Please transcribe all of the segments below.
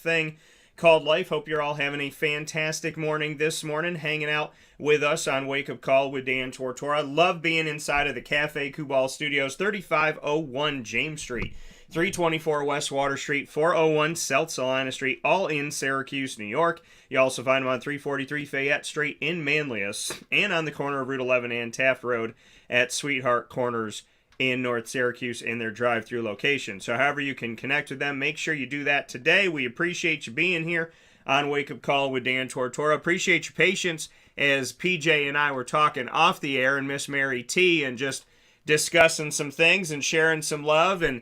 thing called life. Hope you're all having a fantastic morning this morning, hanging out with us on Wake Up Call with Dan Tortora. Love being inside of the Cafe Kubal Studios, 3501 James Street, 324 West Water Street, 401 South Salina Street, all in Syracuse, New York. You also find them on 343 Fayette Street in Manlius, and on the corner of Route 11 and Taft Road at Sweetheart Corners in North Syracuse in their drive-through location. So however you can connect with them, make sure you do that today. We appreciate you being here on Wake Up Call with Dan Tortora. Appreciate your patience as PJ and I were talking off the air and Miss Mary T and just discussing some things and sharing some love and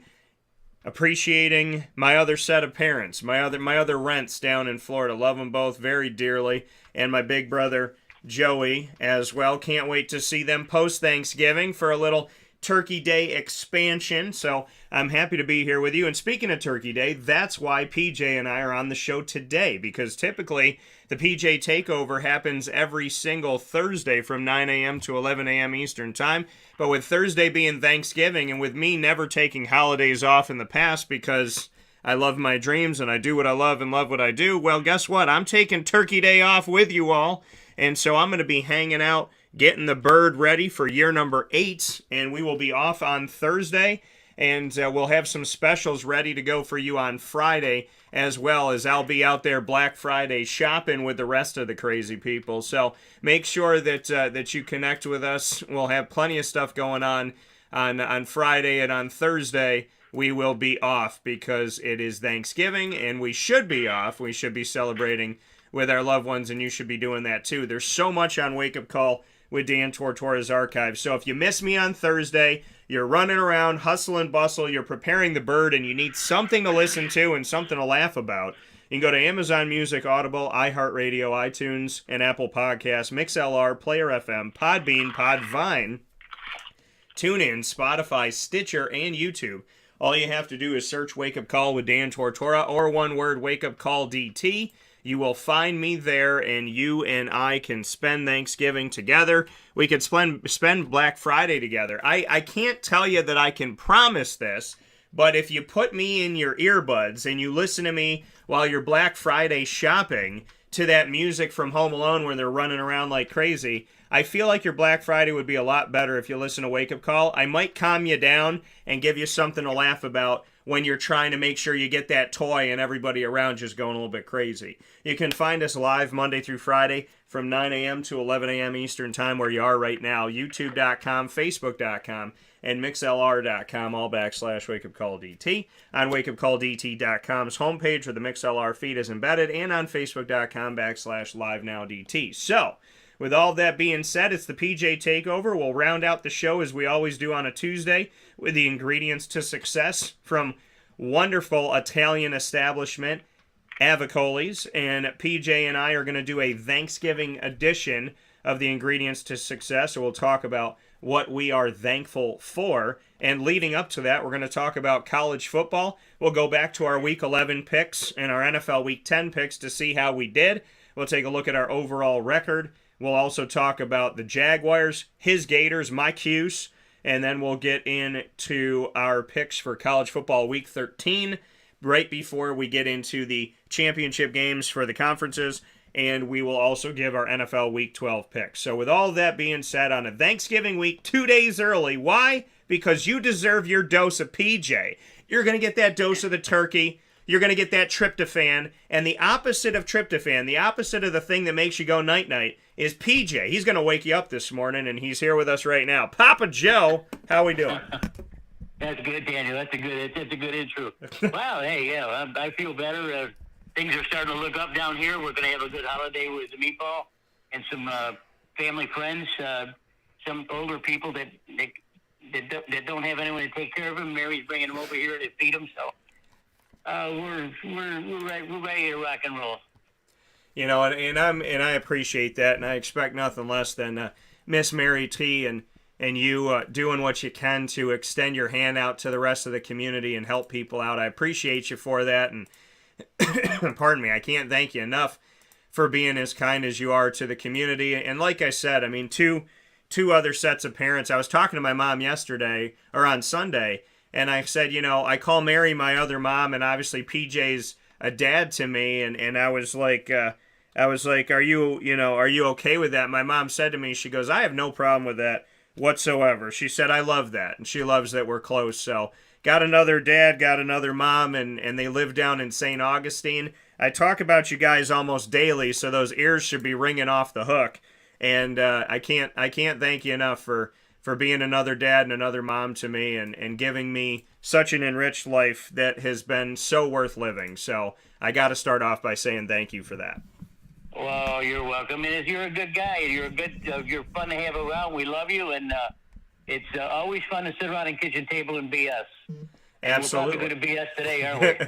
appreciating my other set of parents, my other rents down in Florida. Love them both very dearly. And my big brother Joey as well. Can't wait to see them post-Thanksgiving for a little Turkey Day expansion, so I'm happy to be here with you. And speaking of Turkey Day, that's why PJ and I are on the show today, because typically the PJ Takeover happens every single Thursday from 9 a.m. to 11 a.m. Eastern Time, but with Thursday being Thanksgiving and with me never taking holidays off in the past because I love my dreams and I do what I love and love what I do, well, guess what? I'm taking Turkey Day off with you all, and so I'm going to be hanging out getting the bird ready for year number 8, and we will be off on Thursday, and we'll have some specials ready to go for you on Friday, as well as I'll be out there Black Friday shopping with the rest of the crazy people. So make sure that you connect with us. We'll have plenty of stuff going on Friday, and on Thursday we will be off because it is Thanksgiving, and we should be off. We should be celebrating with our loved ones, and you should be doing that too. There's so much on Wake Up Call with Dan Tortora's archive. So if you miss me on Thursday, you're running around, hustle and bustle, you're preparing the bird, and you need something to listen to and something to laugh about, you can go to Amazon Music, Audible, iHeartRadio, iTunes, and Apple Podcasts, MixLR, Player FM, Podbean, Podvine, TuneIn, Spotify, Stitcher, and YouTube. All you have to do is search Wake Up Call with Dan Tortora, or one word, Wake Up Call DT. You will find me there, and you and I can spend Thanksgiving together. We could spend Black Friday together. I can't tell you that I can promise this, but if you put me in your earbuds and you listen to me while you're Black Friday shopping to that music from Home Alone where they're running around like crazy, I feel like your Black Friday would be a lot better if you listen to Wake Up Call. I might calm you down and give you something to laugh about when you're trying to make sure you get that toy and everybody around you is going a little bit crazy. You can find us live Monday through Friday from 9 a.m. to 11 a.m. Eastern Time where you are right now. YouTube.com, Facebook.com, and MixLR.com, all /WakeUpCallDT. On WakeUpCallDT.com's homepage where the MixLR feed is embedded, and on Facebook.com /LiveNowDT. So, with all that being said, it's the PJ Takeover. We'll round out the show as we always do on a Tuesday with the ingredients to success from wonderful Italian establishment Avicolli's, and PJ and I are going to do a Thanksgiving edition of the ingredients to success. So we'll talk about what we are thankful for, and leading up to that, we're going to talk about college football. We'll go back to our Week 11 picks and our NFL Week 10 picks to see how we did. We'll take a look at our overall record. We'll also talk about the Jaguars, his Gators, my Cuse, and then we'll get into our picks for college football Week 13 right before we get into the championship games for the conferences, and we will also give our NFL Week 12 picks. So with all that being said, on a Thanksgiving week, 2 days early, why? Because you deserve your dose of PJ. You're going to get that dose of the turkey. You're going to get that tryptophan, and the opposite of tryptophan, the opposite of the thing that makes you go night-night, is PJ. He's going to wake you up this morning, and he's here with us right now. Papa Joe, how we doing? That's good, Daniel. That's a good intro. Wow, hey, yeah, I feel better. Things are starting to look up down here. We're going to have a good holiday with the meatball and some family friends, some older people that don't have anyone to take care of them. Mary's bringing them over here to feed them, so we're ready to rock and roll. You know, and I appreciate that, and I expect nothing less than Miss Mary T and you doing what you can to extend your hand out to the rest of the community and help people out. I appreciate you for that, and pardon me, I can't thank you enough for being as kind as you are to the community. And like I said, I mean, two other sets of parents. I was talking to my mom yesterday, or on Sunday, and I said, you know, I call Mary my other mom, and obviously PJ's a dad to me, and I was like, are you okay with that? My mom said to me, she goes, I have no problem with that whatsoever. She said, I love that, and she loves that we're close. So got another dad, got another mom, and they live down in St. Augustine. I talk about you guys almost daily, so those ears should be ringing off the hook. And I can't thank you enough for being another dad and another mom to me, and giving me such an enriched life that has been so worth living. So I got to start off by saying thank you for that. Well, you're welcome. And you're a good guy. You're fun to have around. We love you, and it's always fun to sit around a kitchen table and BS. Absolutely. We're probably going to BS today, aren't we?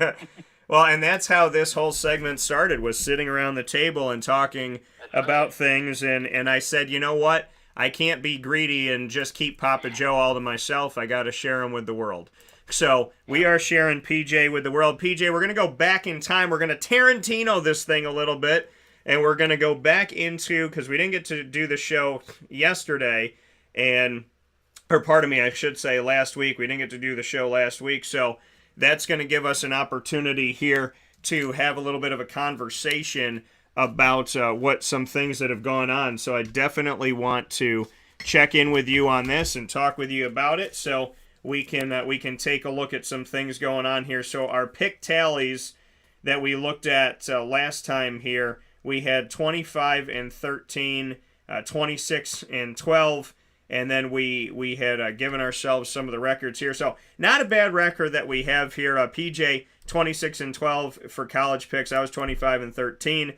Well, and that's how this whole segment started, was sitting around the table and talking about things. And I said, you know what? I can't be greedy and just keep Papa Joe all to myself. I got to share him with the world. So we are sharing PJ with the world. PJ, we're going to go back in time. We're going to Tarantino this thing a little bit. And we're going to go back into, because we didn't get to do the show yesterday, or pardon me, I should say last week. We didn't get to do the show last week. So that's going to give us an opportunity here to have a little bit of a conversation about what some things that have gone on. So I definitely want to check in with you on this and talk with you about it, so we can take a look at some things going on here. So our pick tallies that we looked at last time here, we had 25 and 13, 26 and 12. And then we had given ourselves some of the records here. So not a bad record that we have here. PJ, 26 and 12 for college picks. I was 25 and 13.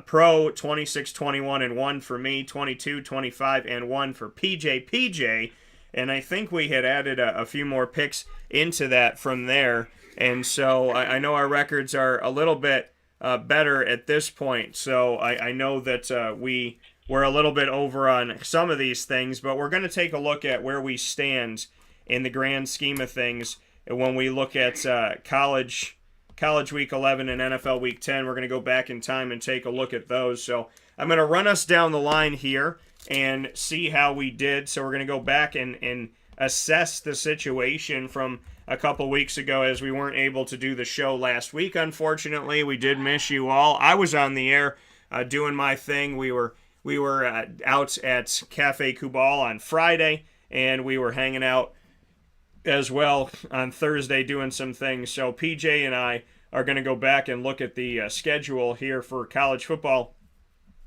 Pro, 26, 21 and 1 for me. 22, 25 and 1 for PJ. And I think we had added a few more picks into that from there. And so I know our records are a little bit better at this point. So I know that we're a little bit over on some of these things, but we're going to take a look at where we stand in the grand scheme of things when we look at college week 11 and NFL week 10. We're going to go back in time and take a look at those. So I'm going to run us down the line here and see how we did. So we're going to go back and assess the situation from a couple weeks ago, as we weren't able to do the show last week. Unfortunately, we did miss you all. I was on the air doing my thing. We were out at Cafe Kubal on Friday, and we were hanging out as well on Thursday doing some things. So PJ and I are going to go back and look at the schedule here for college football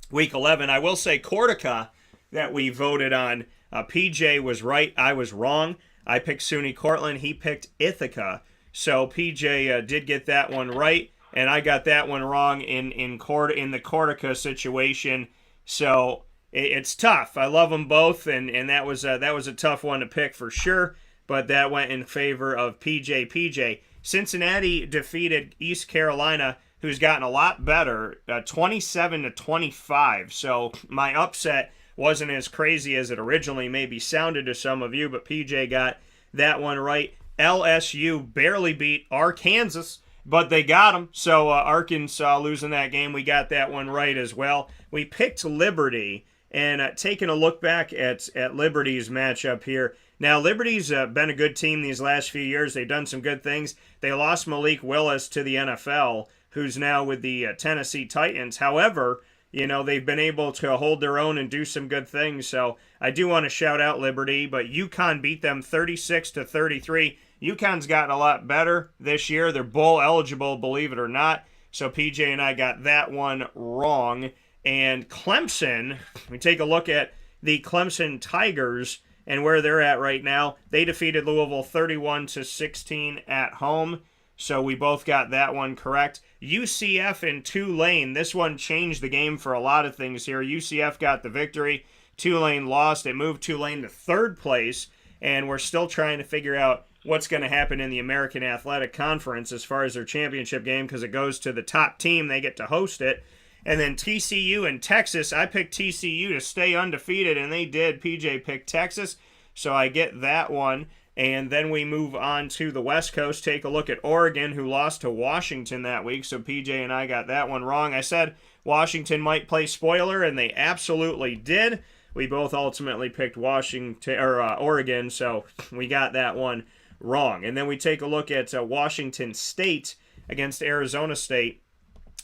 week 11. I will say Corsica that we voted on, PJ was right, I was wrong. I picked SUNY Cortland, he picked Ithaca. So PJ did get that one right, and I got that one wrong in the Corsica situation. So it's tough. I love them both, and that was a tough one to pick for sure. But that went in favor of PJ. Cincinnati defeated East Carolina, who's gotten a lot better, 27-25. So my upset wasn't as crazy as it originally maybe sounded to some of you, but PJ got that one right. LSU barely beat Arkansas, but they got them. So Arkansas losing that game, we got that one right as well. We picked Liberty, and taking a look back at Liberty's matchup here. Now, Liberty's been a good team these last few years. They've done some good things. They lost Malik Willis to the NFL, who's now with the Tennessee Titans. However, they've been able to hold their own and do some good things. So I do want to shout out Liberty, but UConn beat them 36-33. UConn's gotten a lot better this year. They're bowl eligible, believe it or not. So PJ and I got that one wrong. And Clemson, we take a look at the Clemson Tigers and where they're at right now. They defeated Louisville 31-16 at home. So we both got that one correct. UCF and Tulane. This one changed the game for a lot of things here. UCF got the victory. Tulane lost. It moved Tulane to third place. And we're still trying to figure out what's going to happen in the American Athletic Conference as far as their championship game, because it goes to the top team. They get to host it. And then TCU and Texas. I picked TCU to stay undefeated, and they did. PJ picked Texas, so I get that one. And then we move on to the West Coast. Take a look at Oregon, who lost to Washington that week. So PJ and I got that one wrong. I said Washington might play spoiler, and they absolutely did. We both ultimately picked Oregon, so we got that one wrong. And then we take a look at Washington State against Arizona State.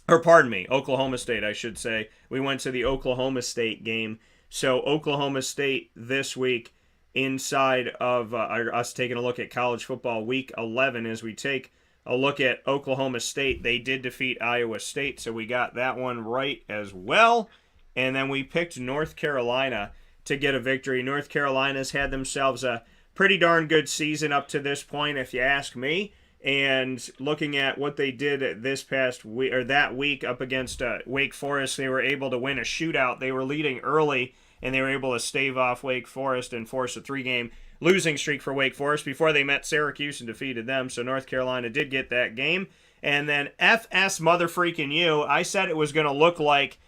Or pardon me, Oklahoma State, I should say. We went to the Oklahoma State game. So Oklahoma State this week, inside of us taking a look at college football week 11, as we take a look at Oklahoma State, they did defeat Iowa State, so we got that one right as well. And then we picked North Carolina to get a victory. North Carolina's had themselves a pretty darn good season up to this point, if you ask me. And looking at what they did this past week, or that week, up against Wake Forest, they were able to win a shootout. They were leading early, and they were able to stave off Wake Forest and force a 3-game losing streak for Wake Forest before they met Syracuse and defeated them. So North Carolina did get that game. And then FS motherfreaking U, I said it was going to look like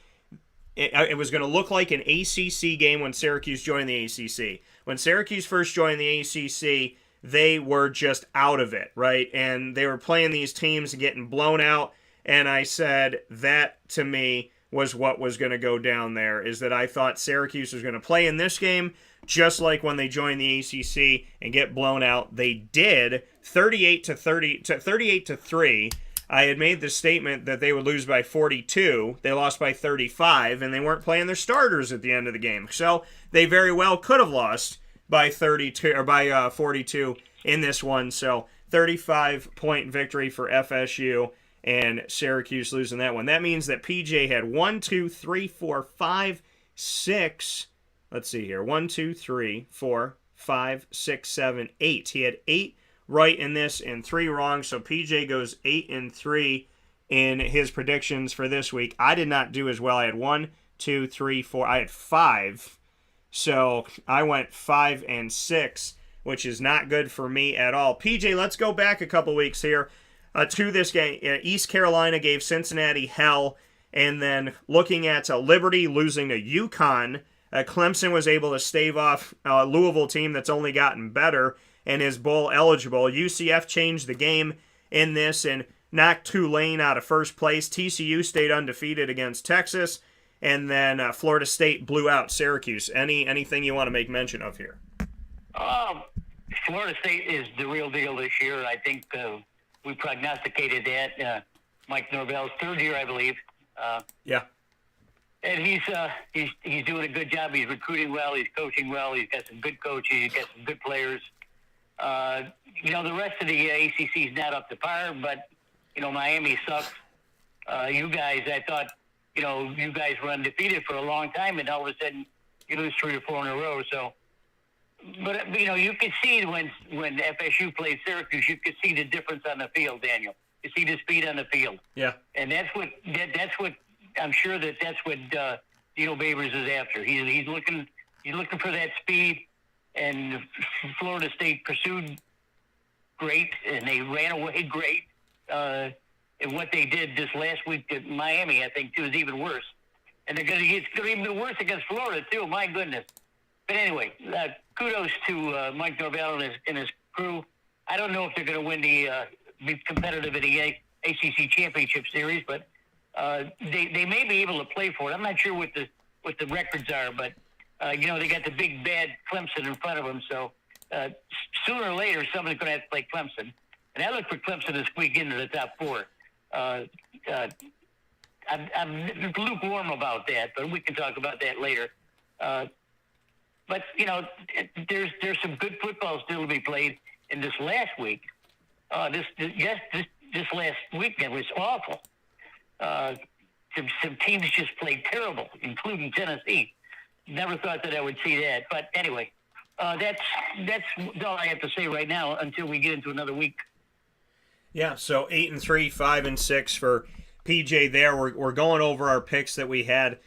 it was going to look like an ACC game when Syracuse joined the ACC. When Syracuse first joined the ACC, they were just out of it, right? And they were playing these teams and getting blown out. And I said that, to me, was what was going to go down there, is that I thought Syracuse was going to play in this game just like when they joined the ACC and get blown out. They did, 38 to 3. I had made the statement that they would lose by 42. They lost by 35, and they weren't playing their starters at the end of the game. So they very well could have lost by 32 or by 42 in this one. So 35-point victory for FSU, and Syracuse losing that one. That means that PJ had 1, 2, 3, 4, 5, 6. Let's see here. 1, 2, 3, 4, 5, 6, 7, 8. He had 8 right in this and 3 wrong. So PJ goes 8-3 in his predictions for this week. I did not do as well. I had 1, 2, 3, 4. I had 5. So I went 5-6, which is not good for me at all. PJ, let's go back a couple weeks here to this game. East Carolina gave Cincinnati hell. And then looking at Liberty losing to UConn, Clemson was able to stave off a Louisville team that's only gotten better and is bowl eligible. UCF changed the game in this and knocked Tulane out of first place. TCU stayed undefeated against Texas. And then Florida State blew out Syracuse. Anything you want to make mention of here? Florida State is the real deal this year. I think we prognosticated that. Mike Norvell's third year, I believe. Yeah. And he's doing a good job. He's recruiting well. He's coaching well. He's got some good coaches. He's got some good players. The rest of the ACC is not up to par, but, Miami sucks. You guys, I thought, you guys were undefeated for a long time, and all of a sudden you lose 3 or 4 in a row. So, but you could see when FSU played Syracuse, you could see the difference on the field, Daniel. You see the speed on the field. Yeah. And that's what I'm sure that's what Dino Babers is after. He's looking for that speed, and Florida State pursued great, and they ran away great. And what they did this last week at Miami, I think, too, is even worse. And it's going to be even worse against Florida, too. My goodness. But anyway, kudos to Mike Norvell and his crew. I don't know if they're going to win be competitive in the ACC Championship Series, but they may be able to play for it. I'm not sure what the records are, but they got the big bad Clemson in front of them. So sooner or later, somebody's going to have to play Clemson. And I look for Clemson to squeak into the top 4. I'm lukewarm about that, but we can talk about that later. But there's some good football still to be played in this last week. This last weekend was awful. Some teams just played terrible, including Tennessee. Never thought that I would see that, but anyway, that's all I have to say right now until we get into another week. Yeah, so 8-3, 5-6 for PJ there. We're going over our picks that we had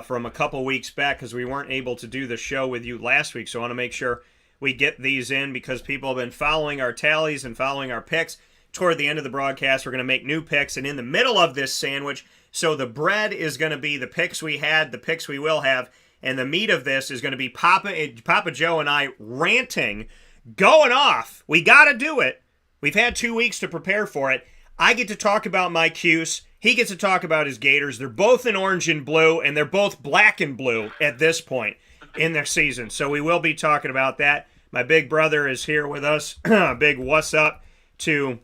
from a couple weeks back because we weren't able to do the show with you last week. So I want to make sure we get these in because people have been following our tallies and following our picks. Toward the end of the broadcast, we're going to make new picks. And in the middle of this sandwich, so the bread is going to be the picks we had, the picks we will have, and the meat of this is going to be Papa Joe and I ranting, going off. We got to do it. We've had 2 weeks to prepare for it. I get to talk about my Cuse. He gets to talk about his Gators. They're both in orange and blue, and they're both black and blue at this point in their season. So we will be talking about that. My big brother is here with us. Big what's up to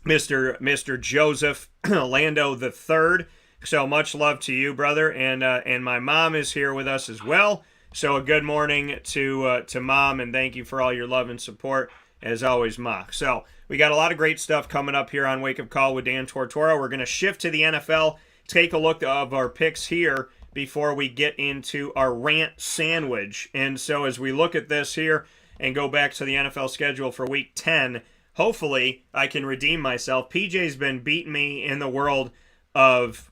Mr. Joseph Lando the Third. So much love to you, brother, and my mom is here with us as well. So a good morning to Mom, and thank you for all your love and support as always, Ma. So we got a lot of great stuff coming up here on Wake Up Call with Dan Tortora. We're going to shift to the NFL, take a look of our picks here before we get into our rant sandwich. And so as we look at this here and go back to the NFL schedule for Week 10, hopefully I can redeem myself. PJ's been beating me in the world of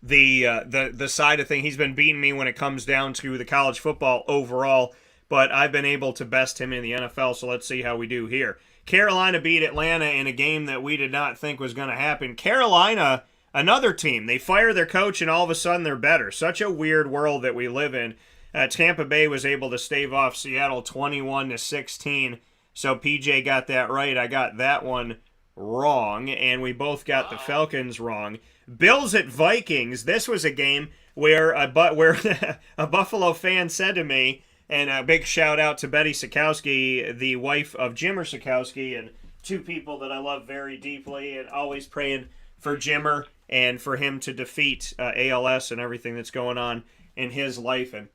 the side of thing. He's been beating me when it comes down to the college football overall, but I've been able to best him in the NFL, so let's see how we do here. Carolina beat Atlanta in a game that we did not think was going to happen. Carolina, another team, they fire their coach and all of a sudden they're better. Such a weird world that we live in. Tampa Bay was able to stave off Seattle 21-16, so PJ got that right. I got that one wrong, and we both got the Falcons wrong. Bills at Vikings. This was a game where a Buffalo fan said to me, and a big shout out to Betty Sikowski, the wife of Jimmer Sikowski, and two people that I love very deeply, and always praying for Jimmer and for him to defeat ALS and everything that's going on in his life. And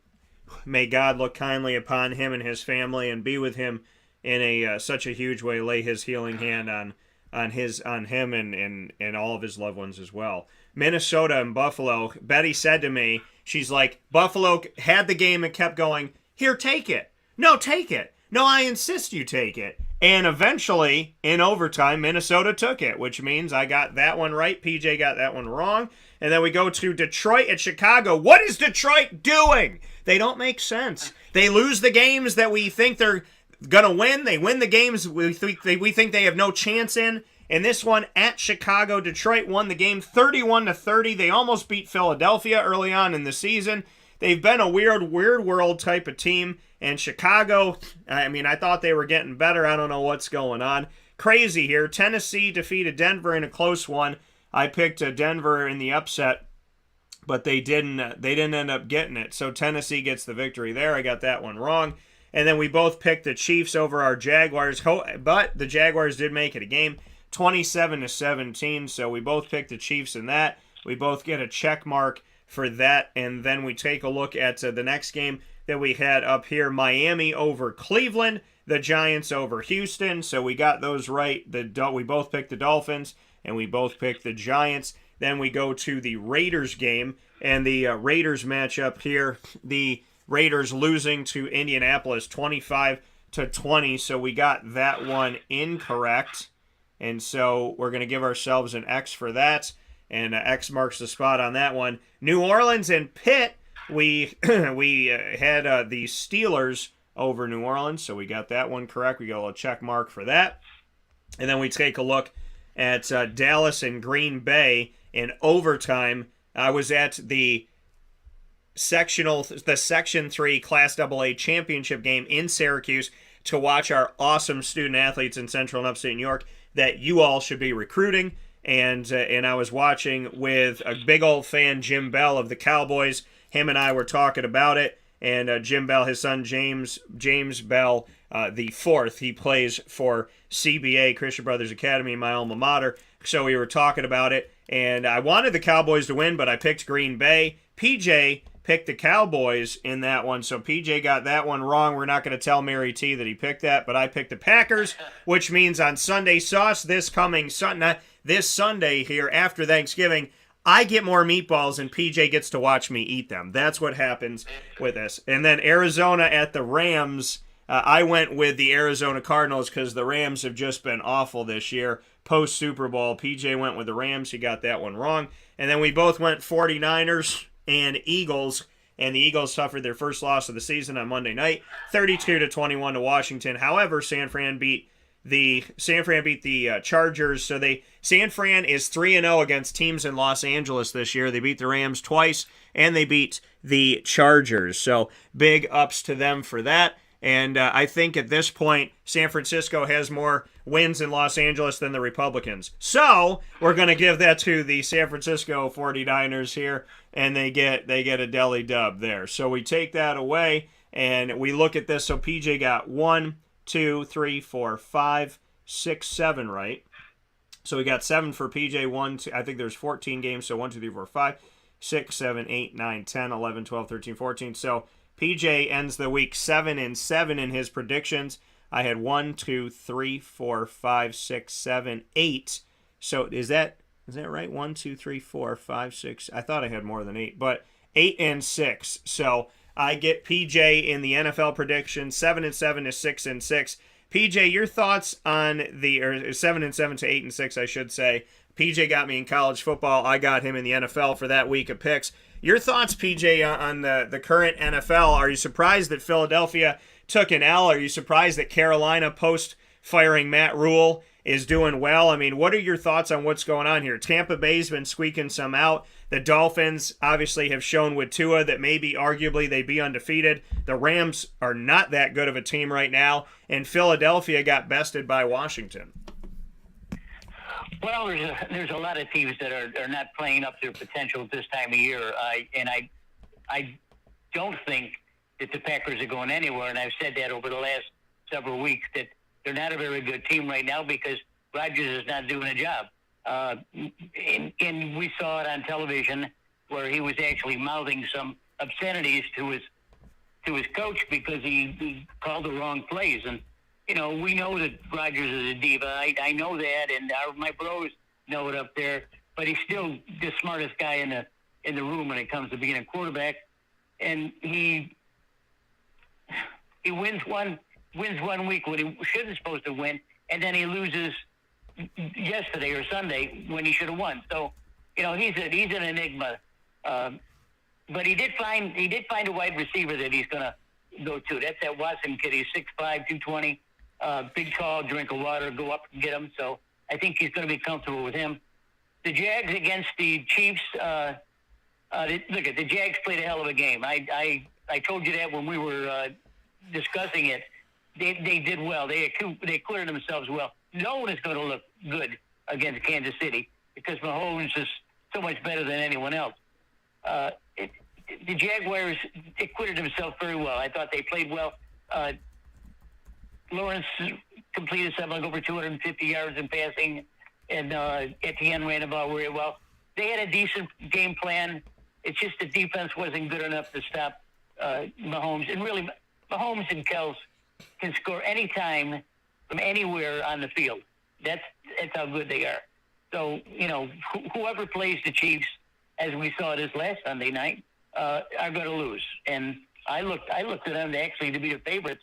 may God look kindly upon him and his family and be with him in a such a huge way. Lay his healing hand on him and all of his loved ones as well. Minnesota and Buffalo. Betty said to me, she's like, Buffalo had the game and kept going, here, take it. No, take it. No, I insist you take it. And eventually, in overtime, Minnesota took it, which means I got that one right. PJ got that one wrong. And then we go to Detroit at Chicago. What is Detroit doing? They don't make sense. They lose the games that we think they're going to win. They win the games we think they have no chance in. And this one at Chicago, Detroit won the game 31-30. They almost beat Philadelphia early on in the season. They've been a weird world type of team. And Chicago, I mean, I thought they were getting better. I don't know what's going on. Crazy here. Tennessee defeated Denver in a close one. I picked Denver in the upset, but they didn't end up getting it. So Tennessee gets the victory there. I got that one wrong. And then we both picked the Chiefs over our Jaguars, but the Jaguars did make it a game, 27-17. So we both picked the Chiefs in that. We both get a check mark for that. And then we take a look at the next game that we had up here, Miami over Cleveland, the Giants over Houston. So we got those right. We both picked the Dolphins, and we both picked the Giants. Then we go to the Raiders game, and the Raiders matchup here, the Raiders losing to Indianapolis 25-20. So we got that one incorrect. And so we're going to give ourselves an X for that. And X marks the spot on that one. New Orleans and Pitt, we had the Steelers over New Orleans, so we got that one correct. We got a little check mark for that. And then we take a look at Dallas and Green Bay in overtime. I was at the Section 3 Class AA championship game in Syracuse to watch our awesome student athletes in Central and Upstate New York that you all should be recruiting. And I was watching with a big old fan, Jim Bell of the Cowboys. Him and I were talking about it. And Jim Bell, his son James Bell, the fourth, he plays for CBA, Christian Brothers Academy, my alma mater. So we were talking about it. And I wanted the Cowboys to win, but I picked Green Bay. PJ picked the Cowboys in that one. So PJ got that one wrong. We're not going to tell Mary T that he picked that, but I picked the Packers, which means on Sunday Sauce this Sunday here after Thanksgiving, I get more meatballs and PJ gets to watch me eat them. That's what happens with this. And then Arizona at the Rams. I went with the Arizona Cardinals because the Rams have just been awful this year. Post-Super Bowl, PJ went with the Rams. He got that one wrong. And then we both went 49ers and Eagles. And the Eagles suffered their first loss of the season on Monday night, 32-21 to Washington. However, San Fran beat the Chargers. So San Fran is 3-0 against teams in Los Angeles this year. They beat the Rams twice, and they beat the Chargers. So big ups to them for that. And I think at this point, San Francisco has more wins in Los Angeles than the Republicans. So we're going to give that to the San Francisco 49ers here, and they get a deli dub there. So we take that away, and we look at this. So PJ got 1, 2, 3, 4, 5, 6, 7 right. So we got 7 for PJ. I think there's 14 games, so 1, 2, 3, 4, 5, 6, 7, 8, 9, 10, 11, 12, 13, 14. So PJ ends the week 7-7 in his predictions. I had 1, 2, 3, 4, 5, 6, 7, 8. So is that right? 1, 2, 3, 4, 5, 6. I thought I had more than 8, but 8 and 6. So I get PJ in the NFL prediction 7-7 to 6-6. PJ, your thoughts on the 7-7 to 8-6, I should say. PJ got me in college football. I got him in the NFL for that week of picks. Your thoughts, PJ, on the current NFL? Are you surprised that Philadelphia took an L? Are you surprised that Carolina, post firing Matt Rule, is doing well? I mean, what are your thoughts on what's going on here? Tampa Bay's been squeaking some out. The Dolphins obviously have shown with Tua that maybe arguably they'd be undefeated. The Rams are not that good of a team right now. And Philadelphia got bested by Washington. Well, there's a lot of teams that are not playing up to their potential at this time of year. I don't think that the Packers are going anywhere, and I've said that over the last several weeks, that they're not a very good team right now because Rodgers is not doing a job. And we saw it on television where he was actually mouthing some obscenities to his coach because he called the wrong plays. And, you know, we know that Rodgers is a diva. I know that, and my bros know it up there. But he's still the smartest guy in the room when it comes to being a quarterback. And he wins one week when he shouldn't supposed to win, and then he loses yesterday or Sunday when he should have won. So, you know, he's an enigma. But he did find a wide receiver that he's going to go to. That's that Watson kid. He's 6'5", 220, big, tall, drink of water, go up and get him. So I think he's going to be comfortable with him. The Jags against the Chiefs. Look, the Jags played a hell of a game. I told you that when we were discussing it. They did well. They cleared themselves well. No one is going to look good against Kansas City because Mahomes is so much better than anyone else. The Jaguars acquitted themselves very well. I thought they played well. Lawrence completed something like over 250 yards in passing, and Etienne ran the ball very well. They had a decent game plan. It's just the defense wasn't good enough to stop Mahomes. And really, Mahomes and Kels can score any time from anywhere on the field. That's how good they are. So, you know, whoever plays the Chiefs, as we saw this last Sunday night, are going to lose. And I looked at them to be the favorites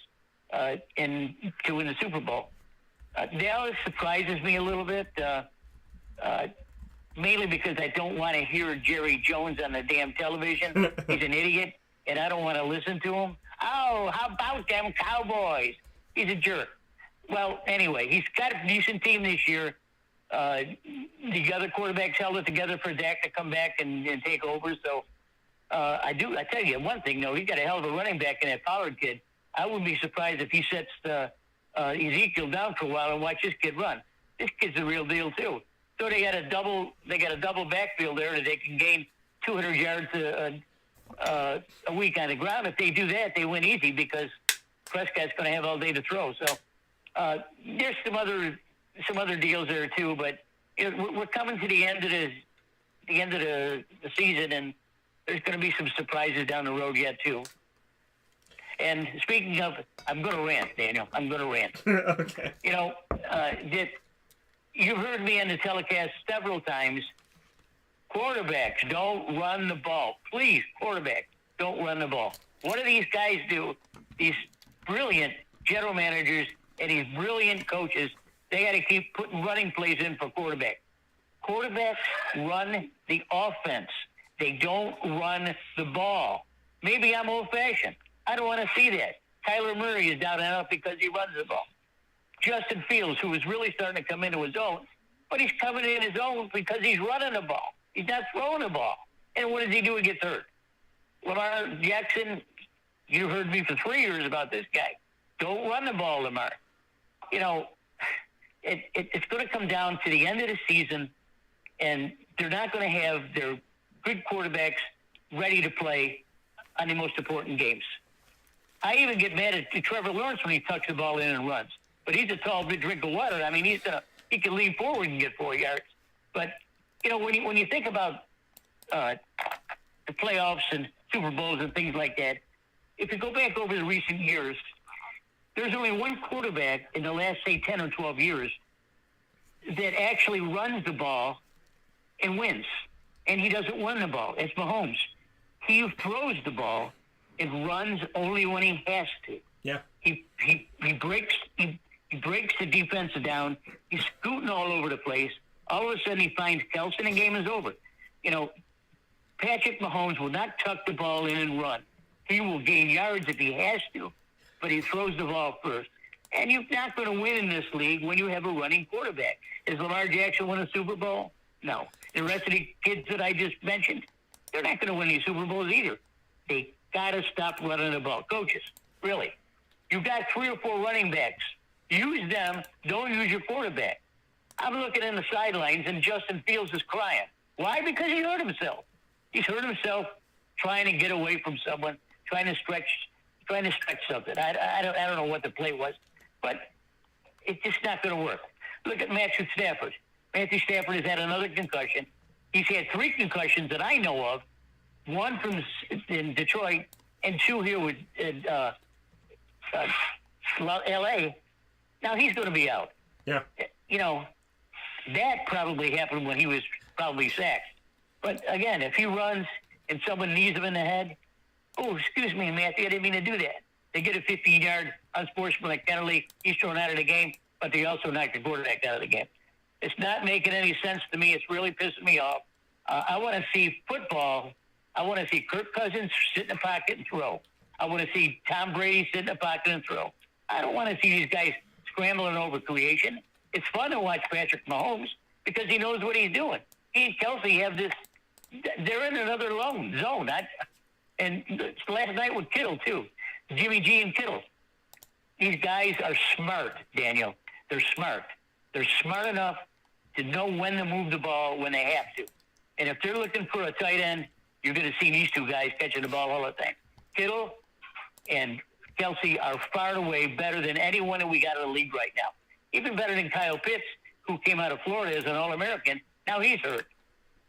and to win the Super Bowl. Dallas surprises me a little bit, mainly because I don't want to hear Jerry Jones on the damn television. He's an idiot, and I don't want to listen to him. Oh, how about them Cowboys? He's a jerk. Well, anyway, he's got a decent team this year. The other quarterbacks held it together for Dak to come back and take over. So I tell you one thing, though. He's got a hell of a running back in that Pollard kid. I wouldn't be surprised if he sets Ezekiel down for a while and watch this kid run. This kid's the real deal, too. So they got a double backfield there that they can gain 200 yards a week on the ground. If they do that, they win easy because Prescott's going to have all day to throw. So there's some other deals there too. But we're coming to the end of the season, and there's going to be some surprises down the road yet too. And speaking of, I'm going to rant, Daniel. I'm going to rant. Okay. You know, you've heard me on the telecast several times. Quarterbacks don't run the ball. Please, quarterbacks, don't run the ball. What do these guys do? These brilliant general managers and these brilliant coaches, they got to keep putting running plays in for quarterbacks. Quarterbacks run the offense. They don't run the ball. Maybe I'm old-fashioned. I don't want to see that. Kyler Murray is down and out because he runs the ball. Justin Fields, who is really starting to come into his own, but he's coming in his own because he's running the ball. He's not throwing the ball. And what does he do? He gets hurt. Lamar Jackson, you heard me for 3 years about this guy. Don't run the ball, Lamar. You know, it's going to come down to the end of the season, and they're not going to have their good quarterbacks ready to play on the most important games. I even get mad at Trevor Lawrence when he tucks the ball in and runs. But he's a tall, big drink of water. I mean, he's going to he can lean forward and get 4 yards. But when you think about the playoffs and Super Bowls and things like that, if you go back over the recent years, there's only one quarterback in the last, say, 10 or 12 years that actually runs the ball and wins. And he doesn't run the ball. It's Mahomes. He throws the ball and runs only when he has to. Yeah. He breaks the defense down. He's scooting all over the place. All of a sudden he finds Kelce and the game is over. Patrick Mahomes will not tuck the ball in and run. He will gain yards if he has to, but he throws the ball first. And you're not going to win in this league when you have a running quarterback. Is Lamar Jackson win a Super Bowl? No. The rest of the kids that I just mentioned, they're not going to win these Super Bowls either. They got to stop running the ball. Coaches, really. You've got 3 or 4 running backs. Use them. Don't use your quarterback. I'm looking in the sidelines, and Justin Fields is crying. Why? Because he hurt himself. He's hurt himself trying to get away from someone, trying to stretch something. I don't know what the play was, but it's just not going to work. Look at Matthew Stafford. Matthew Stafford has had another concussion. He's had 3 concussions that I know of, 1 in Detroit and 2 here with L.A. Now he's going to be out. Yeah. That probably happened when he was probably sacked. But again, if he runs and someone knees him in the head, oh, excuse me, Matthew, I didn't mean to do that. They get a 15-yard unsportsmanlike penalty. He's thrown out of the game, but they also knocked the quarterback out of the game. It's not making any sense to me. It's really pissing me off. I want to see football. I want to see Kirk Cousins sit in the pocket and throw. I want to see Tom Brady sit in the pocket and throw. I don't want to see these guys scrambling over creation. It's fun to watch Patrick Mahomes because he knows what he's doing. He and Kelce have this. They're in another zone. And last night with Kittle, too. Jimmy G and Kittle. These guys are smart, Daniel. They're smart. They're smart enough to know when to move the ball when they have to. And if they're looking for a tight end, you're going to see these 2 guys catching the ball all the time. Kittle and Kelce are far away better than anyone that we got in the league right now. Even better than Kyle Pitts, who came out of Florida as an All-American. Now he's hurt.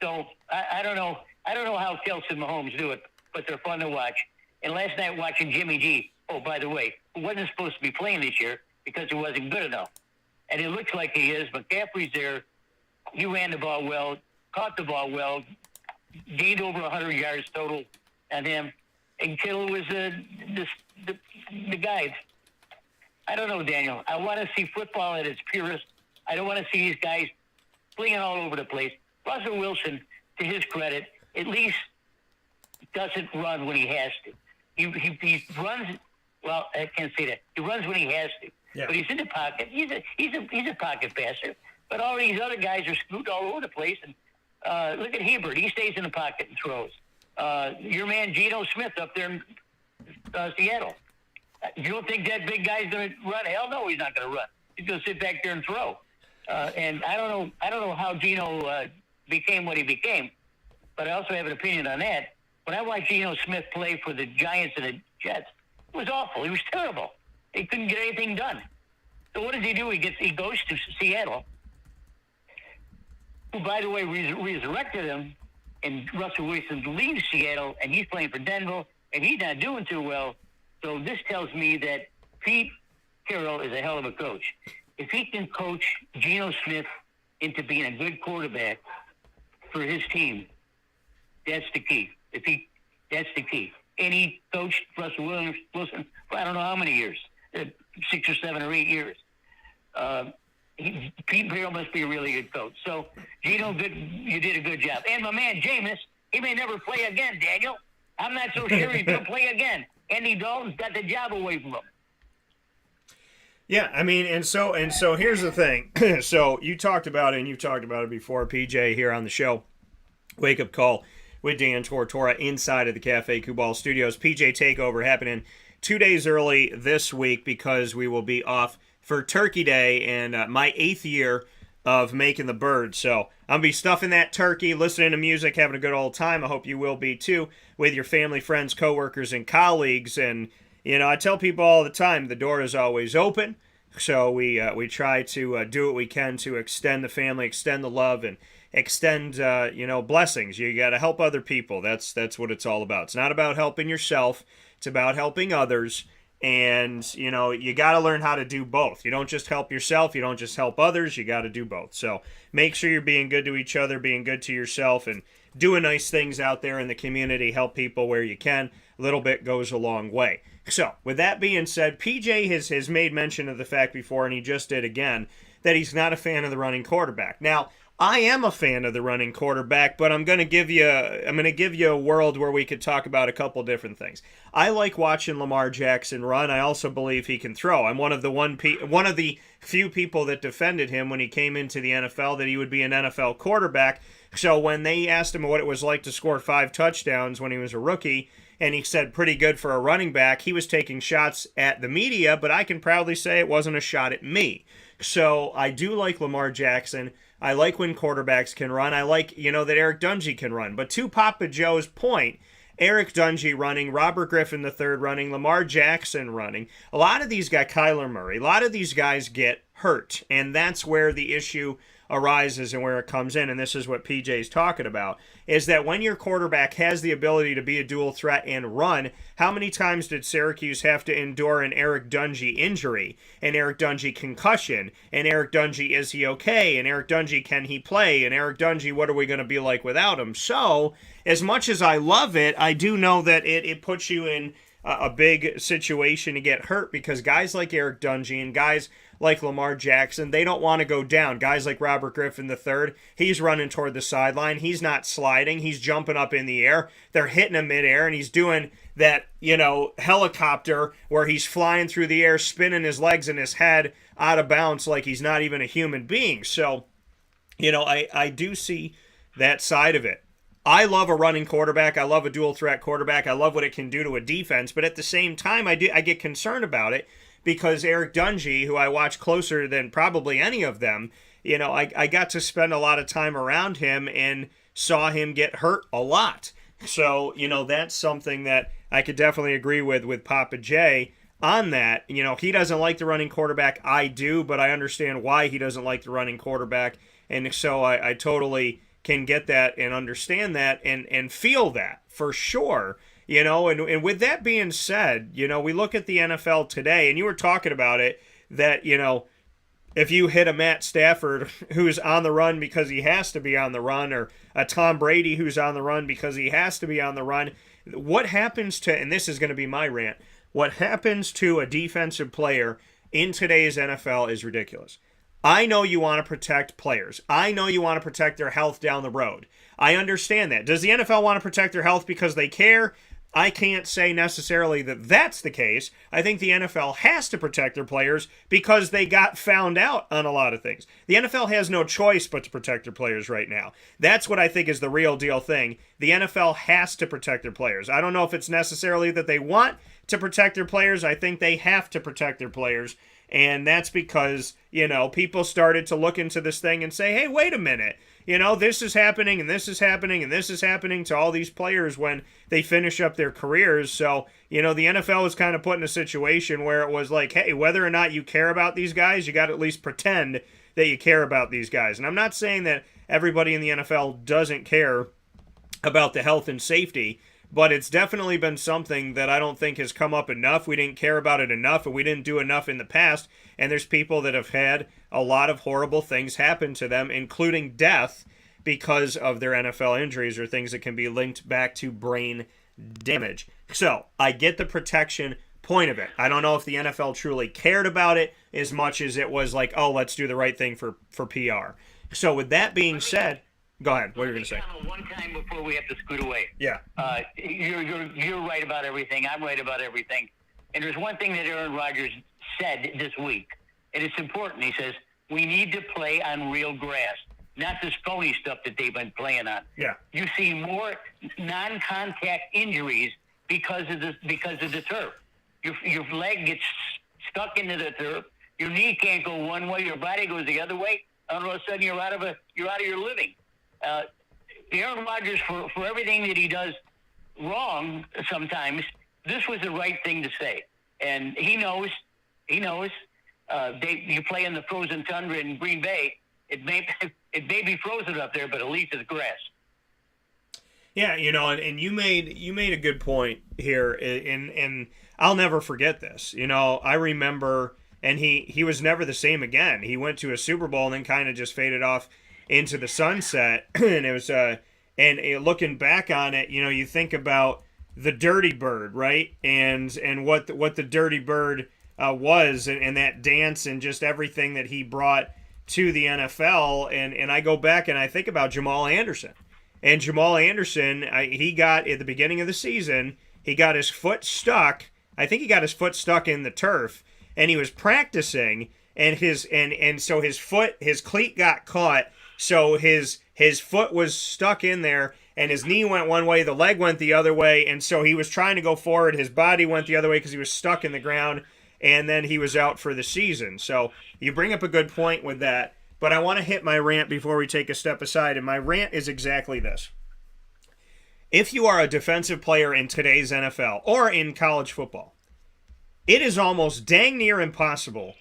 So I don't know. I don't know how Kelce and Mahomes do it, but they're fun to watch. And last night watching Jimmy G, oh, by the way, who wasn't supposed to be playing this year because he wasn't good enough. And it looks like he is. McCaffrey's there. He ran the ball well, caught the ball well, gained over 100 yards total on him. And Kittle was the guy. I don't know, Daniel. I want to see football at its purest. I don't want to see these guys flinging all over the place. Russell Wilson, to his credit, at least doesn't run when he has to. He runs. Well, I can't say that. He runs when he has to. Yeah. But he's in the pocket. He's a pocket passer. But all these other guys are screwed all over the place. And look at Hebert. He stays in the pocket and throws. Your man Geno Smith up there in Seattle. You don't think that big guy's going to run? Hell no, he's not going to run. He's going to sit back there and throw. And I don't know how Geno became what he became, but I also have an opinion on that. When I watched Geno Smith play for the Giants and the Jets, it was awful. He was terrible. He couldn't get anything done. So what does he do? He goes to Seattle, who, by the way, resurrected him, and Russell Wilson leaves Seattle, and he's playing for Denver, and he's not doing too well. So this tells me that Pete Carroll is a hell of a coach. If he can coach Geno Smith into being a good quarterback for his team, that's the key. That's the key. And he coached Russell Wilson for I don't know how many years, 6 or 7 or 8 years. Pete Carroll must be a really good coach. So, Geno, you did a good job. And my man Jameis, he may never play again, Daniel. I'm not so sure he's going to play again. Andy Dalton's got the job away from him. Yeah, I mean, and so here's the thing. So you talked about it, and you've talked about it before, PJ, here on the show. Wake Up Call with Dan Tortora inside of the Cafe Kubal Studios. PJ Takeover happening 2 days early this week because we will be off for Turkey Day and my 8th year of making the bird. So I'm going to be stuffing that turkey, listening to music, having a good old time. I hope you will be too, with your family, friends, coworkers, and colleagues. And, you know, I tell people all the time, the door is always open. So we try to do what we can to extend the family, extend the love, and extend blessings. You got to help other people. That's what it's all about. It's not about helping yourself. It's about helping others. And you got to learn how to do both. You don't just help yourself. You don't just help others. You got to do both. So make sure you're being good to each other, being good to yourself, and doing nice things out there in the community. Help people where you can. A little bit goes a long way. So, with that being said, PJ has made mention of the fact before, and he just did again, that he's not a fan of the running quarterback. Now, I am a fan of the running quarterback, but I'm going to give you a world where we could talk about a couple different things. I like watching Lamar Jackson run. I also believe he can throw. I'm one of the few people that defended him when he came into the NFL, that he would be an NFL quarterback. So when they asked him what it was like to score 5 touchdowns when he was a rookie, and he said pretty good for a running back, he was taking shots at the media, but I can proudly say it wasn't a shot at me. So I do like Lamar Jackson. I like when quarterbacks can run. I like, that Eric Dungey can run. But to Papa Joe's point, Eric Dungey running, Robert Griffin III running, Lamar Jackson running, a lot of these guys, Kyler Murray, a lot of these guys get hurt. And that's where the issue arises and where it comes in, and this is what PJ's talking about, is that when your quarterback has the ability to be a dual threat and run, how many times did Syracuse have to endure an Eric Dungey injury, an Eric Dungey concussion, and Eric Dungey, is he okay, and Eric Dungey, can he play, and Eric Dungey, what are we going to be like without him? So, as much as I love it, I do know that it puts you in a big situation to get hurt, because guys like Eric Dungey and guys like Lamar Jackson, they don't want to go down. Guys like Robert Griffin III, he's running toward the sideline. He's not sliding. He's jumping up in the air. They're hitting him midair, and he's doing that, helicopter where he's flying through the air, spinning his legs and his head out of bounds like he's not even a human being. So, I do see that side of it. I love a running quarterback. I love a dual threat quarterback. I love what it can do to a defense. But at the same time, I get concerned about it, because Eric Dungey, who I watch closer than probably any of them, I got to spend a lot of time around him and saw him get hurt a lot. So, that's something that I could definitely agree with Papa J on that. He doesn't like the running quarterback. I do, but I understand why he doesn't like the running quarterback. And so I totally can get that and understand that and feel that for sure. And with that being said, we look at the NFL today, and you were talking about it, that, if you hit a Matt Stafford who's on the run because he has to be on the run, or a Tom Brady who's on the run because he has to be on the run, what happens to, and this is going to be my rant, what happens to a defensive player in today's NFL is ridiculous. I know you want to protect players. I know you want to protect their health down the road. I understand that. Does the NFL want to protect their health because they care? I can't say necessarily that that's the case. I think the NFL has to protect their players because they got found out on a lot of things. The NFL has no choice but to protect their players right now. That's what I think is the real deal thing. The NFL has to protect their players. I don't know if it's necessarily that they want to protect their players. I think they have to protect their players. And that's because, people started to look into this thing and say, hey, wait a minute. This is happening, and this is happening, and this is happening to all these players when they finish up their careers. So, the NFL was kind of put in a situation where it was like, hey, whether or not you care about these guys, you got to at least pretend that you care about these guys. And I'm not saying that everybody in the NFL doesn't care about the health and safety, but it's definitely been something that I don't think has come up enough. We didn't care about it enough, and we didn't do enough in the past. And there's people that have had a lot of horrible things happen to them, including death, because of their NFL injuries or things that can be linked back to brain damage. So I get the protection point of it. I don't know if the NFL truly cared about it as much as it was like, oh, let's do the right thing for PR. So with that being said, go ahead. What are you going to say? One time before we have to scoot away. Yeah. You're right about everything. I'm right about everything. And there's one thing that Aaron Rodgers said this week, and it's important. He says, we need to play on real grass, not this phony stuff that they've been playing on. Yeah. You see more non-contact injuries because of the turf. Your leg gets stuck into the turf. Your knee can't go one way. Your body goes the other way. And all of a sudden, you're out of your living. Aaron Rodgers, for everything that he does wrong sometimes, this was the right thing to say. And he knows. you play in the frozen tundra in Green Bay. It may it may be frozen up there, but at least it's grass. Yeah, and you made a good point here, and I'll never forget this. I remember, and he was never the same again. He went to a Super Bowl and then kind of just faded off into the sunset, and it was and looking back on it, you think about the Dirty Bird, right, and what the Dirty Bird was, and that dance and just everything that he brought to the NFL, and I go back and I think about Jamal Anderson. And Jamal Anderson, he got, at the beginning of the season, he got his foot stuck. I think he got his foot stuck in the turf, and he was practicing, and so his cleat got caught, so his foot was stuck in there, and his knee went one way, the leg went the other way, and so he was trying to go forward. His body went the other way because he was stuck in the ground, and then he was out for the season. So you bring up a good point with that. But I want to hit my rant before we take a step aside, and my rant is exactly this. If you are a defensive player in today's NFL or in college football, it is almost dang near impossible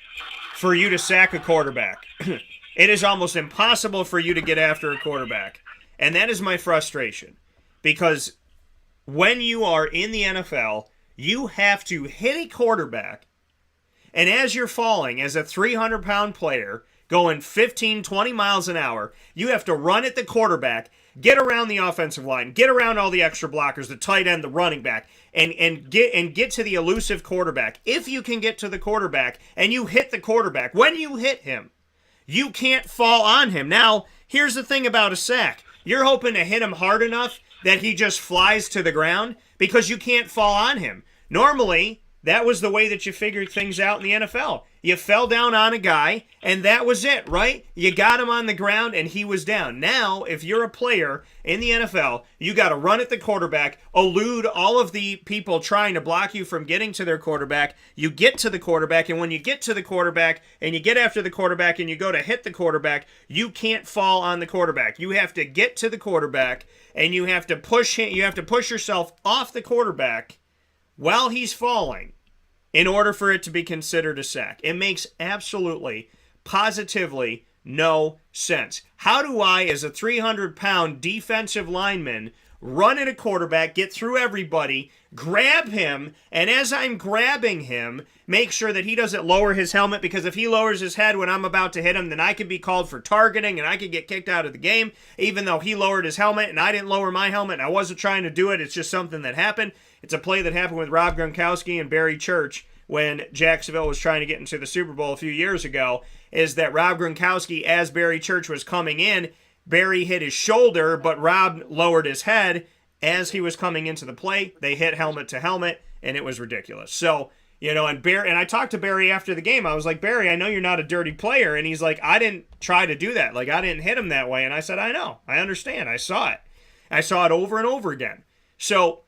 for you to sack a quarterback. It is almost impossible for you to get after a quarterback. And that is my frustration. Because when you are in the NFL, you have to hit a quarterback, and as you're falling, as a 300-pound player, going 15, 20 miles an hour, you have to run at the quarterback, get around the offensive line, get around all the extra blockers, the tight end, the running back, and get to the elusive quarterback. If you can get to the quarterback and you hit the quarterback, when you hit him, you can't fall on him. Now, here's the thing about a sack. You're hoping to hit him hard enough that he just flies to the ground because you can't fall on him. Normally, that was the way that you figured things out in the NFL. You fell down on a guy, and that was it, right? You got him on the ground, and he was down. Now, if you're a player in the NFL, you got to run at the quarterback, elude all of the people trying to block you from getting to their quarterback. You get to the quarterback, and when you get to the quarterback, and you get after the quarterback, and you go to hit the quarterback, you can't fall on the quarterback. You have to get to the quarterback, and you have to push him. You have to push yourself off the quarterback while he's falling in order for it to be considered a sack. It makes absolutely, positively no sense. How do I, as a 300-pound defensive lineman, run at a quarterback, get through everybody, grab him, and as I'm grabbing him, make sure that he doesn't lower his helmet, because if he lowers his head when I'm about to hit him, then I could be called for targeting and I could get kicked out of the game, even though he lowered his helmet and I didn't lower my helmet and I wasn't trying to do it. It's just something that happened. It's a play that happened with Rob Gronkowski and Barry Church when Jacksonville was trying to get into the Super Bowl a few years ago, is that Rob Gronkowski, as Barry Church was coming in, Barry hit his shoulder, but Rob lowered his head as he was coming into the play. They hit helmet to helmet, and it was ridiculous. So, and I talked to Barry after the game. I was like, Barry, I know you're not a dirty player. And he's like, I didn't try to do that. Like, I didn't hit him that way. And I said, I know. I understand. I saw it. I saw it over and over again. So,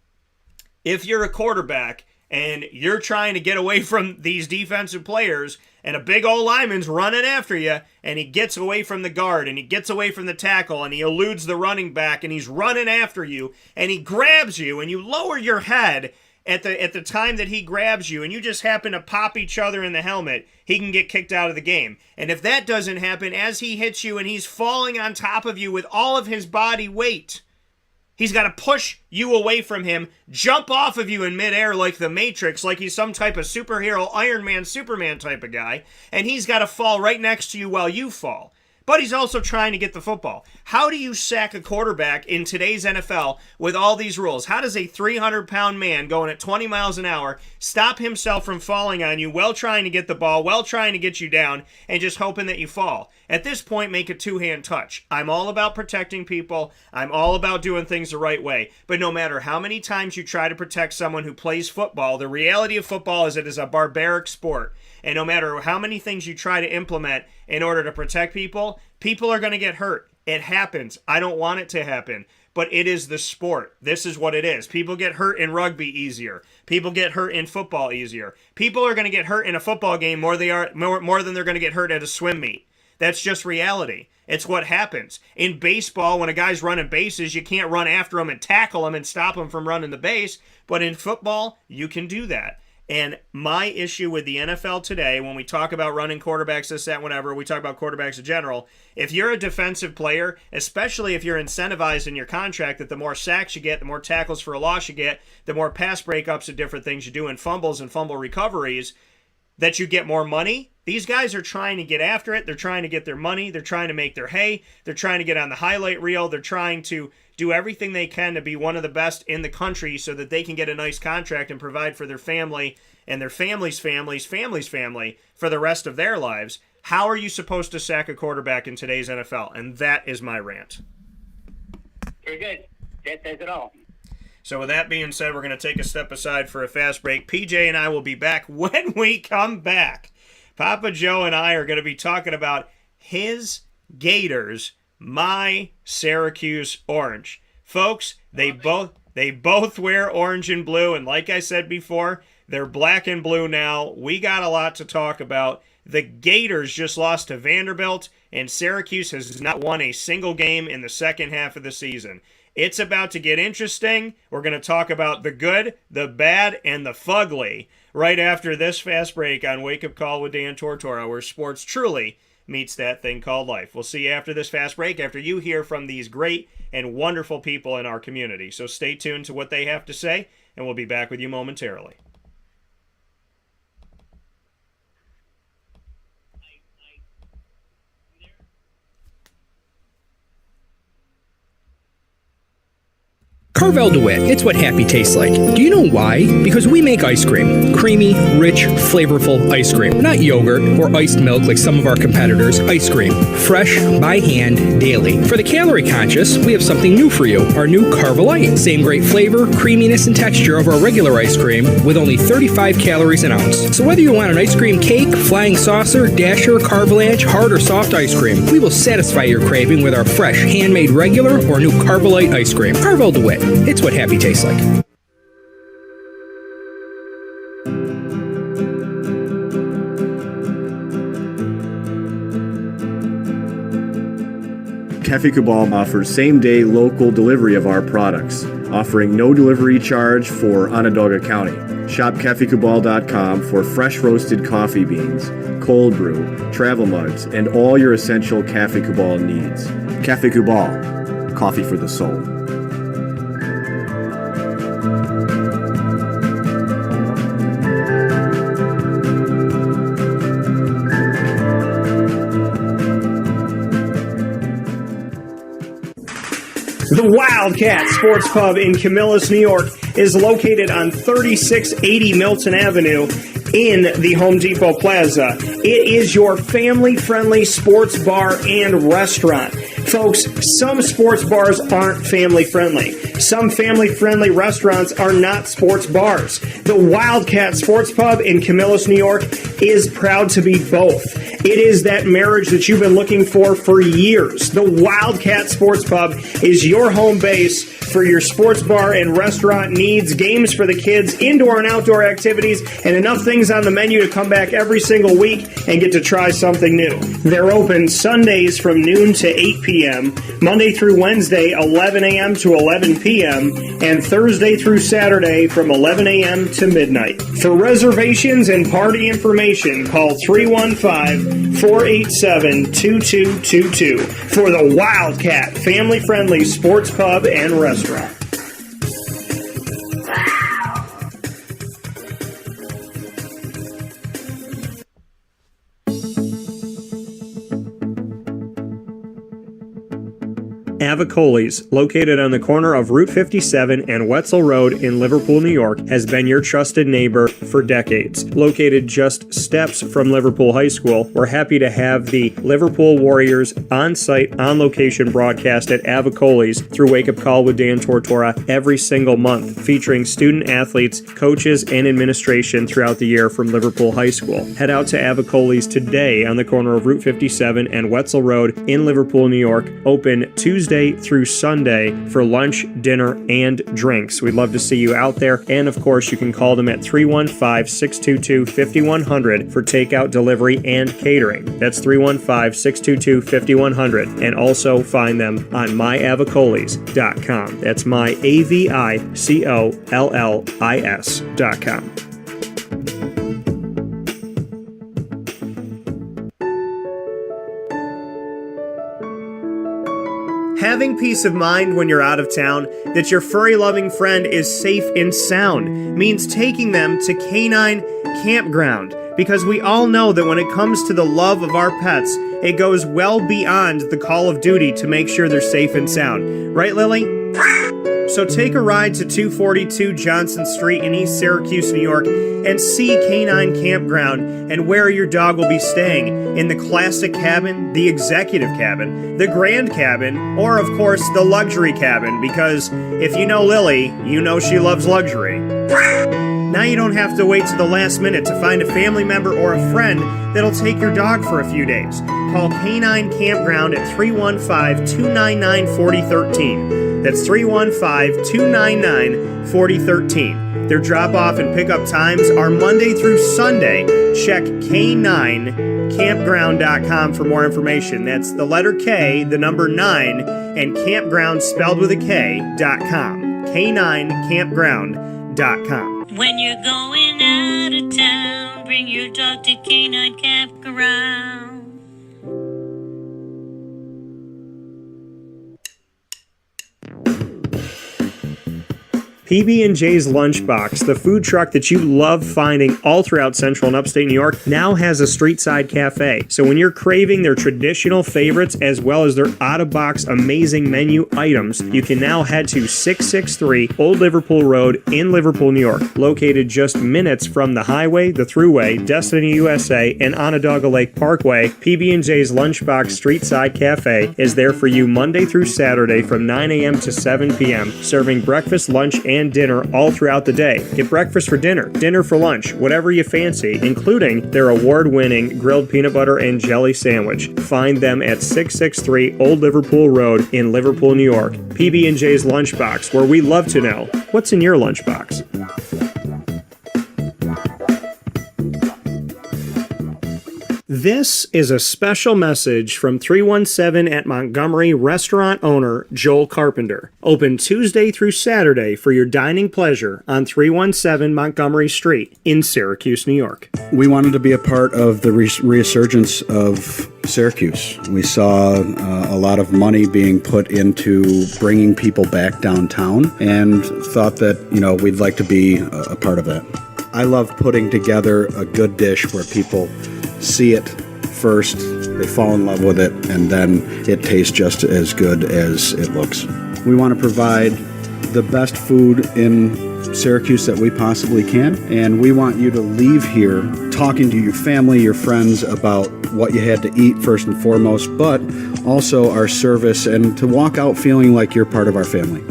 if you're a quarterback and you're trying to get away from these defensive players, and a big old lineman's running after you, and he gets away from the guard, and he gets away from the tackle, and he eludes the running back, and he's running after you, and he grabs you, and you lower your head at the time that he grabs you, and you just happen to pop each other in the helmet, he can get kicked out of the game. And if that doesn't happen, as he hits you and he's falling on top of you with all of his body weight, he's got to push you away from him, jump off of you in midair like the Matrix, like he's some type of superhero, Iron Man, Superman type of guy, and he's got to fall right next to you while you fall. But he's also trying to get the football. How do you sack a quarterback in today's NFL with all these rules? How does a 300-pound man going at 20 miles an hour stop himself from falling on you while trying to get the ball, while trying to get you down, and just hoping that you fall? At this point, make a two-hand touch. I'm all about protecting people. I'm all about doing things the right way. But no matter how many times you try to protect someone who plays football, the reality of football is it is a barbaric sport. And no matter how many things you try to implement in order to protect people, people are going to get hurt. It happens. I don't want it to happen. But it is the sport. This is what it is. People get hurt in rugby easier. People get hurt in football easier. People are going to get hurt in a football game more than they're going to get hurt at a swim meet. That's just reality. It's what happens. In baseball, when a guy's running bases, you can't run after him and tackle him and stop him from running the base. But in football, you can do that. And my issue with the NFL today, when we talk about running quarterbacks, this, that, whatever, we talk about quarterbacks in general, if you're a defensive player, especially if you're incentivized in your contract that the more sacks you get, the more tackles for a loss you get, the more pass breakups and different things you do in fumbles and fumble recoveries, that you get more money. These guys are trying to get after it. They're trying to get their money. They're trying to make their hay. They're trying to get on the highlight reel. They're trying to do everything they can to be one of the best in the country so that they can get a nice contract and provide for their family and their family's family for the rest of their lives. How are you supposed to sack a quarterback in today's NFL? And that is my rant. Very good. That says it all. So with that being said, we're going to take a step aside for a fast break. PJ and I will be back when we come back. Papa Joe and I are going to be talking about his Gators, my Syracuse Orange. Folks, they both wear orange and blue, and like I said before, they're black and blue now. We got a lot to talk about. The Gators just lost to Vanderbilt, and Syracuse has not won a single game in the second half of the season. It's about to get interesting. We're going to talk about the good, the bad, and the fugly right after this fast break on Wake Up Call with Dan Tortora, where sports truly meets that thing called life. We'll see you after this fast break, after you hear from these great and wonderful people in our community. So stay tuned to what they have to say, and we'll be back with you momentarily. Carvel DeWitt, it's what happy tastes like. Do you know why? Because we make ice cream. Creamy, rich, flavorful ice cream. Not yogurt or iced milk like some of our competitors. Ice cream. Fresh, by hand, daily. For the calorie conscious, we have something new for you. Our new Carvelite. Same great flavor, creaminess, and texture of our regular ice cream with only 35 calories an ounce. So whether you want an ice cream cake, flying saucer, dasher, carvalanche, hard or soft ice cream, we will satisfy your craving with our fresh, handmade regular or new Carvelite ice cream. Carvel DeWitt. It's what happy tastes like. Cafe Cabal offers same-day local delivery of our products, offering no delivery charge for Onondaga County. Shop cafecabal.com for fresh roasted coffee beans, cold brew, travel mugs, and all your essential Cafe Cabal needs. Cafe Cabal, coffee for the soul. The Wildcat Sports Pub in Camillus, New York is located on 3680 Milton Avenue in the Home Depot Plaza. It is your family-friendly sports bar and restaurant. Folks, some sports bars aren't family-friendly. Some family-friendly restaurants are not sports bars. The Wildcat Sports Pub in Camillus, New York is proud to be both. It is that marriage that you've been looking for years. The Wildcat Sports Pub is your home base for your sports bar and restaurant needs, games for the kids, indoor and outdoor activities, and enough things on the menu to come back every single week and get to try something new. They're open Sundays from noon to 8 p.m., Monday through Wednesday, 11 a.m. to 11 p.m., and Thursday through Saturday from 11 a.m. to midnight. For reservations and party information, call 315-487-2222 for the Wildcat family-friendly sports pub and restaurant. Avicolli's, located on the corner of Route 57 and Wetzel Road in Liverpool, New York, has been your trusted neighbor for decades. Located just steps from Liverpool High School, we're happy to have the Liverpool Warriors on-site, on-location broadcast at Avicolli's through Wake Up Call with Dan Tortora every single month, featuring student athletes, coaches, and administration throughout the year from Liverpool High School. Head out to Avicolli's today on the corner of Route 57 and Wetzel Road in Liverpool, New York, open Tuesday through Sunday for lunch, dinner, and drinks. We'd love to see you out there. And of course, you can call them at 315-622-5100 for takeout, delivery, and catering. That's 315-622-5100. And also find them on myavicollis.com. That's myavicollis.com. Having peace of mind when you're out of town that your furry-loving friend is safe and sound means taking them to Canine Campground, because we all know that when it comes to the love of our pets, it goes well beyond the call of duty to make sure they're safe and sound. Right, Lily? So take a ride to 242 Johnson Street in East Syracuse, New York, and see Canine Campground and where your dog will be staying in the classic cabin, the executive cabin, the grand cabin, or of course the luxury cabin, because if you know Lily, you know she loves luxury. Now you don't have to wait to the last minute to find a family member or a friend that'll take your dog for a few days. Call Canine Campground at 315-299-4013. That's 315-299-4013. Their drop-off and pickup times are Monday through Sunday. Check K9campground.com for more information. That's the letter K, the number 9, and campground spelled with a K.com. K9campground.com. When you're going out of town, bring your dog to Canine Campground. PB&J's Lunchbox, the food truck that you love finding all throughout Central and Upstate New York, now has a street-side cafe. So when you're craving their traditional favorites as well as their out-of-box amazing menu items, you can now head to 663 Old Liverpool Road in Liverpool, New York. Located just minutes from the highway, the Thruway, Destiny USA, and Onondaga Lake Parkway, PB&J's Lunchbox Street-Side Cafe is there for you Monday through Saturday from 9 a.m. to 7 p.m., serving breakfast, lunch, and dinner all throughout the day. Get breakfast for dinner, dinner for lunch, whatever you fancy, including their award-winning grilled peanut butter and jelly sandwich. Find them at 663 Old Liverpool Road in Liverpool, New York. PB&J's Lunchbox, where we love to know what's in your lunchbox. This is a special message from 317 at Montgomery restaurant owner Joel Carpenter. Open Tuesday through Saturday for your dining pleasure on 317 Montgomery Street in Syracuse, New York. We wanted to be a part of the resurgence of Syracuse. We saw a lot of money being put into bringing people back downtown and thought that, we'd like to be a part of that. I love putting together a good dish where people see it first, they fall in love with it, and then it tastes just as good as it looks. We want to provide the best food in Syracuse that we possibly can, and we want you to leave here talking to your family, your friends about what you had to eat first and foremost, but also our service, and to walk out feeling like you're part of our family.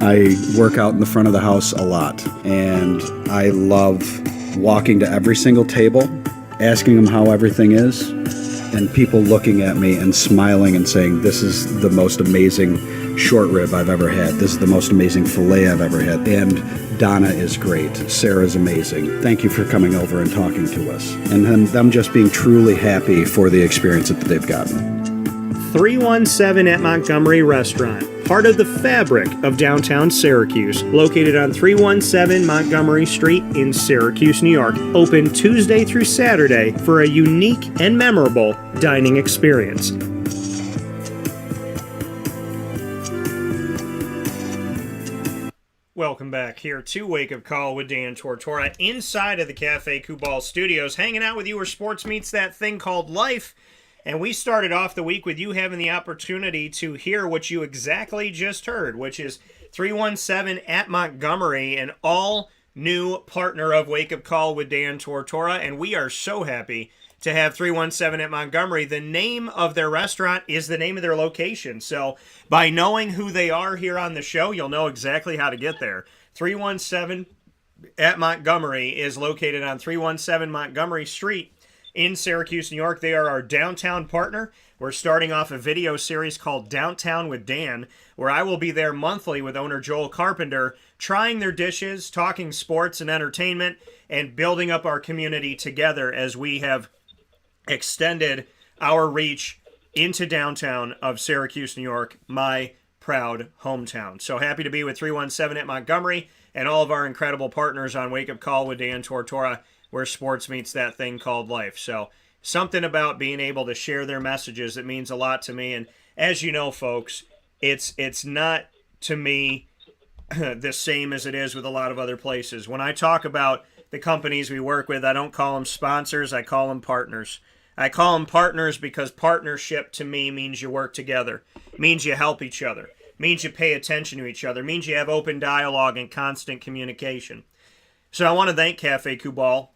I work out in the front of the house a lot, and I love walking to every single table, asking them how everything is, and people looking at me and smiling and saying, this is the most amazing short rib I've ever had. This is the most amazing filet I've ever had. And Donna is great. Sarah's amazing. Thank you for coming over and talking to us. And then them just being truly happy for the experience that they've gotten. 317 at Montgomery Restaurant, part of the fabric of downtown Syracuse, located on 317 Montgomery Street in Syracuse, New York. Open Tuesday through Saturday for a unique and memorable dining experience. Welcome back here to Wake Up Call with Dan Tortora inside of the Cafe Kubal Studios, hanging out with you where sports meets that thing called life. And we started off the week with you having the opportunity to hear what you exactly just heard, which is 317 at Montgomery, an all-new partner of Wake Up Call with Dan Tortora. And we are so happy to have 317 at Montgomery. The name of their restaurant is the name of their location. So by knowing who they are here on the show, you'll know exactly how to get there. 317 at Montgomery is located on 317 Montgomery Street in Syracuse, New York. They are our downtown partner. We're starting off a video series called Downtown with Dan, where I will be there monthly with owner Joel Carpenter, trying their dishes, talking sports and entertainment, and building up our community together as we have extended our reach into downtown of Syracuse, New York, my proud hometown. So happy to be with 317 at Montgomery and all of our incredible partners on Wake Up Call with Dan Tortora, where sports meets that thing called life. So something about being able to share their messages that means a lot to me. And as you know, folks, It's not, to me, the same as it is with a lot of other places. When I talk about the companies we work with, I don't call them sponsors, I call them partners. I call them partners because partnership to me means you work together, means you help each other, means you pay attention to each other, means you have open dialogue and constant communication. So I want to thank Cafe Kubal.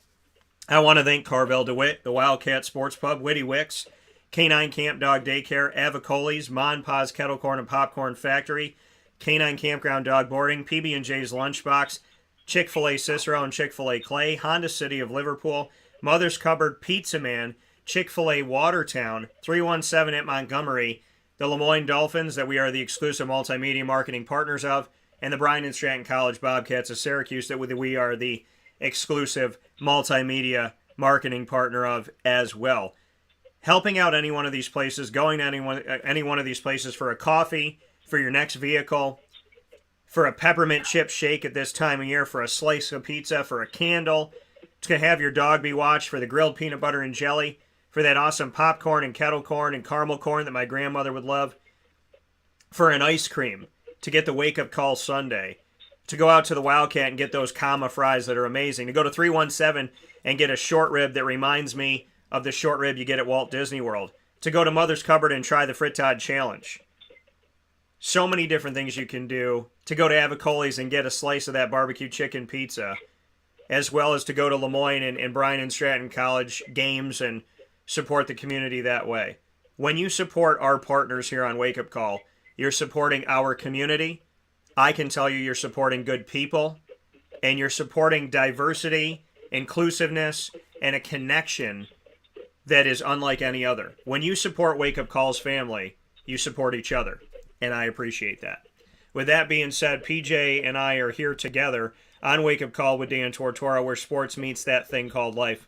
I want to thank Carvel DeWitt, the Wildcat Sports Pub, Witty Wicks, Canine Camp Dog Daycare, Avicolli's, Mon Pa's Kettle Corn and Popcorn Factory, Canine Campground Dog Boarding, PB&J's Lunchbox, Chick-fil-A Cicero and Chick-fil-A Clay, Honda City of Liverpool, Mother's Cupboard, Pizza Man, Chick-fil-A Watertown, 317 at Montgomery, the Lemoyne Dolphins that we are the exclusive multimedia marketing partners of, and the Bryan and Stratton College Bobcats of Syracuse that we are the exclusive multimedia marketing partner of as well. Helping out any one of these places, going to any one of these places for a coffee, for your next vehicle, for a peppermint chip shake at this time of year, for a slice of pizza, for a candle, to have your dog be watched, for the grilled peanut butter and jelly, for that awesome popcorn and kettle corn and caramel corn that my grandmother would love, for an ice cream, to get the wake-up call Sunday, to go out to the Wildcat and get those Kama fries that are amazing, to go to 317 and get a short rib that reminds me of the short rib you get at Walt Disney World, to go to Mother's Cupboard and try the Frittata Challenge. So many different things you can do, to go to Avicolli's and get a slice of that barbecue chicken pizza, as well as to go to Lemoyne and Bryan and Stratton College games and support the community that way. When you support our partners here on Wake Up Call, you're supporting our community. I can tell you you're supporting good people, and you're supporting diversity, inclusiveness, and a connection that is unlike any other. When you support Wake Up Call's family, you support each other, and I appreciate that. With that being said, PJ and I are here together on Wake Up Call with Dan Tortora, where sports meets that thing called life.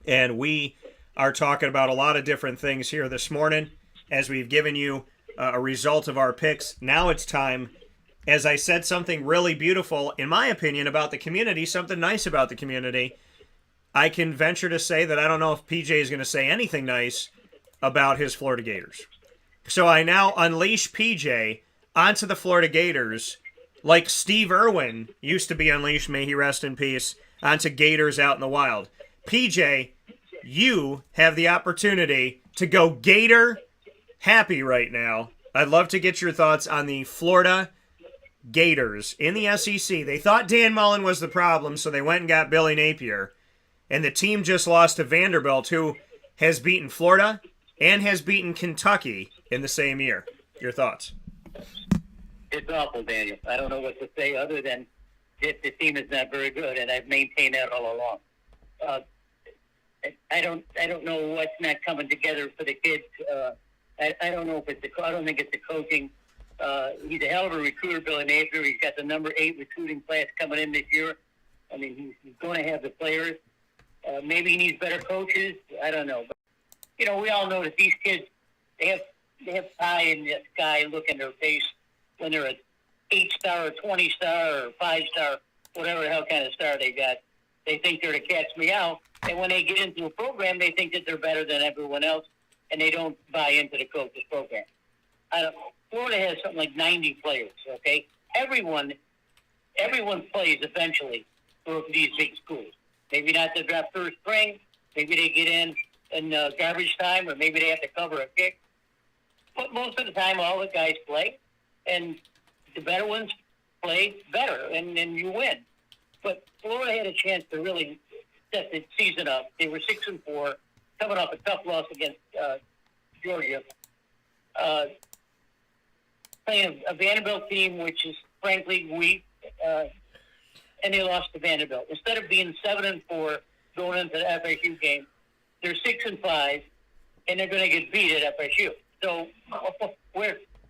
And we are talking about a lot of different things here this morning as we've given you a result of our picks. Now it's time, as I said, something really beautiful, in my opinion, about the community, something nice about the community. I can venture to say that I don't know if PJ is going to say anything nice about his Florida Gators. So I now unleash PJ onto the Florida Gators like Steve Irwin used to be unleashed, may he rest in peace, onto Gators out in the wild. PJ, you have the opportunity to go Gator happy right now. I'd love to get your thoughts on the Florida Gators in the SEC. They thought Dan Mullen was the problem, so they went and got Billy Napier. And the team just lost to Vanderbilt, who has beaten Florida and has beaten Kentucky in the same year. Your thoughts? It's awful, Daniel. I don't know what to say other than that the team is not very good, and I've maintained that all along. I don't know what's not coming together for the kids. I don't know if it's I don't think it's the coaching. He's a hell of a recruiter, Billy Napier. He's got the number 8 recruiting class coming in this year. I mean, he's going to have the players. Maybe he needs better coaches. I don't know. But, you know, we all know that these kids, they have pie in the sky look in their face when they're an 8-star or 20-star or 5-star, whatever the hell kind of star they got. They think they're the cat's meow. And when they get into a program, they think that they're better than everyone else, and they don't buy into the coach's program. Florida has something like 90 players, okay? Everyone plays eventually for these big schools. Maybe not the draft first spring. Maybe they get in garbage time, or maybe they have to cover a kick. But most of the time, all the guys play, and the better ones play better, and you win. But Florida had a chance to really set the season up. They were 6-4, coming off a tough loss against Georgia. Playing a Vanderbilt team, which is frankly weak, and they lost to Vanderbilt. Instead of being 7-4 going into the FSU game, they're 6-5, and they're going to get beat at FSU. So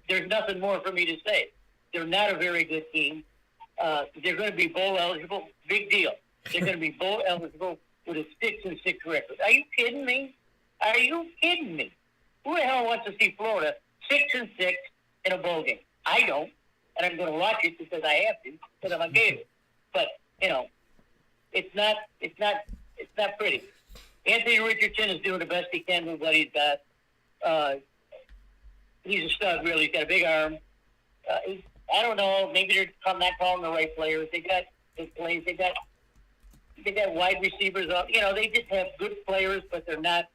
there's nothing more for me to say. They're not a very good team. They're going to be bowl eligible. Big deal. They're going to be bowl eligible with a 6-6 record. Are you kidding me? Are you kidding me? Who the hell wants to see Florida 6-6 in a bowl game? I don't, and I'm going to watch it because I have to, because I'm a Gator. But you know, it's not pretty. Anthony Richardson is doing the best he can with what he's got. He's a stud, really. He's got a big arm. I don't know. Maybe they're not calling the right players. They got good plays. They got wide receivers up. They just have good players, but they're not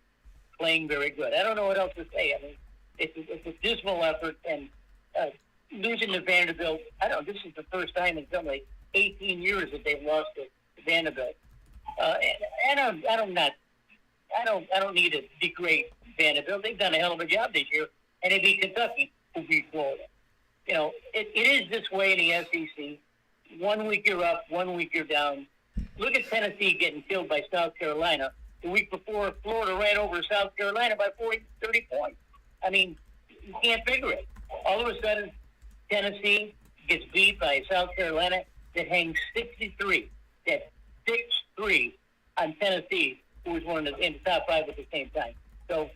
playing very good. I don't know what else to say. I mean, it's a dismal effort, and losing to Vanderbilt. This is the first time in something like 18 years that they've lost to Vanderbilt. And I don't need to degrade Vanderbilt. They've done a hell of a job this year, and they beat Kentucky, who beat Florida. It is this way in the SEC. 1 week you're up, 1 week you're down. Look at Tennessee getting killed by South Carolina. The week before, Florida ran over South Carolina by 30 points. I mean, you can't figure it. All of a sudden, Tennessee gets beat by South Carolina that hangs 63. That's 6-3 on Tennessee, who was one in the top 5 at the same time. So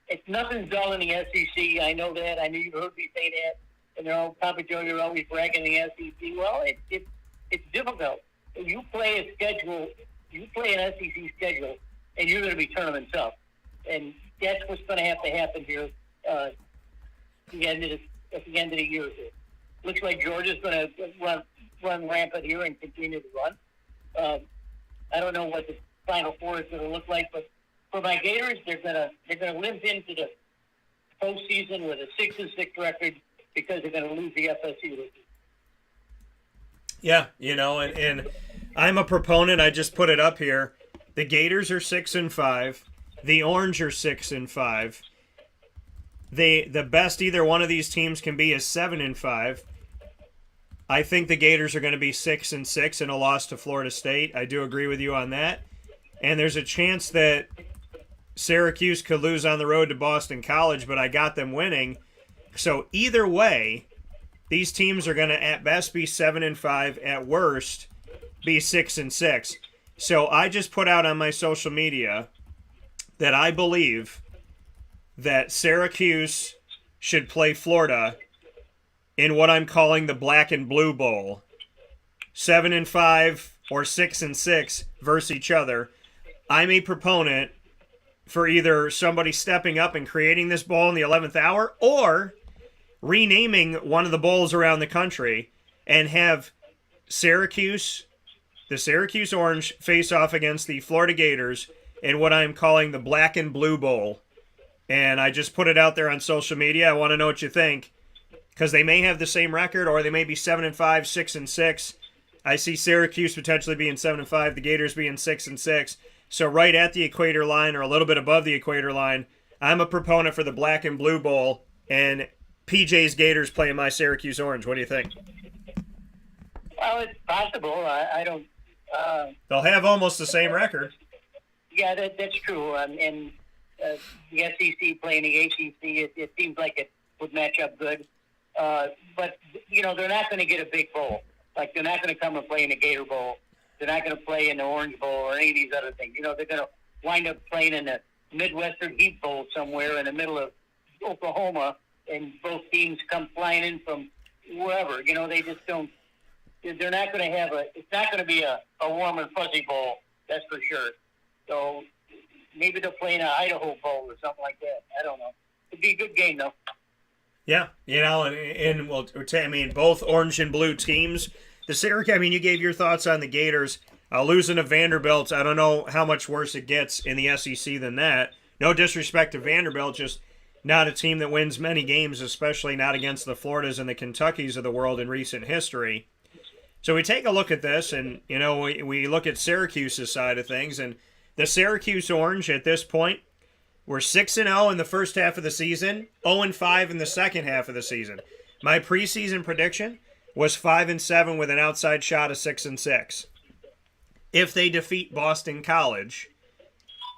it's nothing dull in the SEC. I know that. I know you heard me say that. And Papa Joe, you're always bragging the SEC. Well, it's difficult. You play an SEC schedule, and you're going to be tournament tough. And that's what's going to have to happen here at the end of the year. Looks like Georgia's going to run rampant here and continue to run. I don't know what the Final Four is going to look like, but for my Gators, they're going to limp into the postseason with a 6-6 record because they're going to lose the FSU this year. Yeah, and I'm a proponent. I just put it up here. The Gators are 6-5. The Orange are 6-5. The best either one of these teams can be is 7-5. I think the Gators are going to be 6-6 in a loss to Florida State. I do agree with you on that. And there's a chance that Syracuse could lose on the road to Boston College, but I got them winning. So either way, these teams are going to at best be 7-5, at worst be 6-6. So I just put out on my social media that I believe that Syracuse should play Florida in what I'm calling the Black and Blue Bowl. 7-5 or 6-6 versus each other. I'm a proponent for either somebody stepping up and creating this bowl in the 11th hour or renaming one of the bowls around the country and have the Syracuse Orange face off against the Florida Gators in what I'm calling the Black and Blue Bowl. And I just put it out there on social media. I want to know what you think, because they may have the same record or they may be 7-5, 6-6. I see Syracuse potentially being 7-5, the Gators being 6-6. So right at the equator line or a little bit above the equator line, I'm a proponent for the Black and Blue Bowl, and PJ's Gators playing my Syracuse Orange. What do you think? Well, it's possible. I don't. They'll have almost the same record. Yeah, that's true. And the SEC playing the ACC, it seems like it would match up good. But, they're not going to get a big bowl. Like, they're not going to come and play in the Gator Bowl. They're not going to play in the Orange Bowl or any of these other things. They're going to wind up playing in the Midwestern Heat Bowl somewhere in the middle of Oklahoma, and both teams come flying in from wherever. They just don't. They're not going to have it's not going to be a warm and fuzzy bowl, that's for sure. So maybe they'll play in an Idaho Bowl or something like that. I don't know. It'd be a good game, though. Yeah, and both orange and blue teams. The Syracuse, you gave your thoughts on the Gators. Losing to Vanderbilt, I don't know how much worse it gets in the SEC than that. No disrespect to Vanderbilt, just not a team that wins many games, especially not against the Floridas and the Kentuckys of the world in recent history. So we take a look at this, and, we look at Syracuse's side of things, and the Syracuse Orange at this point, we're 6-0 in the first half of the season, 0-5 in the second half of the season. My preseason prediction was 5-7 with an outside shot of 6-6. If they defeat Boston College,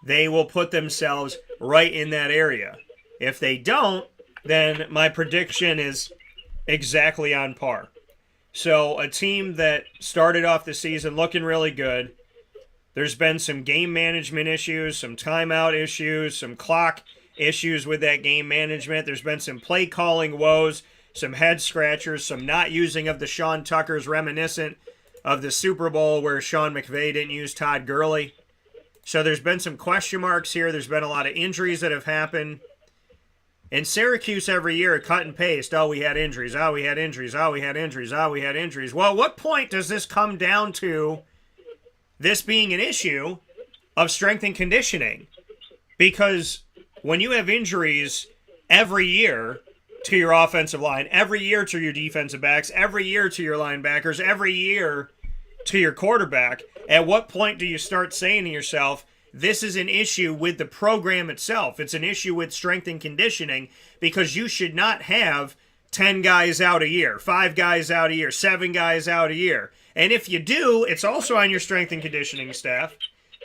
they will put themselves right in that area. If they don't, then my prediction is exactly on par. So a team that started off the season looking really good. There's been some game management issues, some timeout issues, some clock issues with that game management. There's been some play calling woes, some head scratchers, some not using of the Sean Tuckers reminiscent of the Super Bowl where Sean McVay didn't use Todd Gurley. So there's been some question marks here. There's been a lot of injuries that have happened. And Syracuse every year, cut and paste. Oh, we had injuries. Oh, we had injuries. Oh, we had injuries. Oh, we had injuries. Well, what point does this come down to this being an issue of strength and conditioning? Because when you have injuries every year to your offensive line, every year to your defensive backs, every year to your linebackers, every year to your quarterback, at what point do you start saying to yourself, this is an issue with the program itself? It's an issue with strength and conditioning, because you should not have 10 guys out a year, 5 guys out a year, 7 guys out a year. And if you do, it's also on your strength and conditioning staff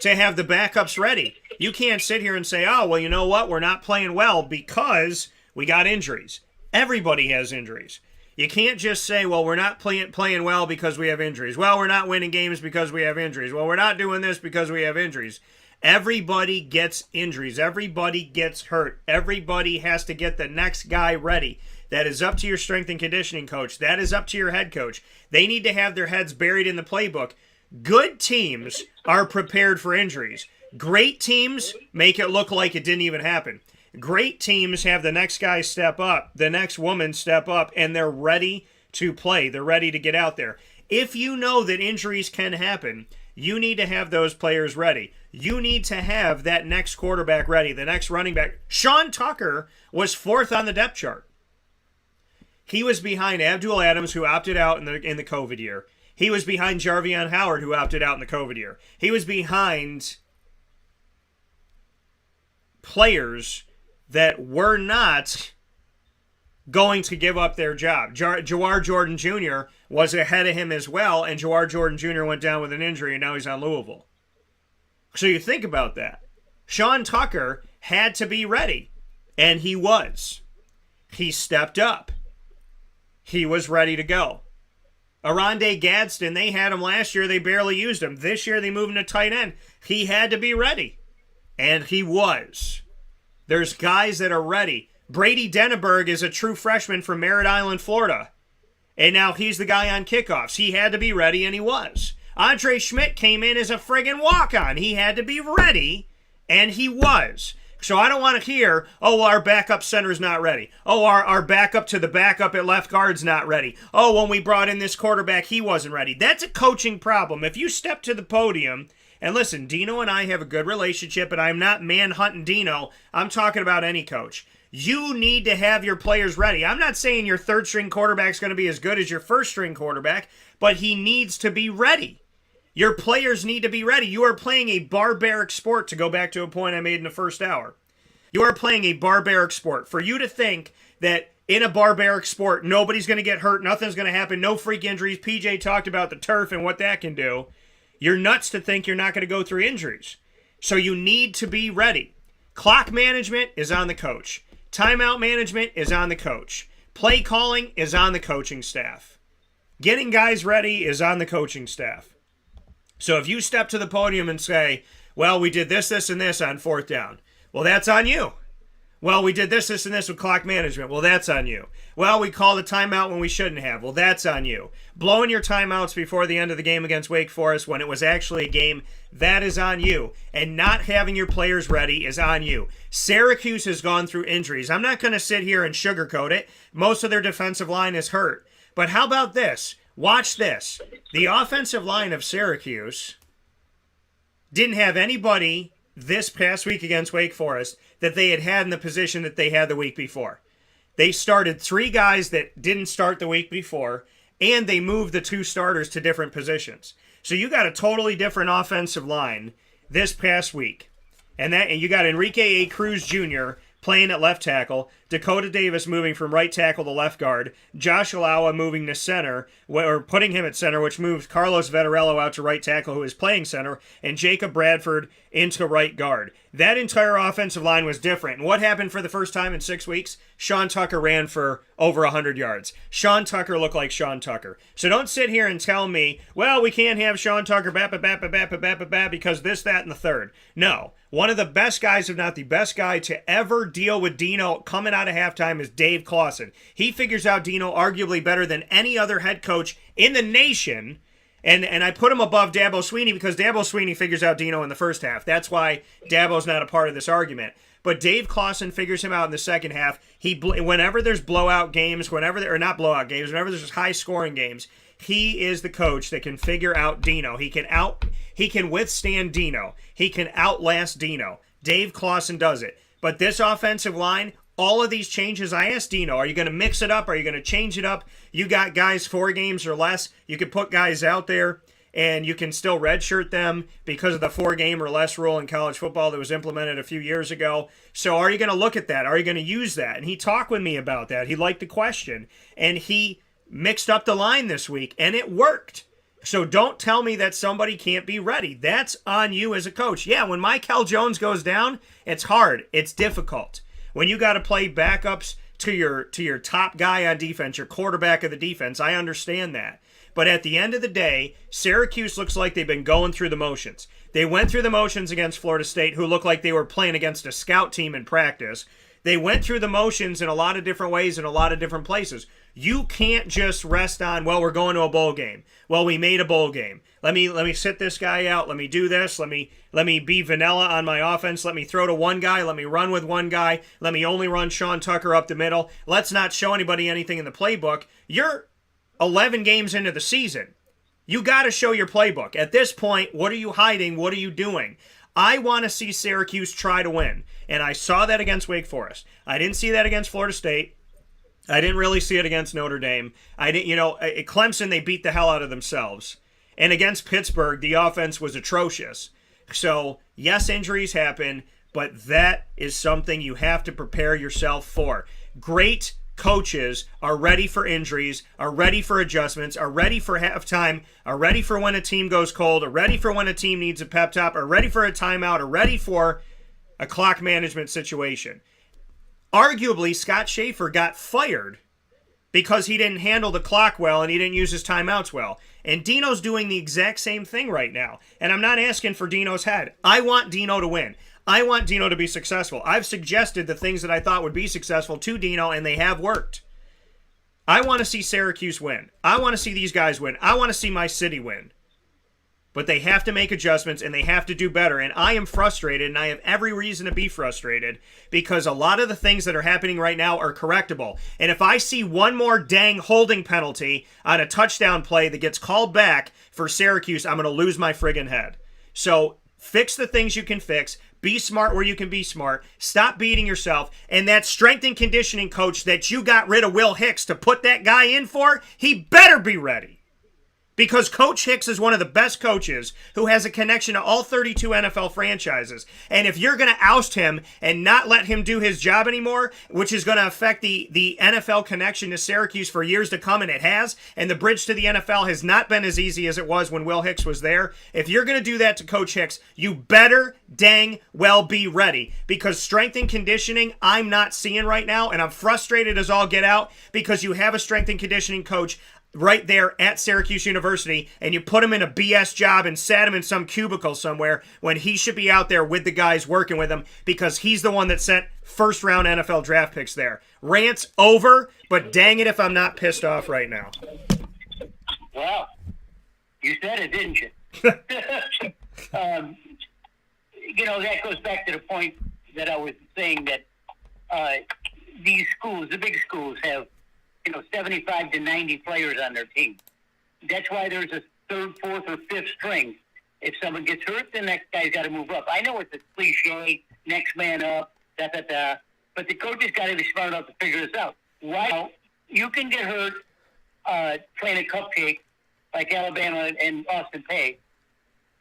to have the backups ready. You can't sit here and say, oh, well, you know what? We're not playing well because we got injuries. Everybody has injuries. You can't just say, well, we're not playing well because we have injuries. Well, we're not winning games because we have injuries. Well, we're not doing this because we have injuries. Everybody gets injuries. Everybody gets hurt. Everybody has to get the next guy ready. That is up to your strength and conditioning coach. That is up to your head coach. They need to have their heads buried in the playbook. Good teams are prepared for injuries. Great teams make it look like it didn't even happen. Great teams have the next guy step up, the next woman step up, and they're ready to play. They're ready to get out there. If you know that injuries can happen, you need to have those players ready. You need to have that next quarterback ready, the next running back. Sean Tucker was 4th on the depth chart. He was behind Abdul Adams, who opted out in the COVID year. He was behind Jarvion Howard, who opted out in the COVID year. He was behind players that were not going to give up their job. Jawar Jordan Jr. was ahead of him as well, and Jawar Jordan Jr. went down with an injury, and now he's on Louisville. So you think about that. Sean Tucker had to be ready, and he was. He stepped up. He was ready to go. Aronde Gadsden, they had him last year. They barely used him. This year, they moved him to tight end. He had to be ready, and he was. There's guys that are ready. Brady Denneberg is a true freshman from Merritt Island, Florida, and now he's the guy on kickoffs. He had to be ready, and he was. Andre Schmidt came in as a friggin' walk-on. He had to be ready, and he was. So I don't want to hear, oh, our backup center's not ready. Oh, our backup to the backup at left guard's not ready. Oh, when we brought in this quarterback, he wasn't ready. That's a coaching problem. If you step to the podium, and listen, Dino and I have a good relationship, and I'm not manhunting Dino. I'm talking about any coach. You need to have your players ready. I'm not saying your third-string quarterback's going to be as good as your first-string quarterback, but he needs to be ready. Your players need to be ready. You are playing a barbaric sport, to go back to a point I made in the first hour. You are playing a barbaric sport. For you to think that in a barbaric sport, nobody's going to get hurt, nothing's going to happen, no freak injuries. PJ talked about the turf and what that can do. You're nuts to think you're not going to go through injuries. So you need to be ready. Clock management is on the coach. Timeout management is on the coach. Play calling is on the coaching staff. Getting guys ready is on the coaching staff. So if you step to the podium and say, well, we did this, this, and this on 4th down, well, that's on you. Well, we did this, this, and this with clock management. Well, that's on you. Well, we called a timeout when we shouldn't have. Well, that's on you. Blowing your timeouts before the end of the game against Wake Forest when it was actually a game, that is on you. And not having your players ready is on you. Syracuse has gone through injuries. I'm not going to sit here and sugarcoat it. Most of their defensive line is hurt. But how about this? Watch this. The offensive line of Syracuse didn't have anybody this past week against Wake Forest that they had in the position that they had the week before. They started 3 guys that didn't start the week before, and they moved the 2 starters to different positions. So you got a totally different offensive line this past week. And you got Enrique A. Cruz Jr. playing at left tackle, Dakota Davis moving from right tackle to left guard, Josh Alawa moving to center, or putting him at center, which moves Carlos Vettorello out to right tackle, who is playing center, and Jacob Bradford into right guard. That entire offensive line was different. And what happened for the first time in 6 weeks? Sean Tucker ran for over 100 yards. Sean Tucker looked like Sean Tucker. So don't sit here and tell me, well, we can't have Sean Tucker because this, that, and the third. No. One of the best guys, if not the best guy, to ever deal with Dino coming out of halftime is Dave Clawson. He figures out Dino arguably better than any other head coach in the nation, And I put him above Dabo Swinney because Dabo Swinney figures out Dino in the first half. That's why Dabo's not a part of this argument. But Dave Clawson figures him out in the second half. Whenever there's blowout games, whenever there's high-scoring games, he is the coach that can figure out Dino. He can withstand Dino. He can outlast Dino. Dave Clawson does it. But this offensive line, all of these changes, I asked Dino, are you going to mix it up? Are you going to change it up? You got guys 4 games or less. You can put guys out there, and you can still redshirt them because of the 4-game or less rule in college football that was implemented a few years ago. So are you going to look at that? Are you going to use that? And he talked with me about that. He liked the question. And he mixed up the line this week, and it worked. So don't tell me that somebody can't be ready. That's on you as a coach. Yeah, when Michael Jones goes down, it's hard. It's difficult. When you got to play backups to your top guy on defense, your quarterback of the defense, I understand that. But at the end of the day, Syracuse looks like they've been going through the motions. They went through the motions against Florida State, who looked like they were playing against a scout team in practice. They went through the motions in a lot of different ways in a lot of different places. You can't just rest on, well, we're going to a bowl game. Well, we made a bowl game. Let me sit this guy out. Let me do this. Let me be vanilla on my offense. Let me throw to one guy. Let me run with one guy. Let me only run Sean Tucker up the middle. Let's not show anybody anything in the playbook. You're 11 games into the season. You got to show your playbook. At this point, what are you hiding? What are you doing? I want to see Syracuse try to win, and I saw that against Wake Forest. I didn't see that against Florida State. I didn't really see it against Notre Dame. At Clemson, they beat the hell out of themselves. And against Pittsburgh, the offense was atrocious. So, yes, injuries happen, but that is something you have to prepare yourself for. Great coaches are ready for injuries, are ready for adjustments, are ready for halftime, are ready for when a team goes cold, are ready for when a team needs a pep talk, are ready for a timeout, are ready for a clock management situation. Arguably, Scott Schaefer got fired because he didn't handle the clock well and he didn't use his timeouts well. And Dino's doing the exact same thing right now. And I'm not asking for Dino's head. I want Dino to win. I want Dino to be successful. I've suggested the things that I thought would be successful to Dino, and they have worked. I want to see Syracuse win. I want to see these guys win. I want to see my city win. But they have to make adjustments, and they have to do better. And I am frustrated, and I have every reason to be frustrated, because a lot of the things that are happening right now are correctable. And if I see one more dang holding penalty on a touchdown play that gets called back for Syracuse, I'm going to lose my friggin' head. So fix the things you can fix. Be smart where you can be smart. Stop beating yourself. And that strength and conditioning coach that you got rid of Will Hicks to put that guy in for, he better be ready. Because Coach Hicks is one of the best coaches who has a connection to all 32 NFL franchises. And if you're going to oust him and not let him do his job anymore, which is going to affect the NFL connection to Syracuse for years to come, and it has, and the bridge to the NFL has not been as easy as it was when Will Hicks was there. If you're going to do that to Coach Hicks, you better dang well be ready. Because strength and conditioning, I'm not seeing right now, and I'm frustrated as all get out because you have a strength and conditioning coach right there at Syracuse University, and you put him in a BS job and sat him in some cubicle somewhere when he should be out there with the guys working with him, because he's the one that sent first-round NFL draft picks there. Rant's over, but dang it if I'm not pissed off right now. Well, you said it, didn't you? That goes back to the point that I was saying that these schools, the big schools, have 75 to 90 players on their team. That's why there's a third, fourth, or fifth string. If someone gets hurt, the next guy's got to move up. I know it's a cliche, next man up, but the coaches got to be smart enough to figure this out. Why? You can get hurt playing a cupcake like Alabama and Austin Peay.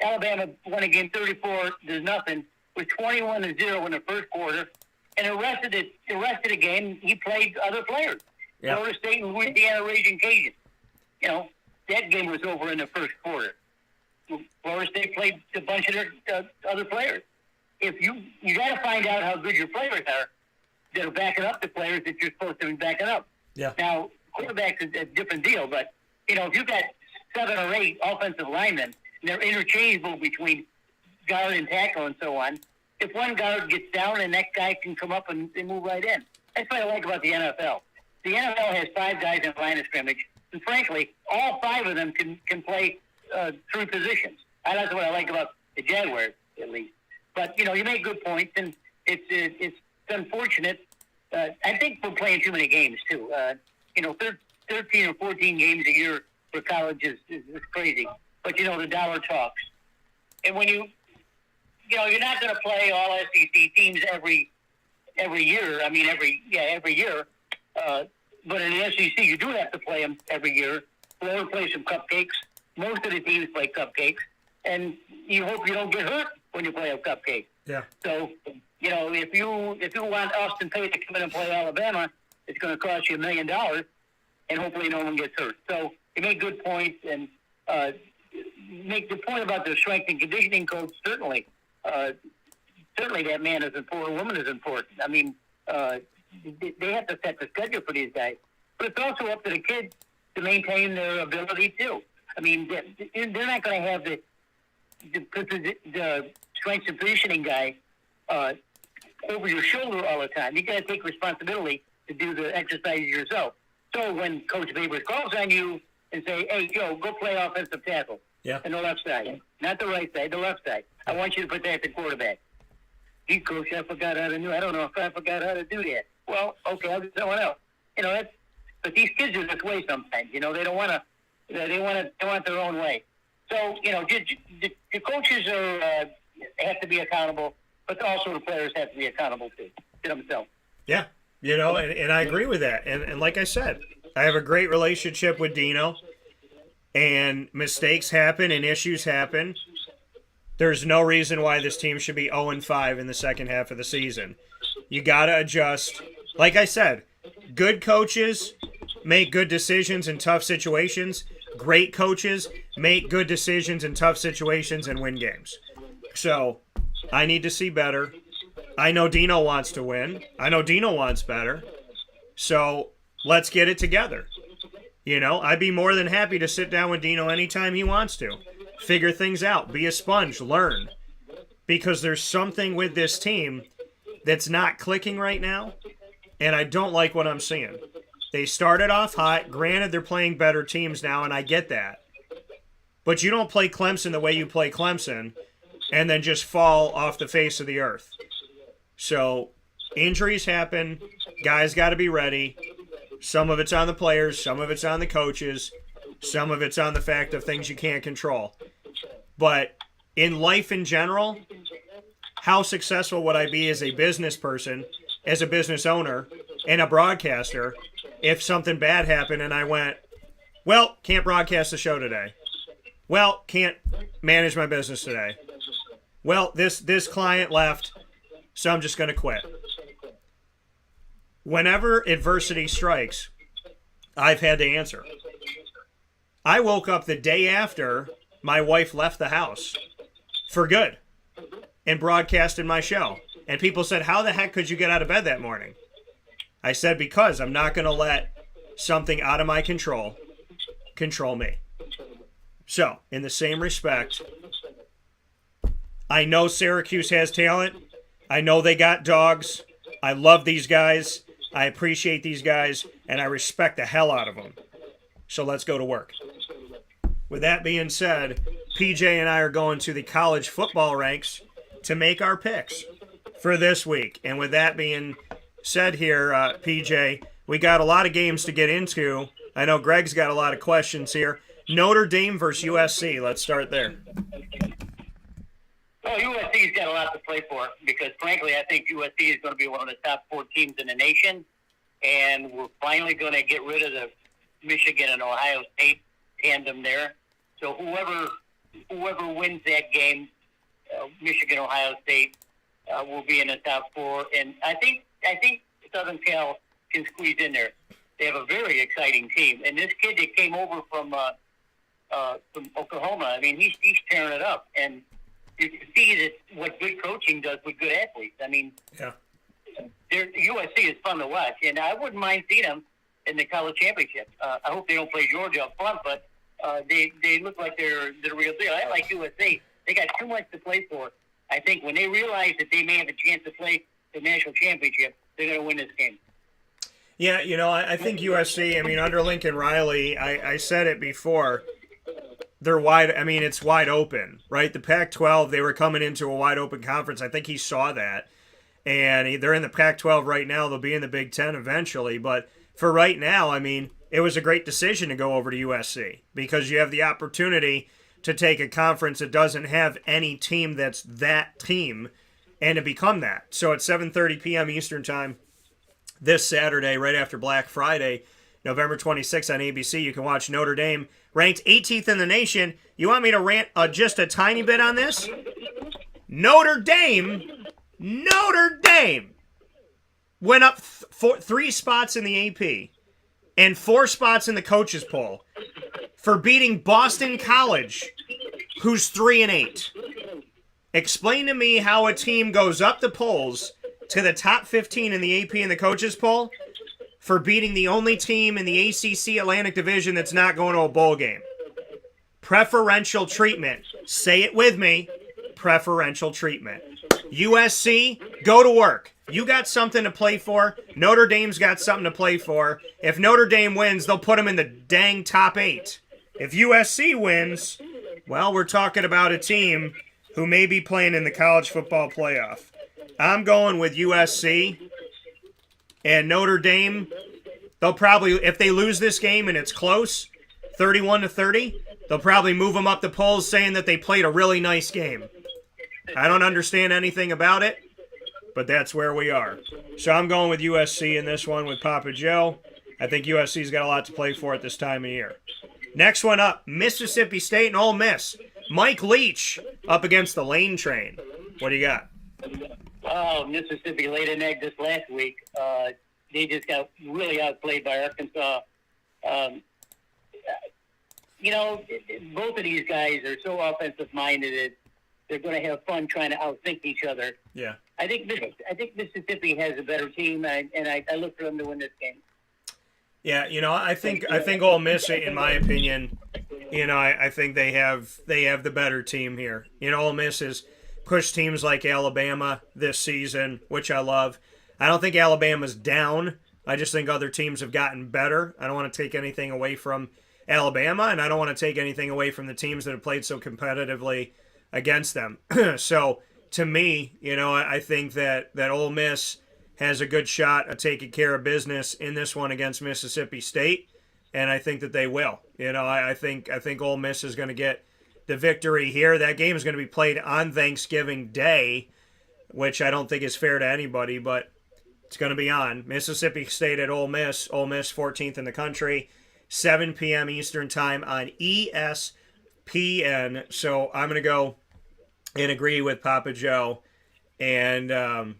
Alabama won a game 34-0 with 21-0 in the first quarter, and the rest of the game he played other players. Yep. Florida State and Louisiana Raging Cajun. That game was over in the first quarter. Florida State played a bunch of their other players. If you got to find out how good your players are that are backing up the players that you're supposed to be backing up. Yeah. Now, quarterback's a different deal, but if you've got 7 or 8 offensive linemen, and they're interchangeable between guard and tackle and so on. If one guard gets down, and that guy can come up and move right in. That's what I like about the NFL. The NFL has 5 guys in line of scrimmage, and frankly, all 5 of them can play three positions. That's what I like about the Jaguars, at least. But, you make good points, and it's unfortunate. I think we're playing too many games, too. 13 or 14 games a year for college is crazy. But, the dollar talks. And when you're not going to play all SEC teams every year. I mean, every year. But in the SEC, you do have to play them every year. Florida plays some cupcakes. Most of the teams play cupcakes. And you hope you don't get hurt when you play a cupcake. Yeah. So, if you want Austin Peay to come in and play Alabama, it's going to cost you $1 million, and hopefully no one gets hurt. So you make good points, and make the point about the strength and conditioning coach. Certainly that man is important. Woman is important. I mean, they have to set the schedule for these guys, but it's also up to the kids to maintain their ability too. I mean, they're not going to have the strength and conditioning guy over your shoulder all the time. You got to take responsibility to do the exercises yourself. So when Coach Babers calls on you and say, "Hey, Joe, go play offensive tackle," on the left side, not the right side, the left side. I want you to protect the quarterback. Gee, Coach, I forgot how to do. I don't know if I forgot how to do that. Well, okay, I'll do someone else. But these kids are this way sometimes. They don't want to. They want their own way. So the coaches have to be accountable, but also the players have to be accountable to themselves. Yeah, and I agree with that. And like I said, I have a great relationship with Dino, and mistakes happen and issues happen. There's no reason why this team should be 0-5 in the second half of the season. You got to adjust. Like I said, good coaches make good decisions in tough situations. Great coaches make good decisions in tough situations and win games. So I need to see better. I know Dino wants to win. I know Dino wants better. So let's get it together. I'd be more than happy to sit down with Dino anytime he wants to. Figure things out. Be a sponge. Learn. Because there's something with this team that's not clicking right now, and I don't like what I'm seeing. They started off hot. Granted, they're playing better teams now, and I get that. But you don't play Clemson the way you play Clemson and then just fall off the face of the earth. So injuries happen. Guys got to be ready. Some of it's on the players. Some of it's on the coaches. Some of it's on the fact of things you can't control. But in life in general, how successful would I be as a business person, as a business owner, and a broadcaster if something bad happened and I went, well, can't broadcast the show today. Well, can't manage my business today. Well, this client left, so I'm just going to quit. Whenever adversity strikes, I've had to answer. I woke up the day after my wife left the house for good and broadcasted my show. And people said, how the heck could you get out of bed that morning? I said, because I'm not going to let something out of my control me. So, in the same respect, I know Syracuse has talent. I know they got dogs. I love these guys. I appreciate these guys. And I respect the hell out of them. So let's go to work. With that being said, PJ and I are going to the college football ranks to make our picks for this week. And with that being said here, PJ, we got a lot of games to get into. I know Greg's got a lot of questions here. Notre Dame versus USC. Let's start there. Well, USC's got a lot to play for because, frankly, I think USC is going to be one of the top 4 teams in the nation, and we're finally going to get rid of the Michigan and Ohio State tandem there. So whoever wins that game, Michigan, Ohio State, will be in the top 4, and I think Southern Cal can squeeze in there. They have a very exciting team, and this kid that came over from Oklahoma, I mean, he's tearing it up, and you can see that what good coaching does with good athletes. I mean, yeah, USC is fun to watch, and I wouldn't mind seeing them in the college championship. I hope they don't play Georgia up front, but they look like they're the real deal. I like USC. They got too much to play for. I think when they realize that they may have a chance to play the national championship, they're going to win this game. Yeah, I think USC, under Lincoln Riley, I said it before, it's wide open, right? The Pac-12, they were coming into a wide open conference. I think he saw that. And they're in the Pac-12 right now. They'll be in the Big Ten eventually. But for right now, it was a great decision to go over to USC because you have the opportunity to take a conference that doesn't have any team that's that team and to become that. So at 7:30 p.m. Eastern Time this Saturday, right after Black Friday, November 26th on ABC, you can watch Notre Dame, ranked 18th in the nation. You want me to rant just a tiny bit on this? Notre Dame went up 3 spots in the AP and 4 spots in the coaches poll for beating Boston College, who's 3-8. Explain to me how a team goes up the polls to the top 15 in the AP and the coaches poll for beating the only team in the ACC Atlantic Division that's not going to a bowl game. Preferential treatment. Say it with me. Preferential treatment. USC, go to work. You got something to play for. Notre Dame's got something to play for. If Notre Dame wins, they'll put them in the dang top 8. If USC wins, well, we're talking about a team who may be playing in the college football playoff. I'm going with USC. And Notre Dame, they'll probably, if they lose this game and it's close, 31-30, they'll probably move them up the polls saying that they played a really nice game. I don't understand anything about it, but that's where we are. So I'm going with USC in this one with Papa Joe. I think USC's got a lot to play for at this time of year. Next one up, Mississippi State and Ole Miss. Mike Leach up against the Lane Train. What do you got? Oh, Mississippi laid an egg this last week. They just got really outplayed by Arkansas. Both of these guys are so offensive-minded that they're going to have fun trying to outthink each other. Yeah. I think Mississippi has a better team, and I look for them to win this game. Yeah, I think Ole Miss, in my opinion, I think they have the better team here. Ole Miss has pushed teams like Alabama this season, which I love. I don't think Alabama's down. I just think other teams have gotten better. I don't want to take anything away from Alabama, and I don't want to take anything away from the teams that have played so competitively against them. So, to me, I think that Ole Miss has a good shot at taking care of business in this one against Mississippi State, and I think that they will. I think Ole Miss is going to get the victory here. That game is going to be played on Thanksgiving Day, which I don't think is fair to anybody, but it's going to be on. Mississippi State at Ole Miss. Ole Miss 14th in the country. 7 p.m. Eastern Time on ESPN. So I'm going to go and agree with Papa Joe, and I'm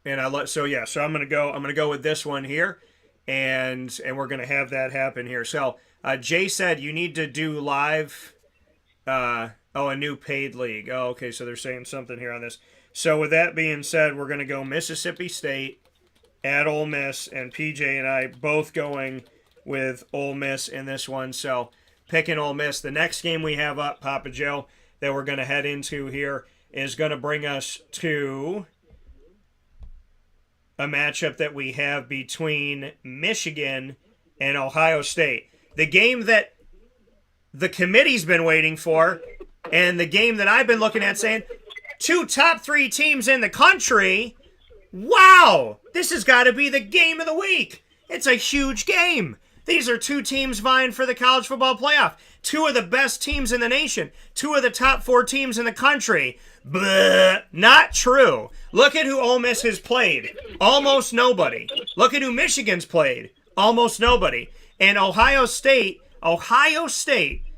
going to go with this one here, and we're going to have that happen here. So Jay said you need to do live. A new paid league. Oh, okay. So they're saying something here on this. So with that being said, we're going to go Mississippi State at Ole Miss, and PJ and I both going with Ole Miss in this one. So picking Ole Miss. The next game we have up, Papa Joe, that we're going to head into here is going to bring us to a matchup that we have between Michigan and Ohio State. The game that the committee's been waiting for, and the game that I've been looking at saying, 2 top 3 teams in the country. Wow, this has got to be the game of the week. It's a huge game. These are 2 teams vying for the college football playoff. 2 of the best teams in the nation. 2 of the top 4 teams in the country. Blah, not true. Look at who Ole Miss has played. Almost nobody. Look at who Michigan's played. Almost nobody. And Ohio State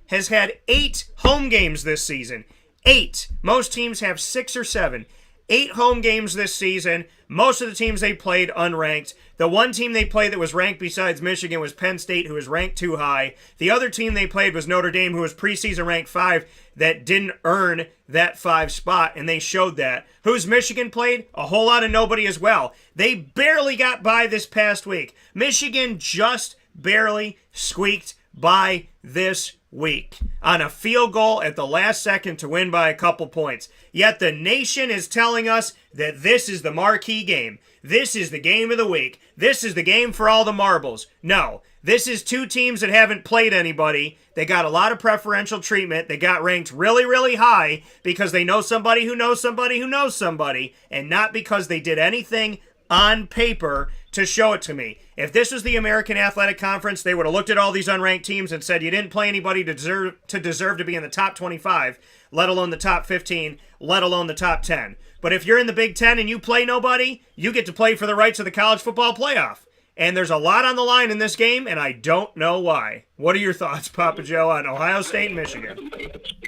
has had 8 home games this season. 8. Most teams have 6 or 7. 8 home games this season. Most of the teams they played unranked. The one team they played that was ranked besides Michigan was Penn State, who was ranked too high. The other team they played was Notre Dame, who was preseason ranked 5, that didn't earn that 5 spot, and they showed that. Who's Michigan played? A whole lot of nobody as well. They barely got by this past week. Michigan just barely squeaked by this week on a field goal at the last second to win by a couple points. Yet the nation is telling us that this is the marquee game. This is the game of the week. This is the game for all the marbles. No, This is two teams that haven't played anybody. They got a lot of preferential treatment. They got ranked really, really high because they know somebody who knows somebody who knows somebody, and not because they did anything on paper to show it to me. If this was the American Athletic Conference, they would have looked at all these unranked teams and said, you didn't play anybody to deserve to be in the top 25, let alone the top 15, let alone the top 10. But if you're in the Big Ten and you play nobody, you get to play for the rights of the college football playoff. And there's a lot on the line in this game, and I don't know why. What are your thoughts, Papa Joe, on Ohio State and Michigan?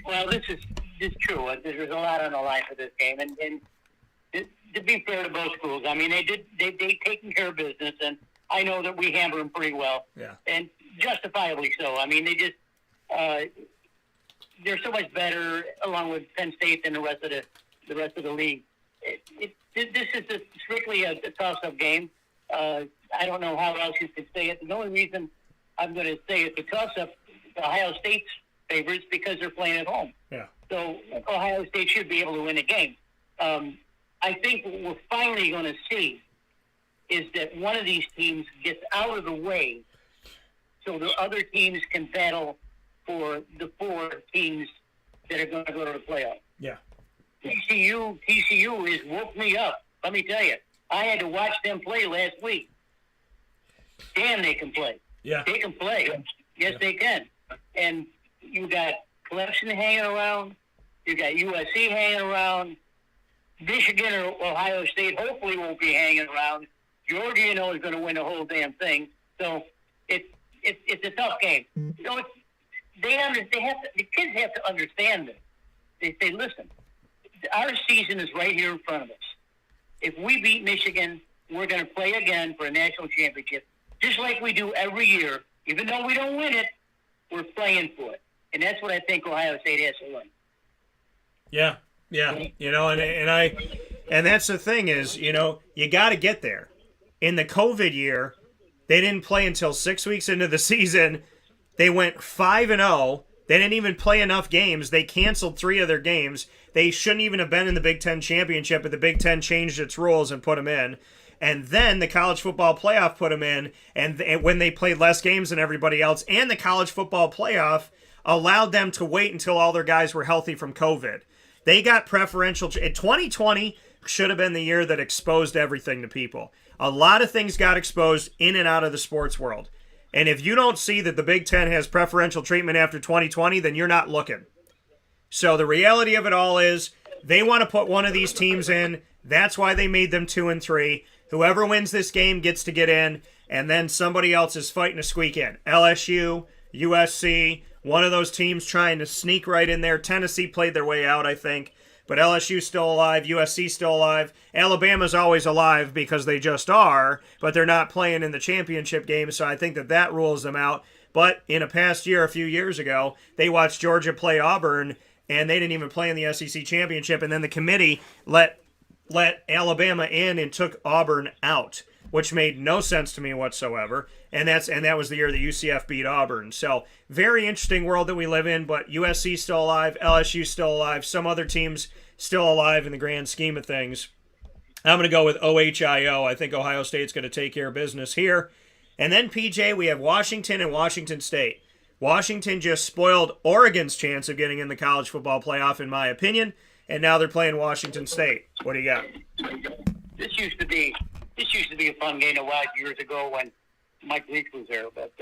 Well, this is true. There's a lot on the line for this game, and to be fair to both schools, I mean, they've taken care of business, and I know that we hammer them pretty well, and justifiably so. I mean, they just they're so much better, along with Penn State, than the rest of the league. This is strictly a toss-up game. I don't know how else you could say it. The only reason I'm going to say it's a toss-up, Ohio State's favorites, because they're playing at home. Yeah. So Ohio State should be able to win the game. I think what we're finally going to see is that one of these teams gets out of the way so the other teams can battle for the four teams that are going to go to the playoff. Yeah. TCU has woke me up. Let me tell you, I had to watch them play last week. Damn, they can play. Yeah. They can play. Yes, they can. And you got Clemson hanging around. You got USC hanging around. Michigan or Ohio State hopefully won't be hanging around. Georgia, is going to win the whole damn thing. So it's a tough game. The kids have to understand this. They say, listen, our season is right here in front of us. If we beat Michigan, we're going to play again for a national championship, just like we do every year. Even though we don't win it, we're playing for it. And that's what I think Ohio State has to win. Yeah. And that's the thing is, you got to get there. In the COVID year, they didn't play until 6 weeks into the season. They went 5-0. They didn't even play enough games. They canceled 3 of their games. They shouldn't even have been in the Big Ten championship, but the Big Ten changed its rules and put them in. And then the college football playoff put them in, and when they played less games than everybody else, and the college football playoff allowed them to wait until all their guys were healthy from COVID. They got preferential. 2020 should have been the year that exposed everything to people. A lot of things got exposed in and out of the sports world. And if you don't see that the Big Ten has preferential treatment after 2020, then you're not looking. So the reality of it all is they want to put one of these teams in. That's why they made them 2 and 3. Whoever wins this game gets to get in, and then somebody else is fighting to squeak in. LSU, USC, one of those teams trying to sneak right in there. Tennessee played their way out, I think. But LSU's still alive, USC's still alive. Alabama's always alive because they just are, but they're not playing in the championship game, so I think that rules them out. But in a past year, a few years ago, they watched Georgia play Auburn, and they didn't even play in the SEC championship, and then the committee let Alabama in and took Auburn out, which made no sense to me whatsoever. And that was the year that UCF beat Auburn. So very interesting world that we live in, but USC's still alive, LSU's still alive, some other teams still alive in the grand scheme of things. I'm going to go with OHIO. I think Ohio State's going to take care of business here. And then, PJ, we have Washington and Washington State. Washington just spoiled Oregon's chance of getting in the college football playoff, in my opinion, and now they're playing Washington State. What do you got? This used to be a fun game to watch years ago when Mike Leach was there, but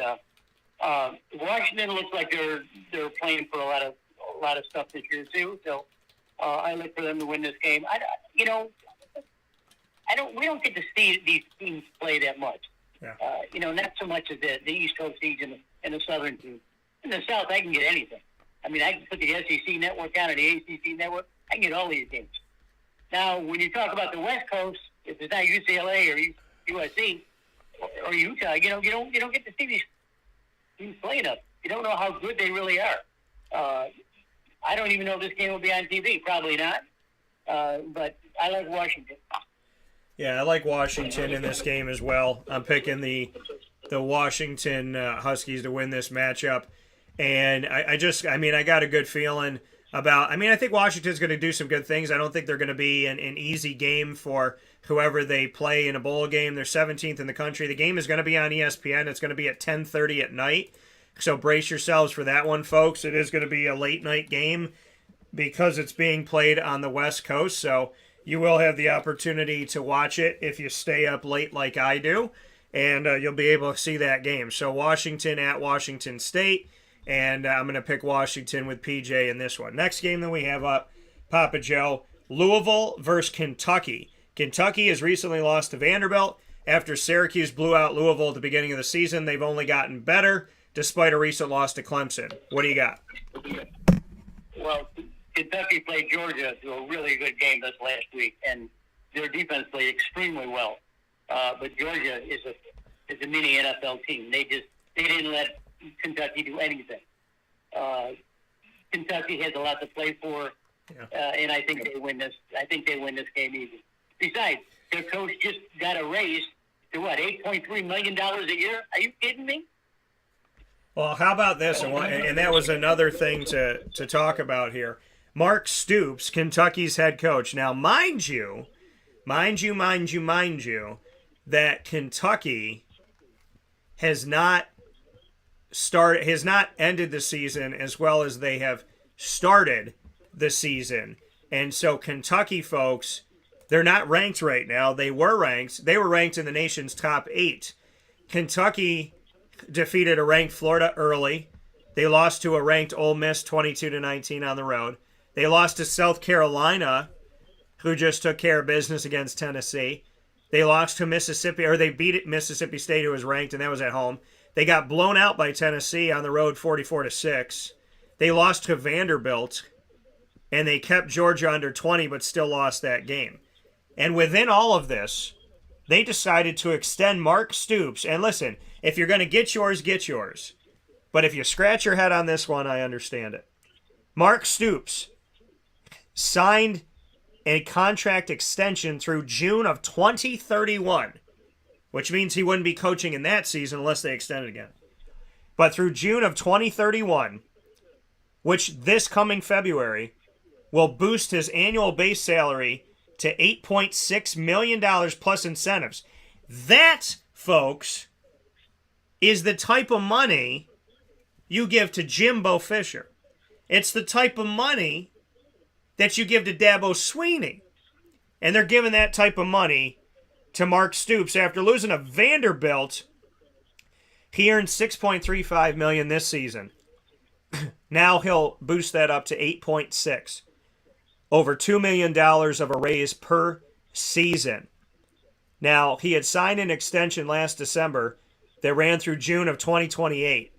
Washington looks like they're playing for a lot of stuff this year too. So I look for them to win this game. We don't get to see these teams play that much. Yeah. Not so much as the East Coast teams and the Southern teams. In the South, I can get anything. I mean, I can put the SEC network on or the ACC network. I can get all these games. Now, when you talk about the West Coast, if it's not UCLA or USC or Utah, you don't get to see these teams play enough. You don't know how good they really are. I don't even know if this game will be on TV. Probably not. But I like Washington. Yeah, I like Washington in this game as well. I'm picking the Washington Huskies to win this matchup. And I got a good feeling. about. I mean, I think Washington's going to do some good things. I don't think they're going to be an easy game for whoever they play in a bowl game. They're 17th in the country. The game is going to be on ESPN. It's going to be at 10:30 at night. So brace yourselves for that one, folks. It is going to be a late night game because it's being played on the West Coast. So you will have the opportunity to watch it if you stay up late like I do. And you'll be able to see that game. So Washington at Washington State. And I'm going to pick Washington with PJ in this one. Next game that we have up, Papa Joe, Louisville versus Kentucky. Kentucky has recently lost to Vanderbilt. After Syracuse blew out Louisville at the beginning of the season, they've only gotten better despite a recent loss to Clemson. What do you got? Well, Kentucky played Georgia to a really good game this last week, and their defense played extremely well. But Georgia is a mini NFL team. They didn't let Kentucky do anything. Kentucky has a lot to play for, and I think they win this. I think they win this game easy. Besides, their coach just got a raise to what, $8.3 million a year? Are you kidding me? Well, how about this? And that was another thing to talk about here. Mark Stoops, Kentucky's head coach. Now, mind you, that Kentucky has not ended the season as well as they have started the season. And so Kentucky folks, they're not ranked right now. They were ranked. They were ranked in the nation's top 8. Kentucky defeated a ranked Florida early. They lost to a ranked Ole Miss 22-19 on the road. They lost to South Carolina, who just took care of business against Tennessee. They lost to Mississippi, or they beat Mississippi State, who was ranked, and that was at home. They got blown out by Tennessee on the road 44-6. They lost to Vanderbilt, and they kept Georgia under 20 but still lost that game. And within all of this, they decided to extend Mark Stoops. And listen, if you're going to get yours, get yours. But if you scratch your head on this one, I understand it. Mark Stoops signed a contract extension through June of 2031, which means he wouldn't be coaching in that season unless they extend it again. But through June of 2031, which this coming February will boost his annual base salary to $8.6 million plus incentives. That, folks, is the type of money you give to Jimbo Fisher. It's the type of money that you give to Dabo Swinney. And they're giving that type of money to Mark Stoops. After losing to Vanderbilt, he earned $6.35 million this season. Now he'll boost that up to $8.6. Over $2 million of a raise per season. Now, he had signed an extension last December that ran through June of 2028.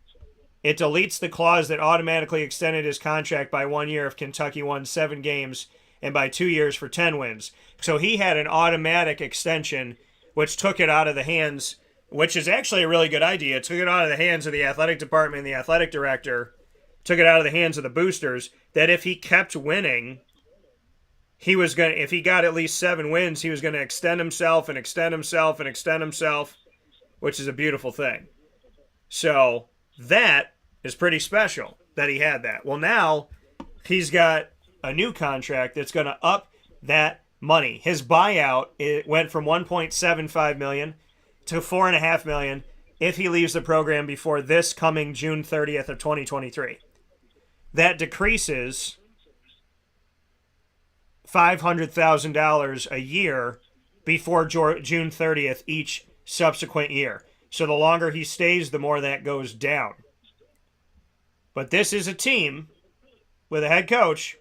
It deletes the clause that automatically extended his contract by 1 year if Kentucky won 7 games and by 2 years for 10 wins. So he had an automatic extension, which took it out of the hands, which is actually a really good idea. It took it out of the hands of the athletic department and the athletic director, took it out of the hands of the boosters, that if he kept winning, if he got at least 7 wins, he was going to extend himself and extend himself and extend himself, which is a beautiful thing. So that is pretty special that he had that. Well, now he's got a new contract that's going to up that money. His buyout, it went from $1.75 million to $4.5 million if he leaves the program before this coming June 30th of 2023. That decreases $500,000 a year before June 30th each subsequent year. So the longer he stays, the more that goes down. But this is a team with a head coach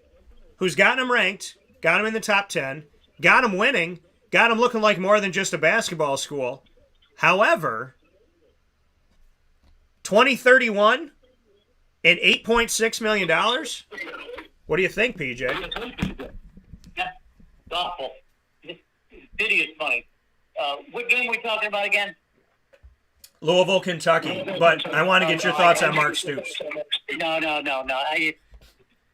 who's gotten him ranked, got him in the top 10, got him winning, got him looking like more than just a basketball school. However, 2031 and $8.6 million? What do you think, PJ? That's awful. It's hideous money. What game are we talking about again? Louisville, Kentucky. But I want to get your thoughts on Mark Stoops. No.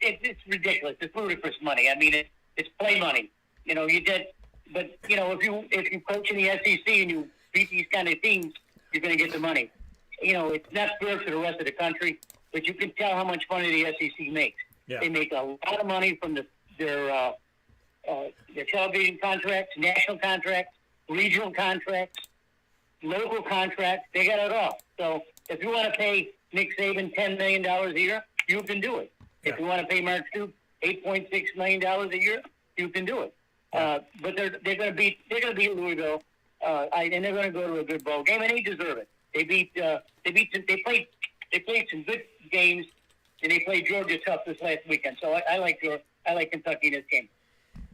It's ridiculous. It's ludicrous money. I mean, it's play money. You know, you did, but you know, if you coach in the SEC and you beat these kind of teams, you're going to get the money. You know, it's not fair to the rest of the country, but you can tell how much money the SEC makes. Yeah. They make a lot of money from their television contracts, national contracts, regional contracts, local contracts. They got it all. So if you want to pay Nick Saban $10 million a year, you can do it. Yeah. If you want to pay Mark Stoops $8.6 million a year, you can do it. Yeah. But they're going to beat Louisville, and they're going to go to a good bowl game, and they deserve it. They played some good games, and they played Georgia tough this last weekend. So I like Kentucky in this game.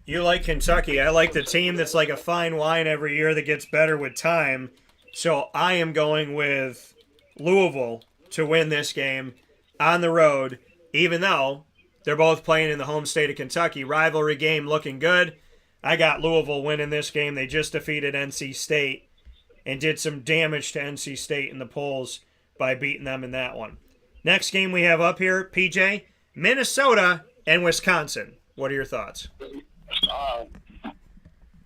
You like Kentucky. I like the team that's like a fine wine every year that gets better with time. So I am going with Louisville to win this game on the road, even though they're both playing in the home state of Kentucky. Rivalry game looking good. I got Louisville winning this game. They just defeated NC State and did some damage to NC State in the polls by beating them in that one. Next game we have up here, PJ, Minnesota and Wisconsin. What are your thoughts?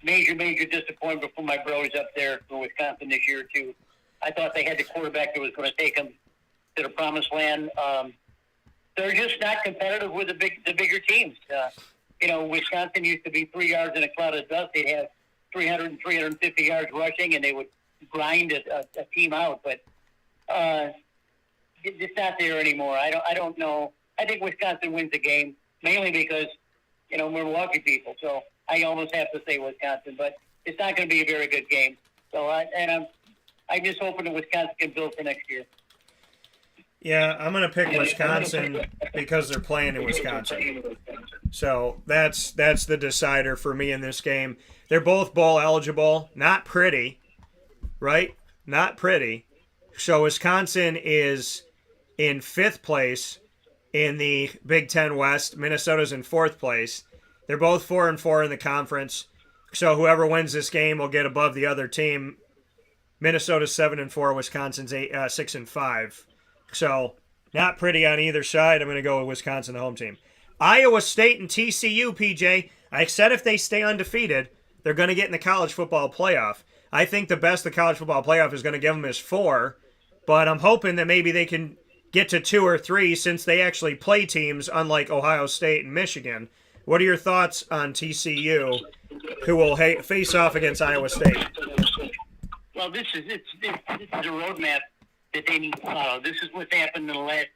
Major disappointment for my bros up there for Wisconsin this year, too. I thought they had the quarterback that was going to take them to the promised land. They're just not competitive with the bigger teams. Wisconsin used to be 3 yards in a cloud of dust. They'd have 300 and 350 yards rushing, and they would grind a team out. But it's not there anymore. I don't know. I think Wisconsin wins the game, mainly because, we're Milwaukee people. So I almost have to say Wisconsin. But it's not going to be a very good game. So I'm just hoping that Wisconsin can build for next year. Yeah, I'm going to pick Wisconsin because they're playing in Wisconsin. So that's the decider for me in this game. They're both bowl eligible. Not pretty, right? Not pretty. So Wisconsin is in 5th place in the Big Ten West. Minnesota's in 4th place. They're both 4-4 in the conference. So whoever wins this game will get above the other team. Minnesota's 7-4. Wisconsin's 6-5. So, not pretty on either side. I'm going to go with Wisconsin, the home team. Iowa State and TCU, PJ. I said if they stay undefeated, they're going to get in the college football playoff. I think the best the college football playoff is going to give them is 4, but I'm hoping that maybe they can get to 2 or 3 since they actually play teams unlike Ohio State and Michigan. What are your thoughts on TCU, who will face off against Iowa State? Well, this is a roadmap that they need to follow. This is what's happened in the last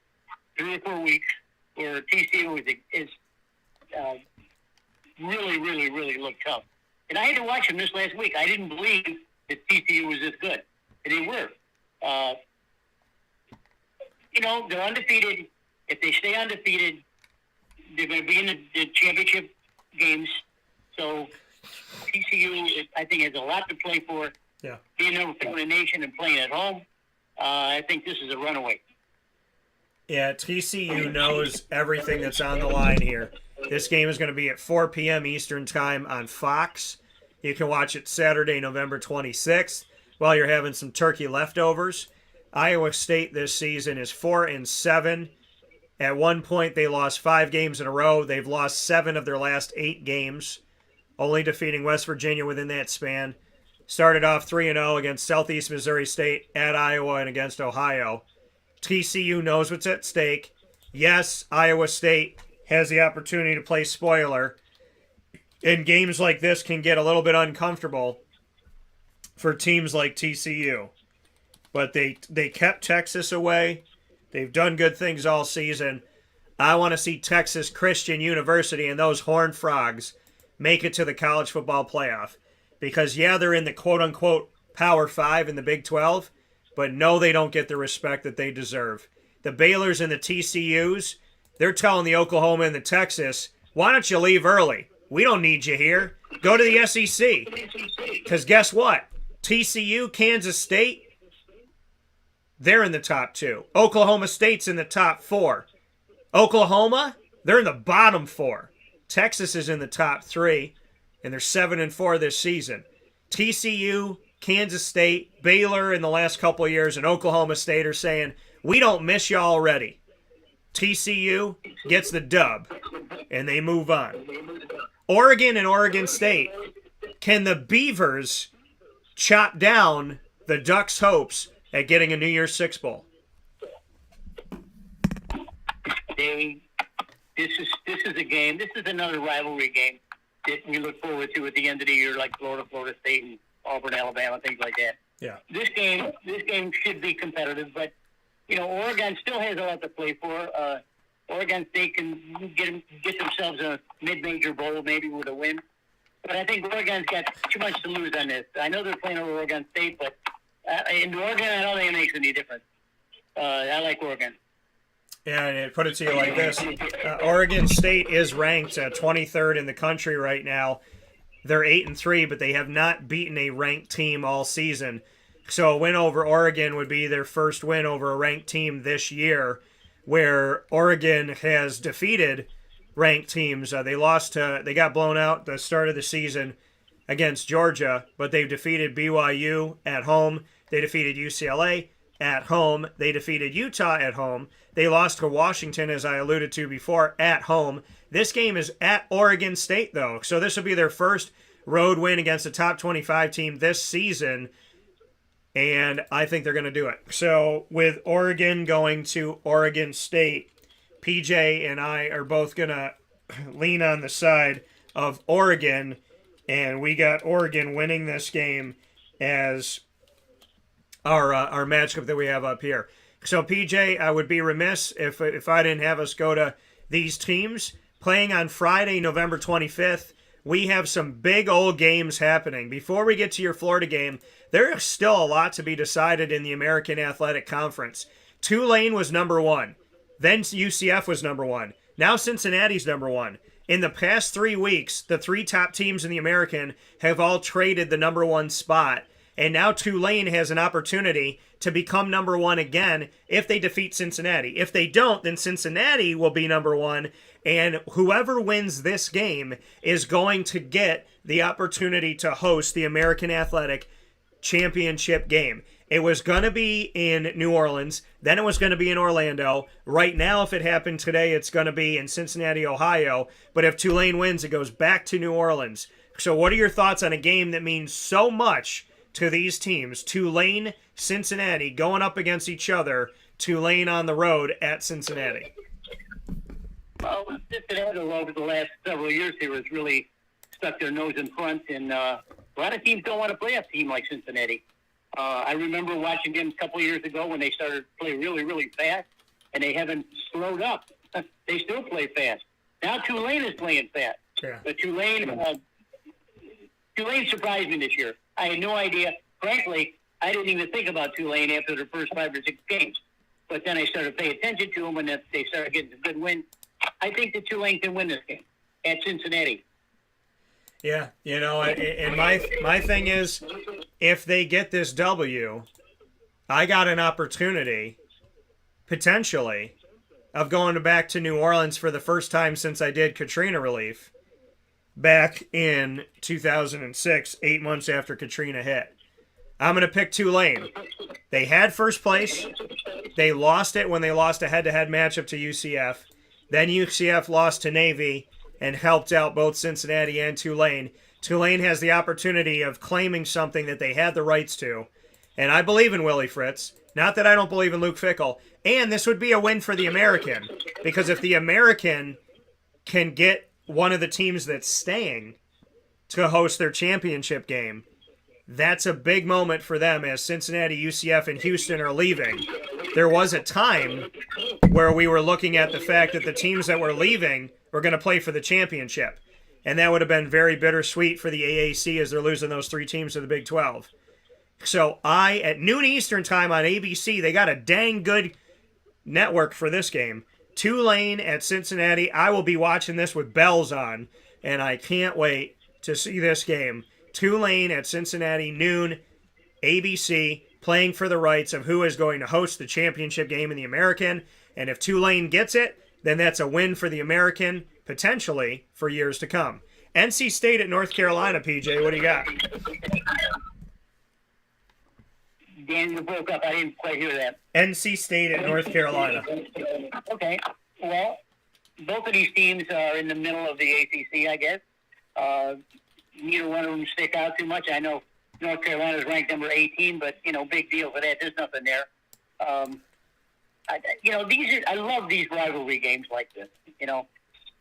3 or 4 weeks, where TCU is really looked tough. And I had to watch them this last week. I didn't believe that TCU was this good, and they were. They're undefeated. If they stay undefeated, they're going to be in the championship games. So TCU, I think, has a lot to play for. Yeah. Being number 4 in the nation and playing at home. I think this is a runaway. Yeah, TCU knows everything that's on the line here. This game is going to be at 4 p.m. Eastern Time on Fox. You can watch it Saturday, November 26th, while you're having some turkey leftovers. Iowa State this season is 4-7. At one point, they lost 5 games in a row. They've lost 7 of their last 8 games, only defeating West Virginia within that span. Started off 3-0 against Southeast Missouri State, at Iowa, and against Ohio. TCU knows what's at stake. Yes, Iowa State has the opportunity to play spoiler, and games like this can get a little bit uncomfortable for teams like TCU. But they kept Texas away. They've done good things all season. I want to see Texas Christian University and those Horned Frogs make it to the college football playoff. Because, yeah, they're in the quote-unquote Power 5 in the Big 12, but no, they don't get the respect that they deserve. The Baylors and the TCUs, they're telling the Oklahoma and the Texas, why don't you leave early? We don't need you here. Go to the SEC. Because guess what? TCU, Kansas State, they're in the top 2. Oklahoma State's in the top 4. Oklahoma, they're in the bottom 4. Texas is in the top 3. And they're 7-4 this season. TCU, Kansas State, Baylor in the last couple of years, and Oklahoma State are saying, we don't miss you already. TCU gets the dub, and they move on. Oregon and Oregon State. Can the Beavers chop down the Ducks' hopes at getting a New Year's Six Bowl? They this is a game. This is another rivalry game that we look forward to at the end of the year, like Florida State, and Auburn, Alabama, things like that. Yeah. This game should be competitive, but Oregon still has a lot to play for. Oregon State can get themselves a mid-major bowl, maybe with a win. But I think Oregon's got too much to lose on this. I know they're playing over Oregon State, but in Oregon, I don't think it makes any difference. I like Oregon. Yeah, and put it to you like this. Oregon State is ranked 23rd in the country right now. They're 8-3, but they have not beaten a ranked team all season. So a win over Oregon would be their first win over a ranked team this year, where Oregon has defeated ranked teams. They got blown out the start of the season against Georgia, but they've defeated BYU at home. They defeated UCLA at home. They defeated Utah at home. They lost to Washington, as I alluded to before, at home. This game is at Oregon State, though, so this will be their first road win against a top 25 team this season, and I think they're going to do it. So with Oregon going to Oregon State, PJ and I are both going to lean on the side of Oregon, and we got Oregon winning this game as our matchup that we have up here. So, PJ, I would be remiss if I didn't have us go to these teams. Playing on Friday, November 25th, we have some big old games happening. Before we get to your Florida game, there is still a lot to be decided in the American Athletic Conference. Tulane was number one. Then UCF was number one. Now Cincinnati's number one. In the past 3 weeks, the three top teams in the American have all traded the number one spot. And now Tulane has an opportunity to become number one again if they defeat Cincinnati. If they don't, then Cincinnati will be number one, and whoever wins this game is going to get the opportunity to host the American Athletic Championship game. It was going to be in New Orleans, then it was going to be in Orlando. Right now, if it happened today, it's going to be in Cincinnati, Ohio. But if Tulane wins, it goes back to New Orleans. So what are your thoughts on a game that means so much to these teams? Tulane, Cincinnati going up against each other. Tulane on the road at Cincinnati. Well, Cincinnati over the last several years here has really stuck their nose in front, and a lot of teams don't want to play a team like Cincinnati. I remember watching them a couple of years ago when they started to play really, really fast, and they haven't slowed up. They still play fast. Now Tulane is playing fast. Yeah. But Tulane surprised me this year. I had no idea. Frankly, I didn't even think about Tulane after their first 5 or 6 games. But then I started to pay attention to them, and they started getting a good win. I think that Tulane can win this game at Cincinnati. Yeah, and my thing is, if they get this W, I got an opportunity, potentially, of going back to New Orleans for the first time since I did Katrina relief back in 2006, 8 months after Katrina hit. I'm going to pick Tulane. They had first place. They lost it when they lost a head-to-head matchup to UCF. Then UCF lost to Navy and helped out both Cincinnati and Tulane. Tulane has the opportunity of claiming something that they had the rights to. And I believe in Willie Fritz. Not that I don't believe in Luke Fickell. And this would be a win for the American. Because if the American can get one of the teams that's staying to host their championship game, that's a big moment for them as Cincinnati, UCF, and Houston are leaving. There was a time where we were looking at the fact that the teams that were leaving were going to play for the championship. And that would have been very bittersweet for the AAC as they're losing those 3 teams to the Big 12. So at noon Eastern time on ABC, they got a dang good network for this game. Tulane at Cincinnati. I will be watching this with bells on, and I can't wait to see this game. Tulane at Cincinnati, noon, ABC, playing for the rights of who is going to host the championship game in the American. And if Tulane gets it, then that's a win for the American, potentially, for years to come. NC State at North Carolina, PJ, what do you got? Dan, you broke up. I didn't quite hear that. NC State at North Carolina. Okay. Well, both of these teams are in the middle of the ACC, I guess. Neither one of them stick out too much. I know North Carolina is ranked number 18, but, big deal for that. There's nothing there. I love these rivalry games like this.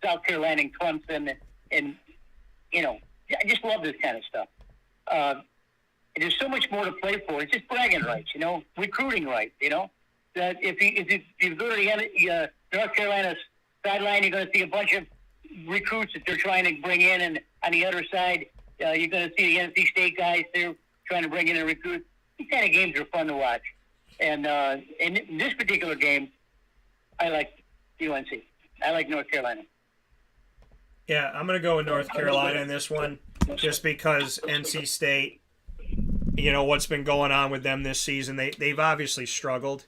South Carolina and Clemson, and I just love this kind of stuff. There's so much more to play for. It's just bragging rights, recruiting rights. That if you go to the North Carolina sideline, you're going to see a bunch of recruits that they're trying to bring in, and on the other side, you're going to see the NC State guys. They're trying to bring in a recruit. These kind of games are fun to watch. And in this particular game, I like UNC. I like North Carolina. Yeah, I'm going to go with North Carolina in this one just because NC State, what's been going on with them this season, they've obviously struggled.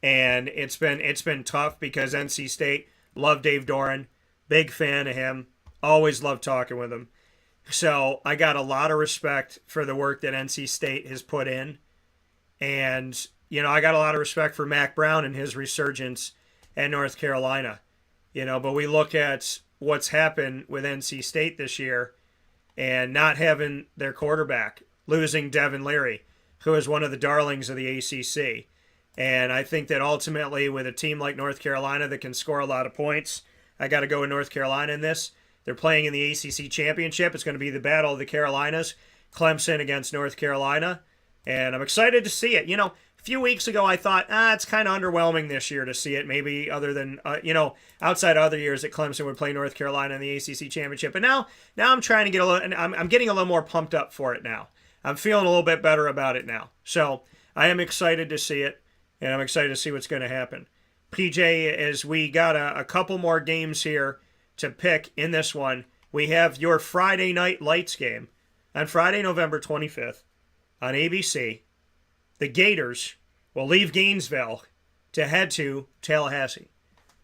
And it's been tough because NC State, love Dave Doran, big fan of him, always loved talking with him. So I got a lot of respect for the work that NC State has put in. And, I got a lot of respect for Mac Brown and his resurgence at North Carolina. But we look at what's happened with NC State this year and not having their quarterback, losing Devin Leary, who is one of the darlings of the ACC. And I think that ultimately with a team like North Carolina that can score a lot of points, I got to go with North Carolina in this. They're playing in the ACC Championship. It's going to be the Battle of the Carolinas, Clemson against North Carolina. And I'm excited to see it. A few weeks ago I thought, it's kind of underwhelming this year to see it. Maybe other than, outside other years that Clemson would play North Carolina in the ACC Championship. But now I'm trying to get I'm getting a little more pumped up for it now. I'm feeling a little bit better about it now. So I am excited to see it. And I'm excited to see what's going to happen. PJ, as we got a couple more games here to pick in this one, we have your Friday Night Lights game on Friday, November 25th on ABC. The Gators will leave Gainesville to head to Tallahassee.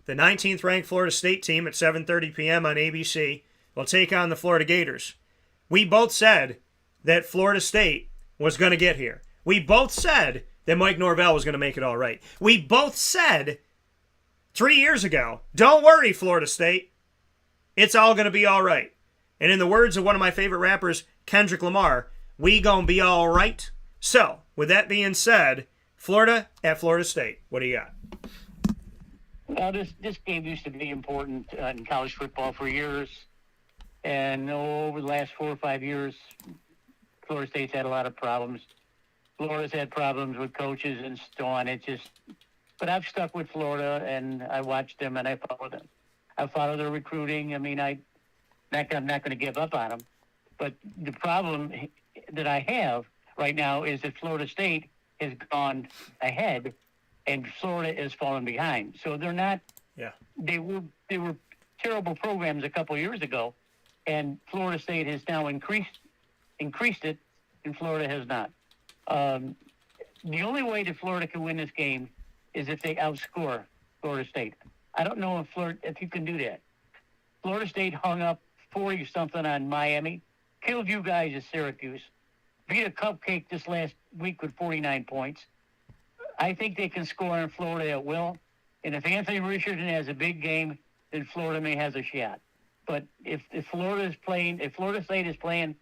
The 19th ranked Florida State team at 7:30 p.m. on ABC will take on the Florida Gators. We both said that Florida State was going to get here. We both said that Mike Norvell was going to make it all right. We both said 3 years ago, don't worry, Florida State. It's all going to be all right. And in the words of one of my favorite rappers, Kendrick Lamar, we gonna be all right. So, with that being said, Florida at Florida State. What do you got? Well, this game used to be important in college football for years. And over the last 4 or 5 years, Florida State's had a lot of problems. Florida's had problems with coaches and so on. But I've stuck with Florida, and I watch them, and I follow them. I follow their recruiting. I mean, I'm not going to give up on them. But the problem that I have right now is that Florida State has gone ahead, and Florida is falling behind. So they're not. Yeah. They were terrible programs a couple years ago, and Florida State has now increased it, and Florida has not. The only way that Florida can win this game is if they outscore Florida State. I don't know if you can do that. Florida State hung up 40-something on Miami, killed you guys at Syracuse, beat a cupcake this last week with 49 points. I think they can score in Florida at will. And if Anthony Richardson has a big game, then Florida may have a shot. But if Florida State is playing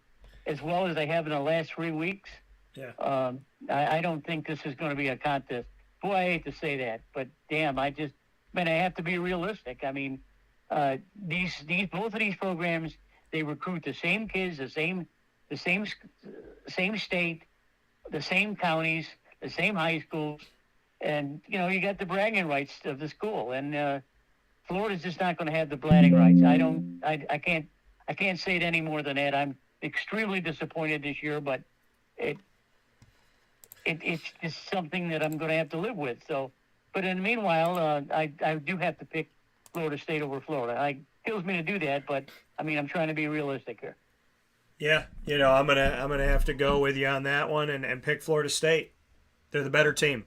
as well as they have in the last 3 weeks, I don't think this is going to be a contest. Boy, I hate to say that, but damn, I have to be realistic. I mean, both of these programs, they recruit the same kids, the same state, the same counties, the same high schools, and you got the bragging rights of the school, and Florida's just not going to have the bragging rights. I can't say it any more than that. I'm extremely disappointed this year, but it's just something that I'm going to have to live with. So, but in the meanwhile, I do have to pick Florida State over Florida. It kills me to do that, but I mean, I'm trying to be realistic here. Yeah, I'm gonna have to go with you on that one and pick Florida State. They're the better team.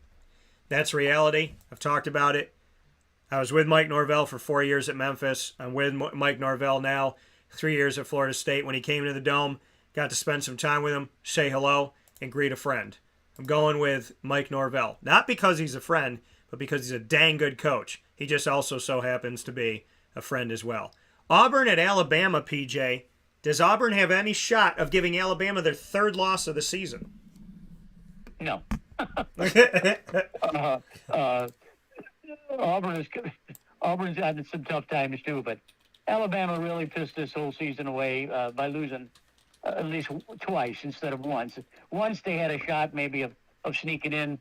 That's reality. I've talked about it. I was with Mike Norvell for 4 years at Memphis. I'm with Mike Norvell now, 3 years at Florida State. When he came to the Dome, got to spend some time with him, say hello, and greet a friend. I'm going with Mike Norvell. Not because he's a friend, but because he's a dang good coach. He just also so happens to be a friend as well. Auburn at Alabama, PJ. Does Auburn have any shot of giving Alabama their third loss of the season? No. Auburn's had some tough times too, but Alabama really pissed this whole season away by losing at least twice instead of once. Once they had a shot maybe of sneaking in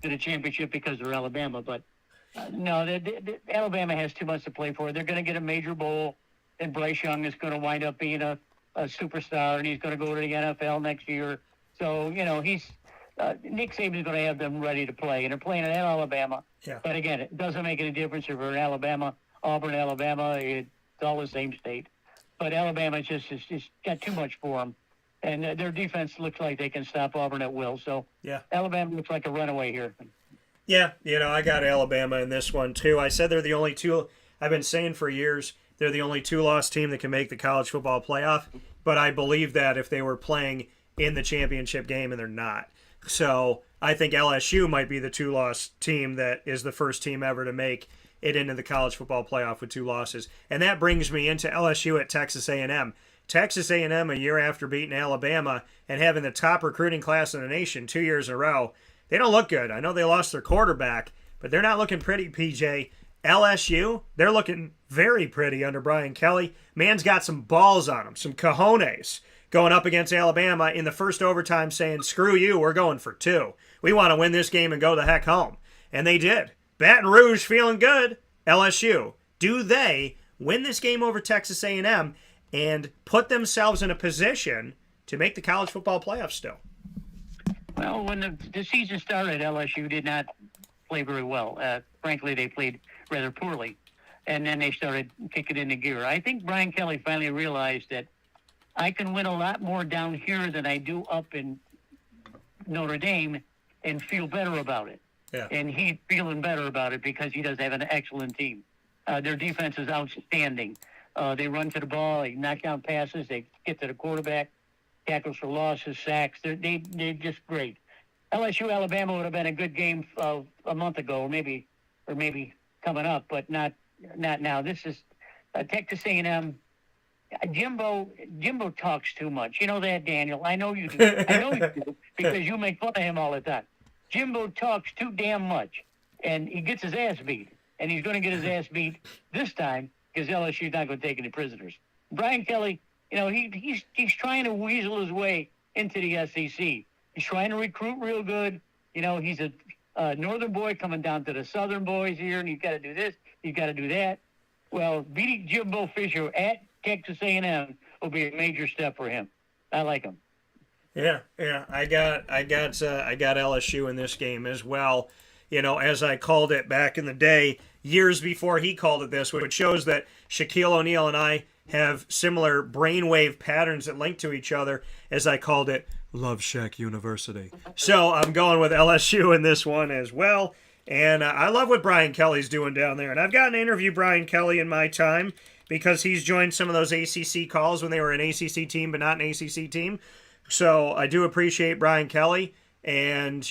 to the championship because they're Alabama, but no, Alabama has too much to play for. They're going to get a major bowl, and Bryce Young is going to wind up being a superstar, and he's going to go to the NFL next year. So, Nick Saban's going to have them ready to play, and they're playing at Alabama. Yeah. But again, it doesn't make any difference if you're in Alabama, Auburn, Alabama. It's all the same state. But Alabama just got too much for them, and their defense looks like they can stop Auburn at will. So Yeah. Alabama looks like a runaway here. Yeah, I got Alabama in this one too. I said they're the only two. I've been saying for years they're the only two-loss team that can make the college football playoff. But I believe that if they were playing in the championship game, and they're not. So I think LSU might be the two-loss team that is the first team ever to make it into the college football playoff with 2 losses. And that brings me into LSU at Texas A&M. Texas A&M, a year after beating Alabama and having the top recruiting class in the nation 2 years in a row, they don't look good. I know they lost their quarterback, but they're not looking pretty, PJ. LSU, they're looking very pretty under Brian Kelly. Man's got some balls on him, some cojones, going up against Alabama in the first overtime saying, screw you, we're going for 2. We want to win this game and go the heck home. And they did. Baton Rouge feeling good. LSU, do they win this game over Texas A&M and put themselves in a position to make the college football playoffs still? Well, when the season started, LSU did not play very well. Frankly, they played rather poorly. And then they started kicking into gear. I think Brian Kelly finally realized that I can win a lot more down here than I do up in Notre Dame and feel better about it. Yeah. And he's feeling better about it because he does have an excellent team. Their defense is outstanding. They run to the ball, they knock down passes, they get to the quarterback, tackles for losses, sacks. They're just great. LSU Alabama would have been a good game a month ago, or maybe coming up, but not now. This is Texas A&M. Jimbo talks too much. You know that, Daniel. I know you do. I know you do because you make fun of him all the time. Jimbo talks too damn much, and he gets his ass beat. And he's going to get his ass beat this time because LSU's not going to take any prisoners. Brian Kelly, he's trying to weasel his way into the SEC. He's trying to recruit real good. He's a northern boy coming down to the southern boys here, and he's got to do this, he's got to do that. Well, beating Jimbo Fisher at Texas A&M will be a major step for him. I like him. Yeah, I got LSU in this game as well. As I called it back in the day, years before he called it this, which shows that Shaquille O'Neal and I have similar brainwave patterns that link to each other, as I called it, Love Shack University. So I'm going with LSU in this one as well. And I love what Brian Kelly's doing down there. And I've gotten to interview Brian Kelly in my time because he's joined some of those ACC calls when they were an ACC team but not an ACC team. So I do appreciate Brian Kelly. And,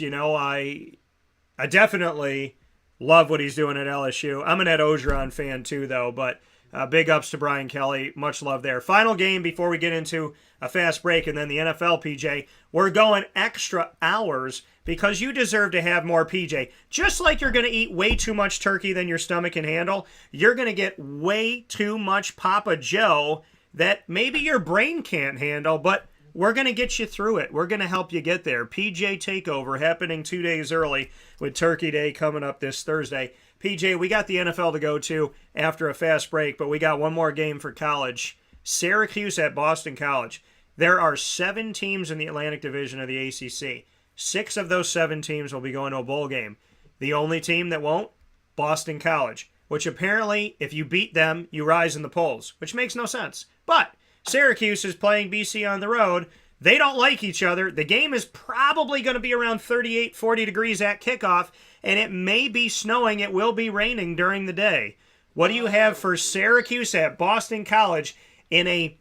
I definitely love what he's doing at LSU. I'm an Ed Ogeron fan too, though, but big ups to Brian Kelly. Much love there. Final game before we get into a fast break and then the NFL, PJ. We're going extra hours because you deserve to have more, PJ. Just like you're going to eat way too much turkey than your stomach can handle, you're going to get way too much Papa Joe that maybe your brain can't handle, but we're going to get you through it. We're going to help you get there. PJ Takeover happening 2 days early with Turkey Day coming up this Thursday. PJ, we got the NFL to go to after a fast break, but we got one more game for college. Syracuse at Boston College. There are 7 teams in the Atlantic Division of the ACC. 6 of those 7 teams will be going to a bowl game. The only team that won't? Boston College, which apparently, if you beat them, you rise in the polls, which makes no sense. But Syracuse is playing BC on the road. They don't like each other. The game is probably going to be around 38, 40 degrees at kickoff, and it may be snowing. It will be raining during the day. What do you have for Syracuse at Boston College in a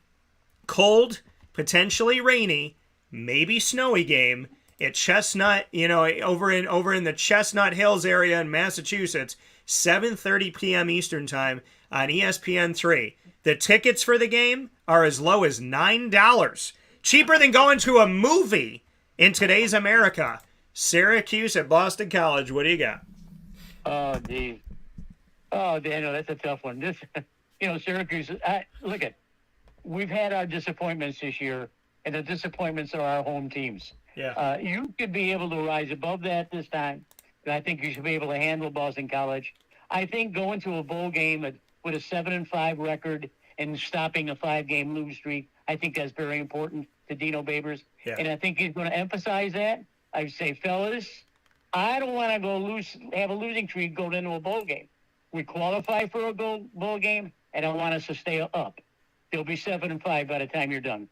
cold, potentially rainy, maybe snowy game at Chestnut, over in the Chestnut Hills area in Massachusetts, 7:30 p.m. Eastern Time on ESPN3. The tickets for the game are as low as $9. Cheaper than going to a movie in today's America. Syracuse at Boston College. What do you got? Oh, geez. Oh, Daniel, that's a tough one. Syracuse, we've had our disappointments this year, and the disappointments are our home teams. Yeah. You could be able to rise above that this time. And I think you should be able to handle Boston College. I think going to a bowl game with a 7-5 record and stopping a 5-game lose streak, I think that's very important to Dino Babers. Yeah. And I think he's going to emphasize that. I say, fellas, I don't want to have a losing streak going into a bowl game. We qualify for a bowl game, and I want us to stay up. They'll be 7-5 by the time you're done.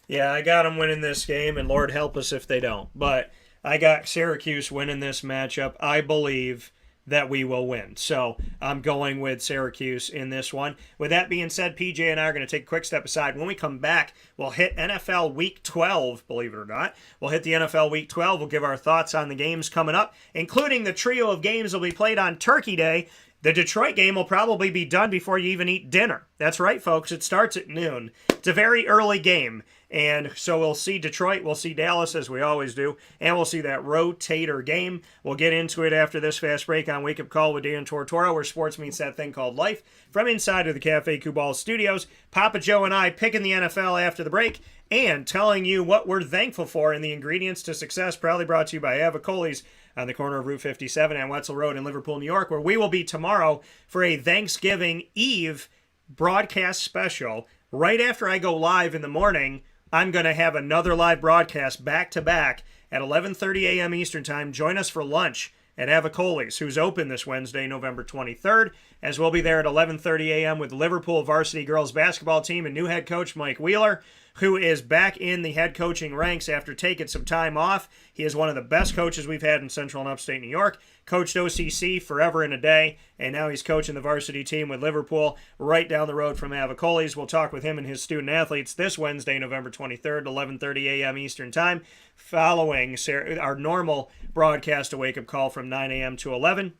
Yeah, I got them winning this game, and Lord help us if they don't. But I got Syracuse winning this matchup. I believe that we will win. So I'm going with Syracuse in this one. With that being said, PJ and I are going to take a quick step aside. When we come back, we'll hit NFL Week 12, believe it or not. We'll hit the NFL Week 12. We'll give our thoughts on the games coming up, including the trio of games that will be played on Turkey Day. The Detroit game will probably be done before you even eat dinner. That's right, folks. It starts at noon. It's a very early game. And so we'll see Detroit, we'll see Dallas, as we always do, and we'll see that rotator game. We'll get into it after this fast break on Wake Up Call with Dan Tortora, where sports meets that thing called life. From inside of the Cafe Kubal studios, Papa Joe and I picking the NFL after the break and telling you what we're thankful for in the ingredients to success, proudly brought to you by Avicolli's on the corner of Route 57 and Wetzel Road in Liverpool, New York, where we will be tomorrow for a Thanksgiving Eve broadcast special. Right after I go live in the morning, I'm going to have another live broadcast back-to-back at 11:30 a.m. Eastern Time. Join us for lunch at Avicolli's, who's open this Wednesday, November 23rd, as we'll be there at 11:30 a.m. with Liverpool varsity girls basketball team and new head coach Mike Wheeler, who is back in the head coaching ranks after taking some time off. He is one of the best coaches we've had in Central and Upstate New York. Coached OCC forever and a day, and now he's coaching the varsity team with Liverpool right down the road from Avicolli's. We'll talk with him and his student athletes this Wednesday, November 23rd, 11:30 a.m. Eastern Time, following our normal broadcast, a wake-up call from 9 a.m. to 11.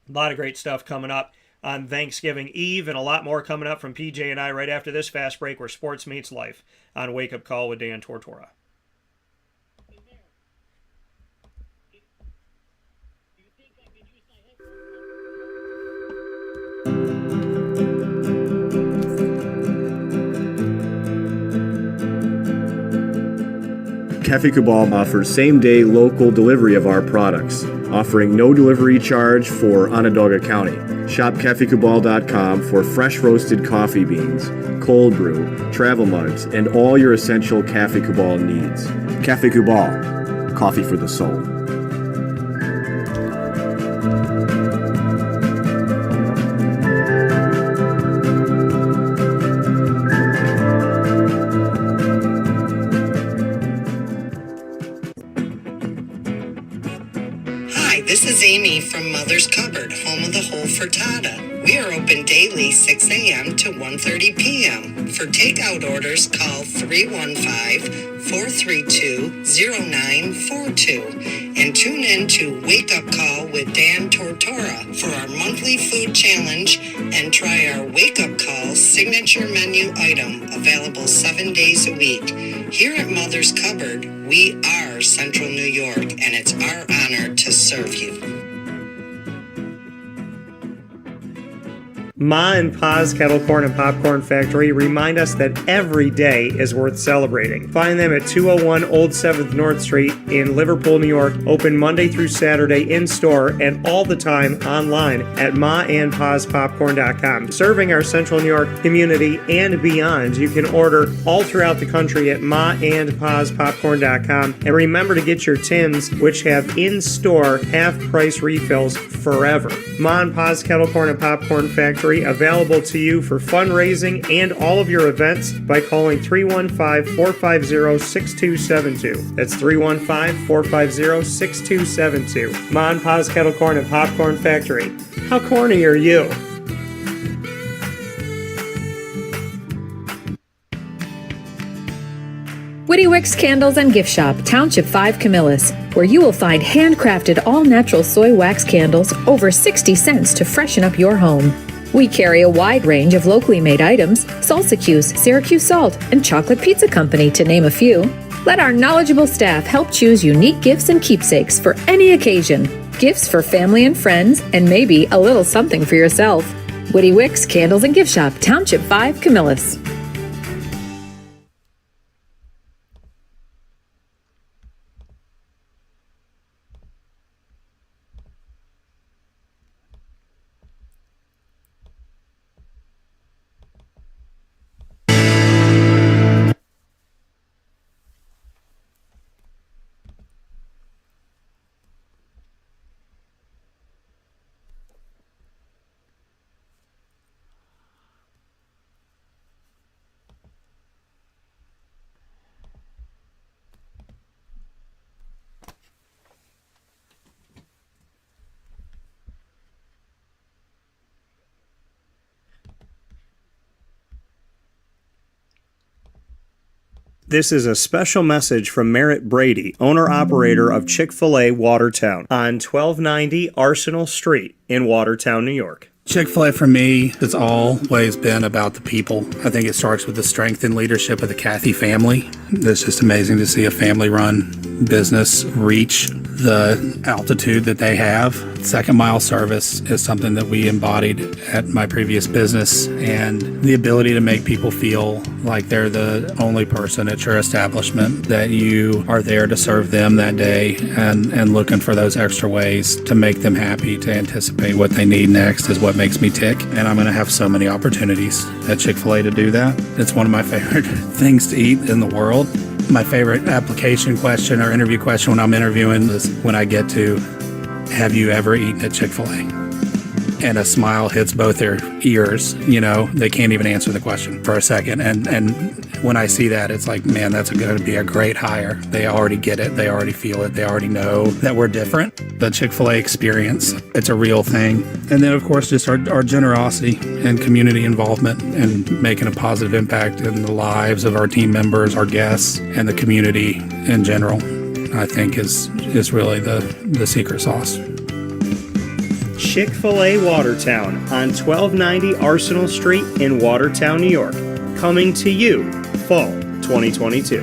A lot of great stuff coming up on Thanksgiving Eve, and a lot more coming up from PJ and I right after this fast break where sports meets life on Wake Up Call with Dan Tortora. Cafe Kubal offers same-day local delivery of our products, offering no delivery charge for Onondaga County. Shop cafekubal.com for fresh roasted coffee beans, cold brew, travel mugs, and all your essential Cafe Kubal needs. Cafe Kubal, coffee for the soul. This is Amy from Mother's Cupboard, home of the whole frittata. We are open daily 6 a.m. to 1:30 p.m. For takeout orders, call 315-432-0942 and tune in to Wake Up Call with Dan Tortora for our monthly food challenge and try our Wake Up Call signature menu item available 7 days a week. Here at Mother's Cupboard, we are Central New York, and it's our honor to serve you. Ma and Pa's Kettle Corn and Popcorn Factory remind us that every day is worth celebrating. Find them at 201 Old 7th North Street in Liverpool, New York. Open Monday through Saturday in-store and all the time online at maandpaspopcorn.com. Serving our Central New York community and beyond, you can order all throughout the country at maandpaspopcorn.com. And remember to get your tins, which have in-store half-price refills forever. Ma and Pa's Kettle Corn and Popcorn Factory, available to you for fundraising and all of your events by calling 315-450-6272. That's 315-450-6272. Ma and Pa's Kettle Corn and Popcorn Factory. How corny are you? Witty Wicks Candles and Gift Shop, Township 5 Camillus, where you will find handcrafted all-natural soy wax candles over 60 cents to freshen up your home. We carry a wide range of locally made items, Syracuse, Syracuse Salt, and Chocolate Pizza Company, to name a few. Let our knowledgeable staff help choose unique gifts and keepsakes for any occasion. Gifts for family and friends, and maybe a little something for yourself. Witty Wicks Candles and Gift Shop, Township 5, Camillus. This is a special message from Merritt Brady, owner-operator of Chick-fil-A Watertown on 1290 Arsenal Street in Watertown, New York. Chick-fil-A for me has always been about the people. I think it starts with the strength and leadership of the Cathy family. It's just amazing to see a family-run business reach the altitude that they have. Second mile service is something that we embodied at my previous business, and the ability to make people feel like they're the only person at your establishment, that you are there to serve them that day and looking for those extra ways to make them happy, to anticipate what they need next is what makes me tick. And I'm going to have so many opportunities at Chick-fil-A to do that. It's one of my favorite things to eat in the world. My favorite application question or interview question when I'm interviewing is when I get to, have you ever eaten at Chick-fil-A? And a smile hits both their ears. You know, they can't even answer the question for a second. And when I see that, it's like, man, that's going to be a great hire. They already get it. They already feel it. They already know that we're different. The Chick-fil-A experience, it's a real thing. And then, of course, just our generosity and community involvement and making a positive impact in the lives of our team members, our guests, and the community in general, I think is really the secret sauce. Chick-fil-A Watertown on 1290 Arsenal Street in Watertown, New York. Coming to you fall 2022.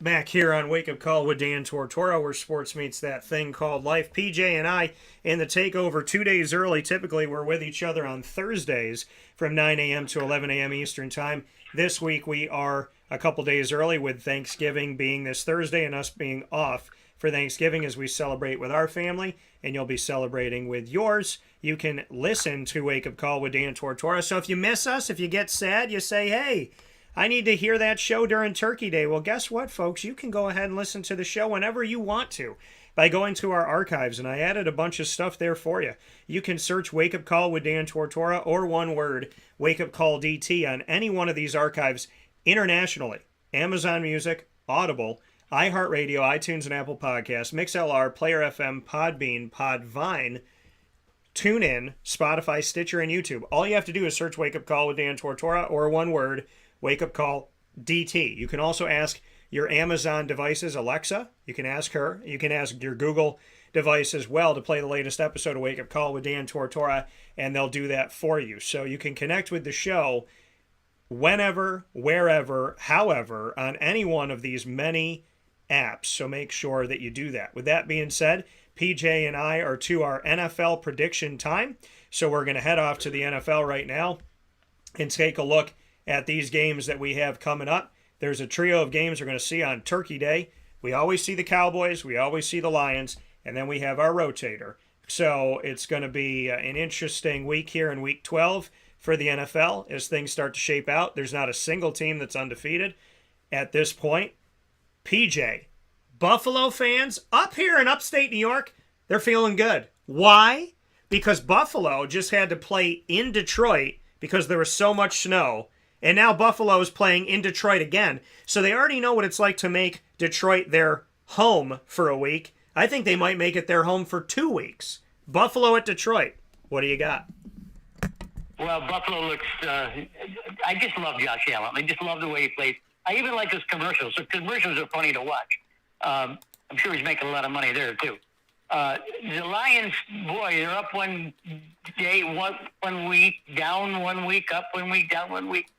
Back here on Wake Up Call with Dan Tortora, where sports meets that thing called life. PJ and I in the takeover 2 days early. Typically, we're with each other on Thursdays from 9 a.m. to 11 a.m. Eastern Time. This week, we are a couple days early with Thanksgiving being this Thursday and us being off for Thanksgiving as we celebrate with our family, and you'll be celebrating with yours. You can listen to Wake Up Call with Dan Tortora. So if you miss us, if you get sad, you say, hey, I need to hear that show during Turkey Day. Well, guess what, folks? You can go ahead and listen to the show whenever you want to by going to our archives, and I added a bunch of stuff there for you. You can search Wake Up Call with Dan Tortora or one word, Wake Up Call DT, on any one of these archives internationally. Amazon Music, Audible, iHeartRadio, iTunes and Apple Podcasts, MixLR, Player FM, Podbean, Podvine, TuneIn, Spotify, Stitcher, and YouTube. All you have to do is search Wake Up Call with Dan Tortora or one word, Wake Up Call DT. You can also ask your Amazon devices, Alexa. You can ask her. You can ask your Google device as well to play the latest episode of Wake Up Call with Dan Tortora, and they'll do that for you. So you can connect with the show whenever, wherever, however, on any one of these many apps. So make sure that you do that. With that being said, PJ and I are to our NFL prediction time. So we're going to head off to the NFL right now and take a look at these games that we have coming up. There's a trio of games we're going to see on Turkey Day. We always see the Cowboys, we always see the Lions, and then we have our rotator. So it's going to be an interesting week here in Week 12 for the NFL as things start to shape out. There's not a single team that's undefeated at this point. PJ, Buffalo fans up here in upstate New York, they're feeling good. Why? Because Buffalo just had to play in Detroit because there was so much snow. And now Buffalo is playing in Detroit again. So they already know what it's like to make Detroit their home for a week. I think they might make it their home for 2 weeks. Buffalo at Detroit. What do you got? Well, Buffalo looks... I just love Josh Allen. I just love the way he plays. I even like his commercials. The commercials are funny to watch. I'm sure he's making a lot of money there, too. The Lions, boy, they're up one day, one week, down 1 week, up 1 week, down 1 week.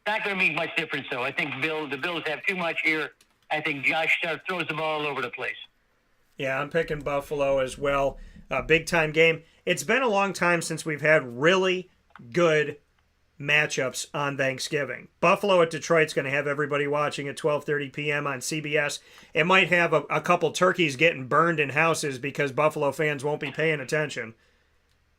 Not going to make much difference, though. I think the Bills have too much here. I think Josh throws the ball all over the place. Yeah, I'm picking Buffalo as well. Big time game. It's been a long time since we've had really good matchups on Thanksgiving. Buffalo at Detroit's going to have everybody watching at 12:30 p.m. on CBS. It might have a couple turkeys getting burned in houses because Buffalo fans won't be paying attention.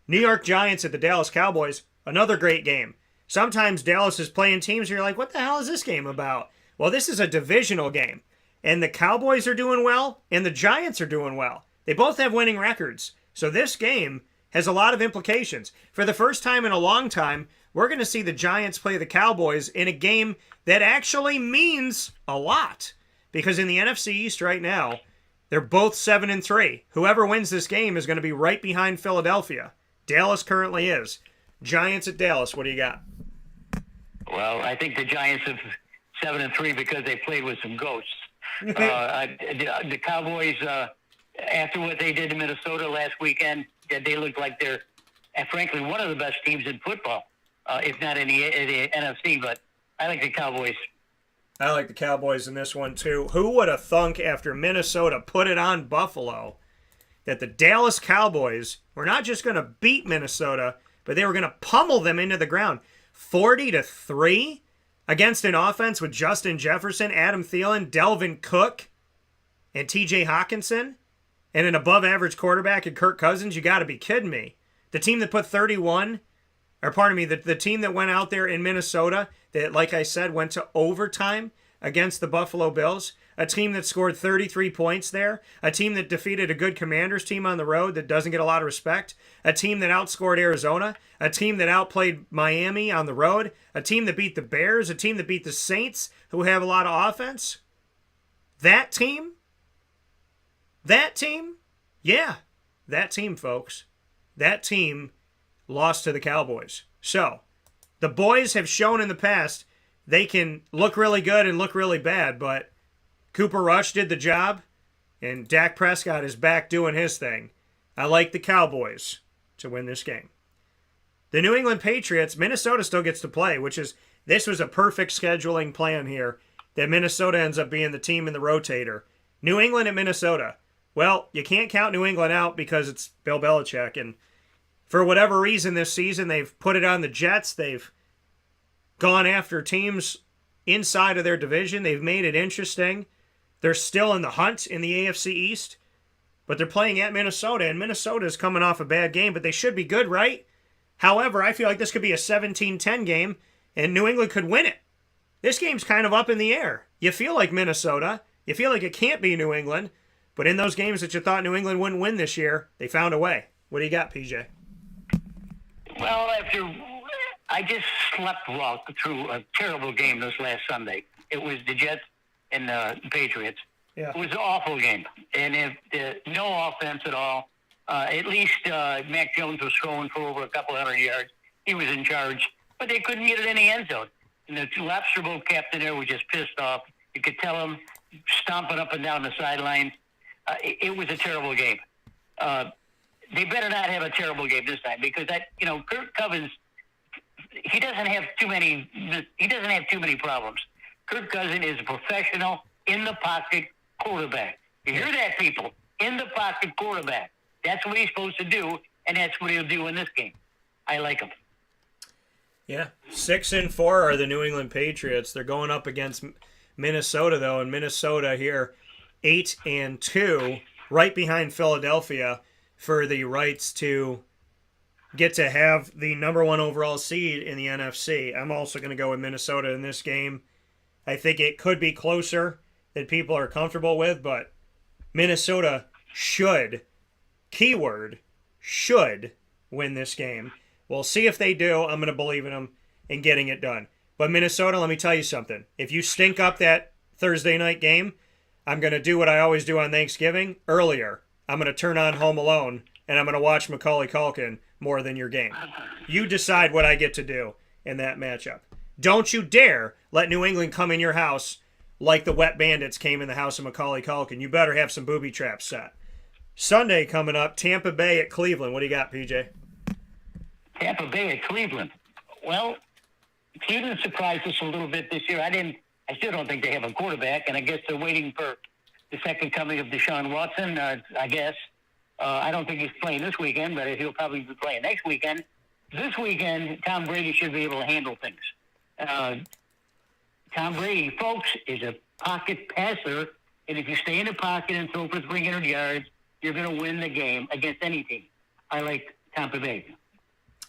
New York Giants at the Dallas Cowboys, another great game. Sometimes Dallas is playing teams and you're like, what the hell is this game about? Well, this is a divisional game. And the Cowboys are doing well, and the Giants are doing well. They both have winning records. So this game has a lot of implications. For the first time in a long time, we're going to see the Giants play the Cowboys in a game that actually means a lot. Because in the NFC East right now, they're both 7-3. Whoever wins this game is going to be right behind Philadelphia. Dallas currently is. Giants at Dallas, what do you got? Well, I think the Giants have 7-3 because they played with some ghosts. The Cowboys, after what they did to Minnesota last weekend, they look like they're, frankly, one of the best teams in football, if not in the NFC. But I like the Cowboys. I like the Cowboys in this one, too. Who would have thunk after Minnesota put it on Buffalo that the Dallas Cowboys were not just going to beat Minnesota, but they were going to pummel them into the ground 40-3 against an offense with Justin Jefferson, Adam Thielen, Delvin Cook, and TJ Hawkinson, and an above-average quarterback in Kirk Cousins? You got to be kidding me. The team that put 31, or pardon me, the team that went out there in Minnesota that, like I said, went to overtime against the Buffalo Bills, a team that scored 33 points there, a team that defeated a good Commanders team on the road that doesn't get a lot of respect, a team that outscored Arizona, a team that outplayed Miami on the road, a team that beat the Bears, a team that beat the Saints, who have a lot of offense. That team, yeah, that team, folks. That team lost to the Cowboys. So, the boys have shown in the past they can look really good and look really bad, but Cooper Rush did the job, and Dak Prescott is back doing his thing. I like the Cowboys to win this game. The New England Patriots, Minnesota still gets to play, this was a perfect scheduling plan here, that Minnesota ends up being the team in the rotator. New England at Minnesota. Well, you can't count New England out because it's Bill Belichick, and for whatever reason this season, they've put it on the Jets. They've gone after teams inside of their division. They've made it interesting. They're still in the hunt in the AFC East, but they're playing at Minnesota, and Minnesota is coming off a bad game, but they should be good, right? However, I feel like this could be a 17-10 game, and New England could win it. This game's kind of up in the air. You feel like Minnesota. You feel like it can't be New England, but in those games that you thought New England wouldn't win this year, they found a way. What do you got, PJ? Well, I just slept through a terrible game this last Sunday. It was the Jets and the Patriots. Yeah. It was an awful game, and no offense at all. At least Mac Jones was throwing for over a couple hundred yards. He was in charge, but they couldn't get it in the end zone. And the Lobster Bowl captain there was just pissed off. You could tell him stomping up and down the sidelines. It was a terrible game. They better not have a terrible game this time because Kirk Cousins, he doesn't have too many problems. Kirk Cousins is a professional in the pocket quarterback. You hear that, people? In the pocket quarterback. That's what he's supposed to do, and that's what he'll do in this game. I like him. Yeah, 6-4 are the New England Patriots. They're going up against Minnesota, though, and Minnesota here 8-2, right behind Philadelphia for the rights to get to have the number one overall seed in the NFC. I'm also going to go with Minnesota in this game. I think it could be closer than people are comfortable with, but Minnesota should, keyword, should win this game. We'll see if they do. I'm going to believe in them in getting it done. But Minnesota, let me tell you something. If you stink up that Thursday night game, I'm going to do what I always do on Thanksgiving earlier. I'm going to turn on Home Alone, and I'm going to watch Macaulay Culkin more than your game. You decide what I get to do in that matchup. Don't you dare let New England come in your house like the Wet Bandits came in the house of Macaulay Culkin. You better have some booby traps set. Sunday coming up, Tampa Bay at Cleveland. What do you got, PJ? Tampa Bay at Cleveland. Well, Cleveland surprised us a little bit this year. I still don't think they have a quarterback, and I guess they're waiting for the second coming of Deshaun Watson, I guess. I don't think he's playing this weekend, but he'll probably be playing next weekend. This weekend, Tom Brady should be able to handle things. Tom Brady, folks, is a pocket passer, and if you stay in the pocket and throw for 300 yards, you're going to win the game against any team. I like Tampa Bay.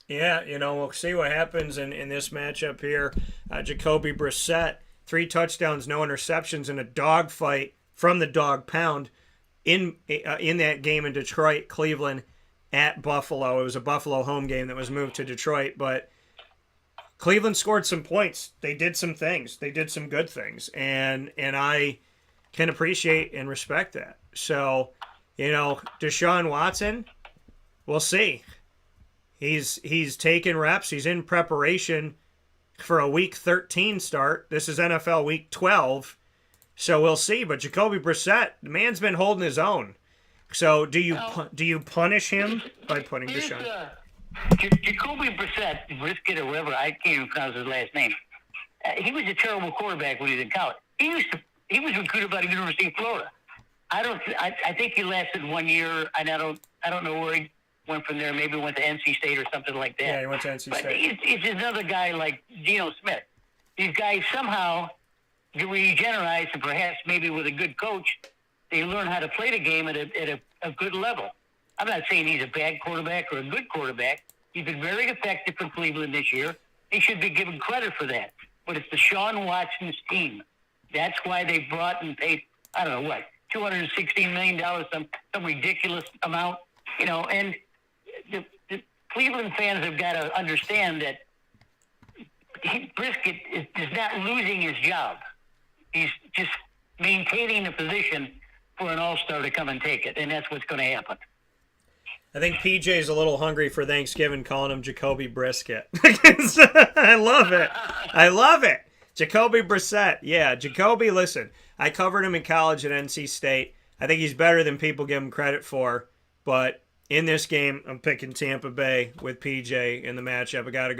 Yeah, we'll see what happens in this matchup here. Jacoby Brissett, 3 touchdowns, no interceptions, in a dogfight from the dog pound in that game in Detroit, Cleveland, at Buffalo. It was a Buffalo home game that was moved to Detroit, but Cleveland scored some points. They did some things. They did some good things, and I can appreciate and respect that. So, Deshaun Watson, we'll see. He's taking reps. He's in preparation for a Week 13 start. This is NFL Week 12, so we'll see. But Jacoby Brissett, the man's been holding his own. So do you punish him by putting Deshaun? Jacoby Brissett, Brisket or whatever, I can't even pronounce his last name. He was a terrible quarterback when he was in college. He was recruited by the University of Florida. I think he lasted 1 year, and I don't know where he went from there. Maybe went to NC State or something like that. Yeah, he went to NC State. But it's another guy like Geno Smith. These guys somehow regenerate, and perhaps maybe with a good coach, they learn how to play the game at a good level. I'm not saying he's a bad quarterback or a good quarterback. He's been very effective for Cleveland this year. He should be given credit for that. But it's Deshaun Watson's team. That's why they brought and paid, I don't know what, $216 million, some ridiculous amount, and the Cleveland fans have got to understand that Brisket is not losing his job. He's just maintaining the position for an all-star to come and take it, and that's what's going to happen. I think PJ's a little hungry for Thanksgiving, calling him Jacoby Brisket. I love it. Jacoby Brissett. Yeah, Jacoby, listen, I covered him in college at NC State. I think he's better than people give him credit for. But in this game, I'm picking Tampa Bay with PJ in the matchup. I got to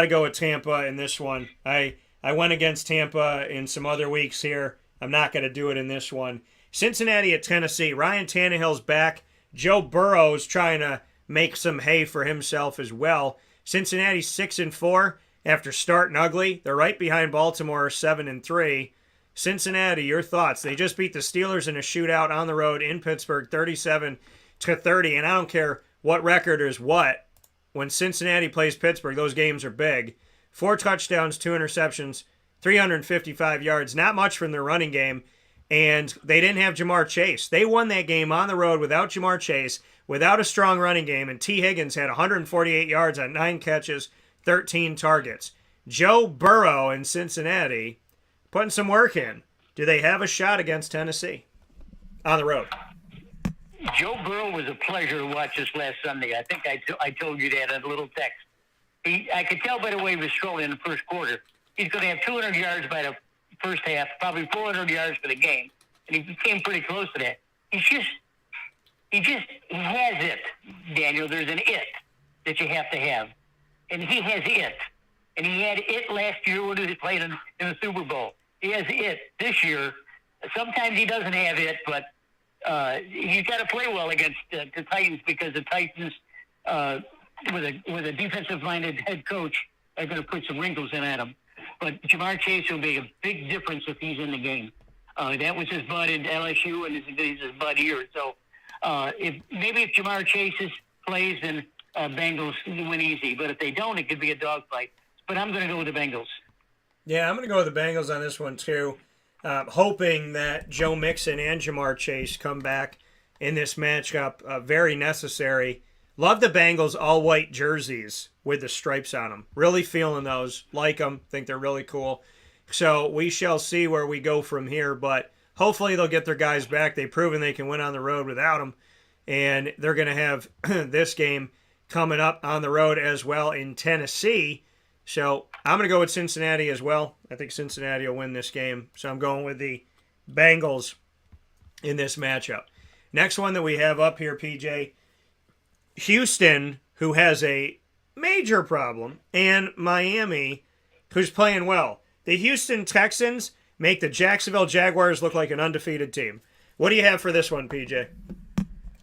go with Tampa in this one. I went against Tampa in some other weeks here. I'm not going to do it in this one. Cincinnati at Tennessee. Ryan Tannehill's back. Joe Burrow's trying to make some hay for himself as well. Cincinnati 6-4 after starting ugly. They're right behind Baltimore 7-3. Cincinnati, your thoughts? They just beat the Steelers in a shootout on the road in Pittsburgh, 37-30. And I don't care what record is what. When Cincinnati plays Pittsburgh, those games are big. 4 touchdowns, 2 interceptions, 355 yards. Not much from their running game. And they didn't have Jamar Chase. They won that game on the road without Jamar Chase, without a strong running game, and T. Higgins had 148 yards on 9 catches, 13 targets. Joe Burrow in Cincinnati putting some work in. Do they have a shot against Tennessee on the road? Joe Burrow was a pleasure to watch this last Sunday. I think I told you that in a little text. I could tell by the way he was strolling in the first quarter. He's going to have 200 yards by the first half, probably 400 yards for the game, and he came pretty close to that. He has it, Daniel. There's an it that you have to have, and he has it, and he had it last year when he played in the Super Bowl. He has it this year. Sometimes he doesn't have it, but he's got to play well against the Titans because the Titans, with a defensive-minded head coach, are going to put some wrinkles in at him. But Jamar Chase will make a big difference if he's in the game. That was his bud in LSU, and this is his bud here. So if Jamar Chase plays, then Bengals win easy. But if they don't, it could be a dogfight. But I'm going to go with the Bengals. Yeah, I'm going to go with the Bengals on this one too, hoping that Joe Mixon and Jamar Chase come back in this matchup. Very necessary. Love the Bengals all-white jerseys with the stripes on them. Really feeling those. Like them. Think they're really cool. So we shall see where we go from here. But hopefully they'll get their guys back. They've proven they can win on the road without them. And they're going to have this game coming up on the road as well in Tennessee. So I'm going to go with Cincinnati as well. I think Cincinnati will win this game. So I'm going with the Bengals in this matchup. Next one that we have up here, PJ, Houston, who has a major problem, and Miami, who's playing well. The Houston Texans, make the Jacksonville Jaguars look like an undefeated team. What do you have for this one, PJ?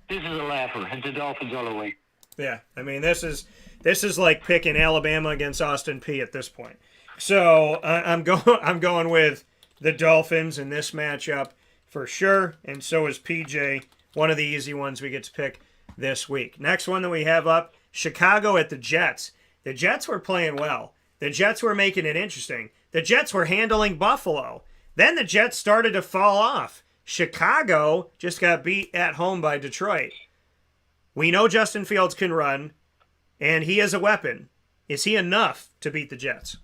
This is a laugher. It's the Dolphins all the way. Yeah, I mean, this is like picking Alabama against Austin Peay at this point. So I'm going with the Dolphins in this matchup for sure, and so is PJ. One of the easy ones we get to pick this week. Next one that we have up, Chicago at the Jets. The Jets were playing well. The Jets were making it interesting. The Jets were handling Buffalo. Then the Jets started to fall off. Chicago just got beat at home by Detroit. We know Justin Fields can run, and he is a weapon. Is he enough to beat the Jets?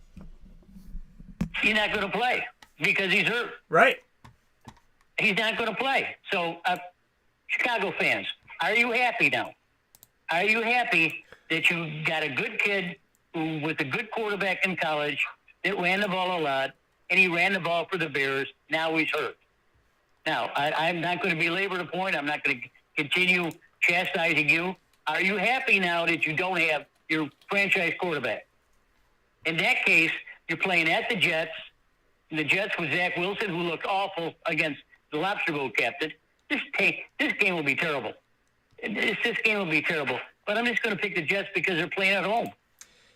He's not going to play because he's hurt. Right. He's not going to play. So, Chicago fans, are you happy now? Are you happy that you got a good kid who, with a good quarterback in college that ran the ball a lot, and he ran the ball for the Bears? Now he's hurt. Now, I'm not going to belabor the point. I'm not going to continue chastising you. Are you happy now that you don't have your franchise quarterback? In that case, you're playing at the Jets. And the Jets with Zach Wilson, who looked awful against the Lobster Bowl captain. This game will be terrible. This game will be terrible. But I'm just going to pick the Jets because they're playing at home.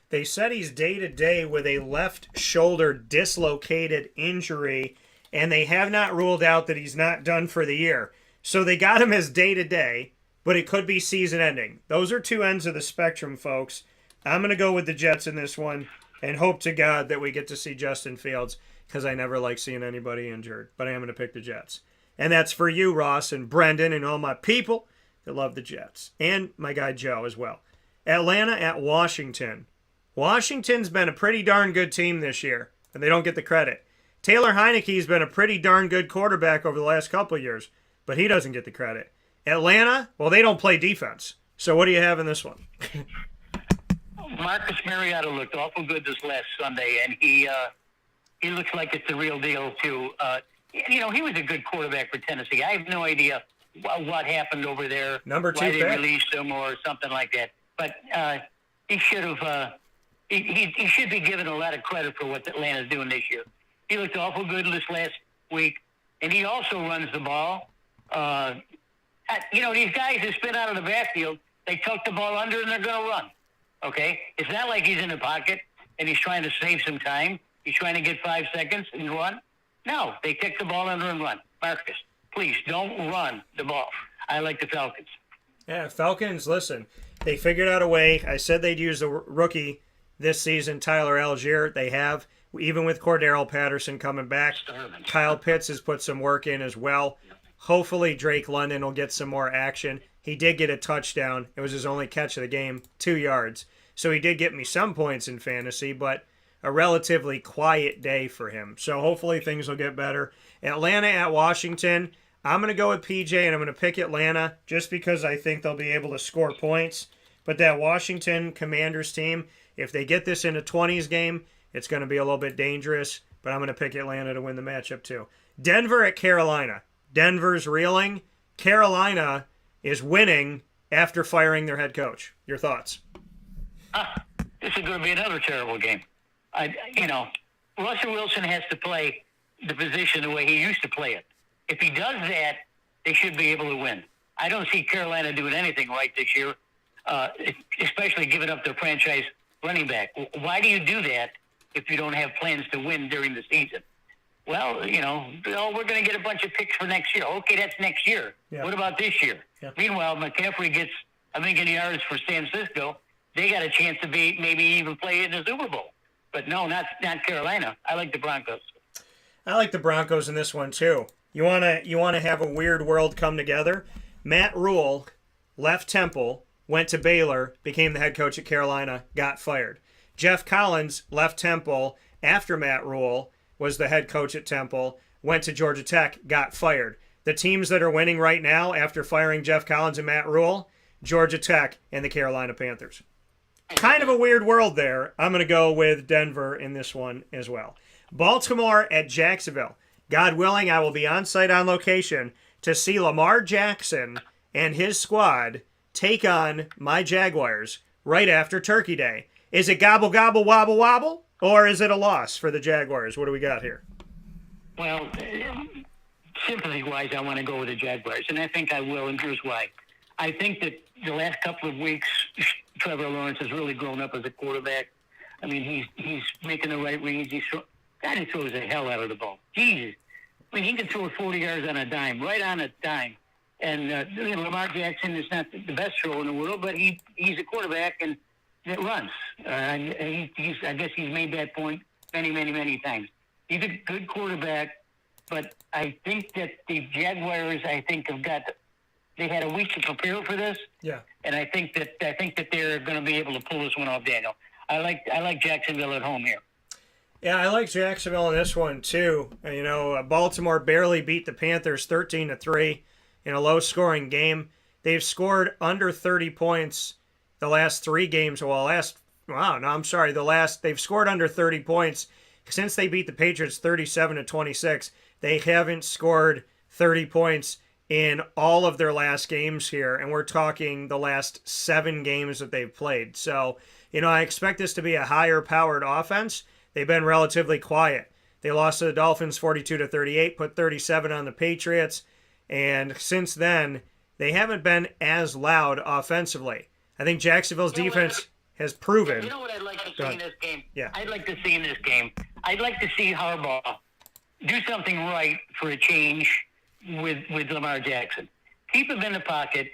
They said he's day-to-day with a left shoulder dislocated injury, and they have not ruled out that he's not done for the year. So they got him as day-to-day, but it could be season-ending. Those are two ends of the spectrum, folks. I'm going to go with the Jets in this one and hope to God that we get to see Justin Fields because I never like seeing anybody injured. But I am going to pick the Jets. And that's for you, Ross and Brendan, and all my people that love the Jets. And my guy Joe as well. Atlanta at Washington. Washington's been a pretty darn good team this year, and they don't get the credit. Taylor Heineke's been a pretty darn good quarterback over the last couple of years, but he doesn't get the credit. Atlanta, well, they don't play defense. So what do you have in this one? Marcus Mariota looked awful good this last Sunday, and he looks like it's the real deal, too. He was a good quarterback for Tennessee. I have no idea what happened over there. Number 2 why pick. they released him or something like that. But he should have. He should be given a lot of credit for what Atlanta's doing this year. He looked awful good this last week, and he also runs the ball. These guys that spin out of the backfield, they tuck the ball under and they're going to run. Okay? It's not like he's in the pocket and he's trying to save some time. He's trying to get 5 seconds and run. No, they kick the ball under and run. Marcus, please don't run the ball. I like the Falcons. Yeah, Falcons, listen, they figured out a way. I said they'd use a rookie this season, Tyler Algier. They have, even with Cordero Patterson coming back. Kyle Pitts has put some work in as well. Hopefully Drake London will get some more action. He did get a touchdown. It was his only catch of the game, 2 yards. So he did get me some points in fantasy, but a relatively quiet day for him. So hopefully things will get better. Atlanta at Washington. I'm going to go with PJ, and I'm going to pick Atlanta just because I think they'll be able to score points. But that Washington Commanders team, if they get this in a 20s game, it's going to be a little bit dangerous. But I'm going to pick Atlanta to win the matchup too. Denver at Carolina. Denver's reeling. Carolina is winning after firing their head coach. Your thoughts? This is going to be another terrible game. Russell Wilson has to play the position the way he used to play it. If he does that, they should be able to win. I don't see Carolina doing anything right this year, especially giving up their franchise running back. Why do you do that if you don't have plans to win during the season? Well, we're going to get a bunch of picks for next year. Okay, that's next year. Yeah. What about this year? Yeah. Meanwhile, McCaffrey gets a million yards for San Francisco. They got a chance to maybe even play in the Super Bowl. But no, not Carolina. I like the Broncos. I like the Broncos in this one too. You wanna have a weird world come together? Matt Rule left Temple, went to Baylor, became the head coach at Carolina, got fired. Jeff Collins left Temple after Matt Rule was the head coach at Temple, went to Georgia Tech, got fired. The teams that are winning right now after firing Jeff Collins and Matt Rule, Georgia Tech and the Carolina Panthers. Kind of a weird world there. I'm going to go with Denver in this one as well. Baltimore at Jacksonville. God willing, I will be on site on location to see Lamar Jackson and his squad take on my Jaguars right after Turkey Day. Is it gobble, gobble, wobble, wobble? Or is it a loss for the Jaguars? What do we got here? Well, sympathy-wise, I want to go with the Jaguars, and I think I will, and here's why. I think that the last couple of weeks, Trevor Lawrence has really grown up as a quarterback. I mean, he's making the right reads. God, he throws the hell out of the ball. Jesus. I mean, he can throw it 40 yards on a dime, right on a dime. And Lamar Jackson is not the best thrower in the world, but he's a quarterback and it runs. I guess he's made that point many, many, many times. He's a good quarterback, but I think that the Jaguars, they had a week to prepare for this. Yeah. And I think that they're going to be able to pull this one off, Daniel. I like Jacksonville at home here. Yeah, I like Jacksonville in this one too. Baltimore barely beat the Panthers 13-3 in a low-scoring game. They've scored under 30 points the last 3 games. They've scored under 30 points since they beat the Patriots 37-26. They haven't scored 30 points in all of their last games here, and we're talking the last 7 games that they've played. So, I expect this to be a higher-powered offense. They've been relatively quiet. They lost to the Dolphins 42-38, put 37 on the Patriots, and since then, they haven't been as loud offensively. I think Jacksonville's defense has proven. You know what I'd like to see in this game? Yeah. I'd like to see in this game. I'd like to see Harbaugh do something right for a change with Lamar Jackson. Keep him in the pocket.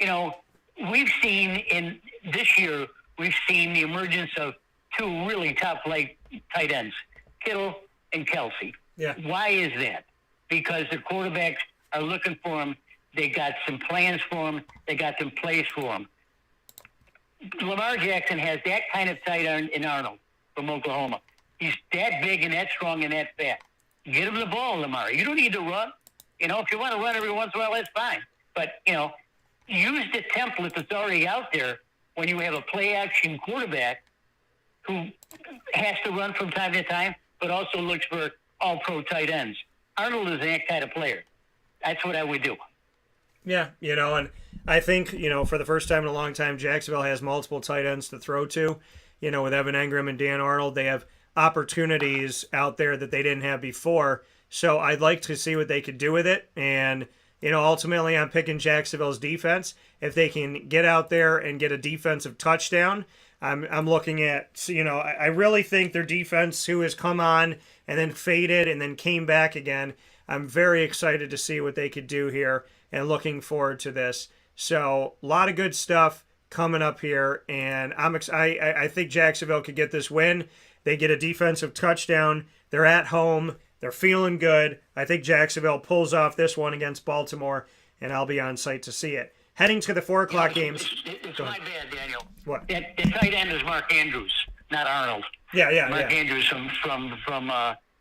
We've seen this year the emergence of 2 really top-flight tight ends, Kittle and Kelsey. Yeah. Why is that? Because the quarterbacks are looking for him. They got some plans for him. They got some plays for him. Lamar Jackson has that kind of tight end in Arnold from Oklahoma. He's that big and that strong and that fast. Get him the ball, Lamar. You don't need to run. If you want to run every once in a while, that's fine. But, use the template that's already out there when you have a play-action quarterback who has to run from time to time, but also looks for all-pro tight ends. Arnold is that kind of player. That's what I would do. Yeah, and I think, for the first time in a long time, Jacksonville has multiple tight ends to throw to. With Evan Engram and Dan Arnold, they have opportunities out there that they didn't have before. So I'd like to see what they could do with it. And, ultimately I'm picking Jacksonville's defense. If they can get out there and get a defensive touchdown, I'm looking at, I really think their defense, who has come on and then faded and then came back again, I'm very excited to see what they could do here and looking forward to this. So a lot of good stuff coming up here, and I think Jacksonville could get this win. They get a defensive touchdown. They're at home. They're feeling good. I think Jacksonville pulls off this one against Baltimore, and I'll be on site to see it. Heading to the 4 o'clock games. It's my bad, Daniel. What? That tight end is Mark Andrews, not Arnold. Mark Andrews from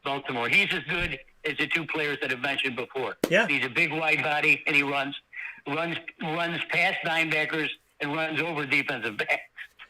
Baltimore. He's as good as the 2 players that I've mentioned before. Yeah. He's a big, wide body, and he runs past linebackers and runs over defensive backs.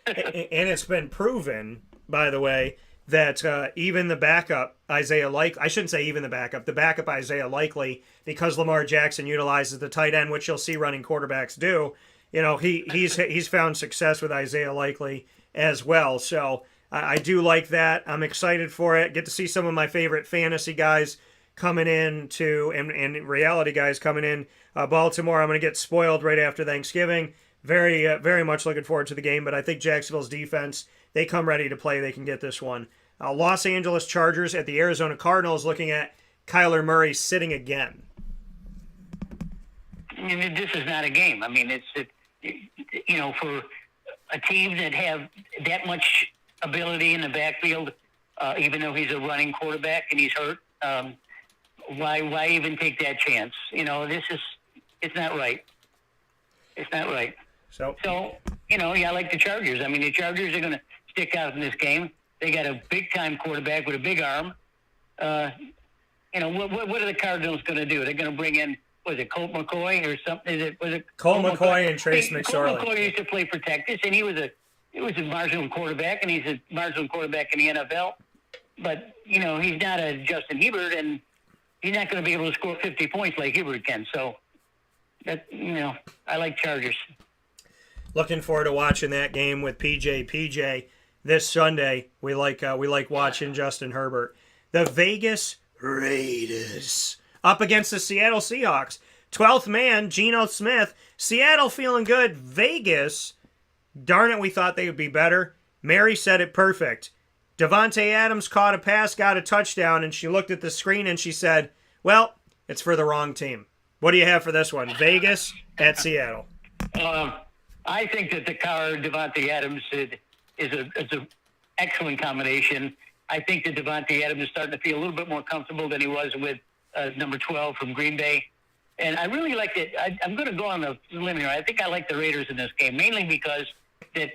And it's been proven, by the way, that even the backup, the backup Isaiah Likely, because Lamar Jackson utilizes the tight end, which you'll see running quarterbacks do, he's found success with Isaiah Likely as well. So I do like that. I'm excited for it. Get to see some of my favorite fantasy guys coming in and reality guys coming in. Baltimore, I'm going to get spoiled right after Thanksgiving. Very, very much looking forward to the game, but I think Jacksonville's defense, they come ready to play. They can get this one. Los Angeles Chargers at the Arizona Cardinals, looking at Kyler Murray sitting again. This is not a game. I mean, for a team that have that much ability in the backfield, even though he's a running quarterback and he's hurt, why even take that chance? It's not right. It's not right. So I like the Chargers. I mean, the Chargers are going to stick out in this game. They got a big-time quarterback with a big arm. What are the Cardinals going to do? They're going to bring in, Colt McCoy or something? Colt McCoy and Trace McSorley. Colt McCoy used to play for Texas, and he was a marginal quarterback, and he's a marginal quarterback in the NFL. But, he's not a Justin Herbert, and he's not going to be able to score 50 points like Herbert can. So, I like Chargers. Looking forward to watching that game with PJ this Sunday. We like watching Justin Herbert. The Vegas Raiders. Up against the Seattle Seahawks. 12th man, Geno Smith. Seattle feeling good. Vegas, darn it, we thought they would be better. Mary said it perfect. Davante Adams caught a pass, got a touchdown, and she looked at the screen and she said, well, it's for the wrong team. What do you have for this one? Vegas at Seattle. I think that the car Davante Adams is an excellent combination. I think that Davante Adams is starting to feel a little bit more comfortable than he was with number 12 from Green Bay. And I really like it. I'm going to go on the limb here. I think I like the Raiders in this game, mainly because that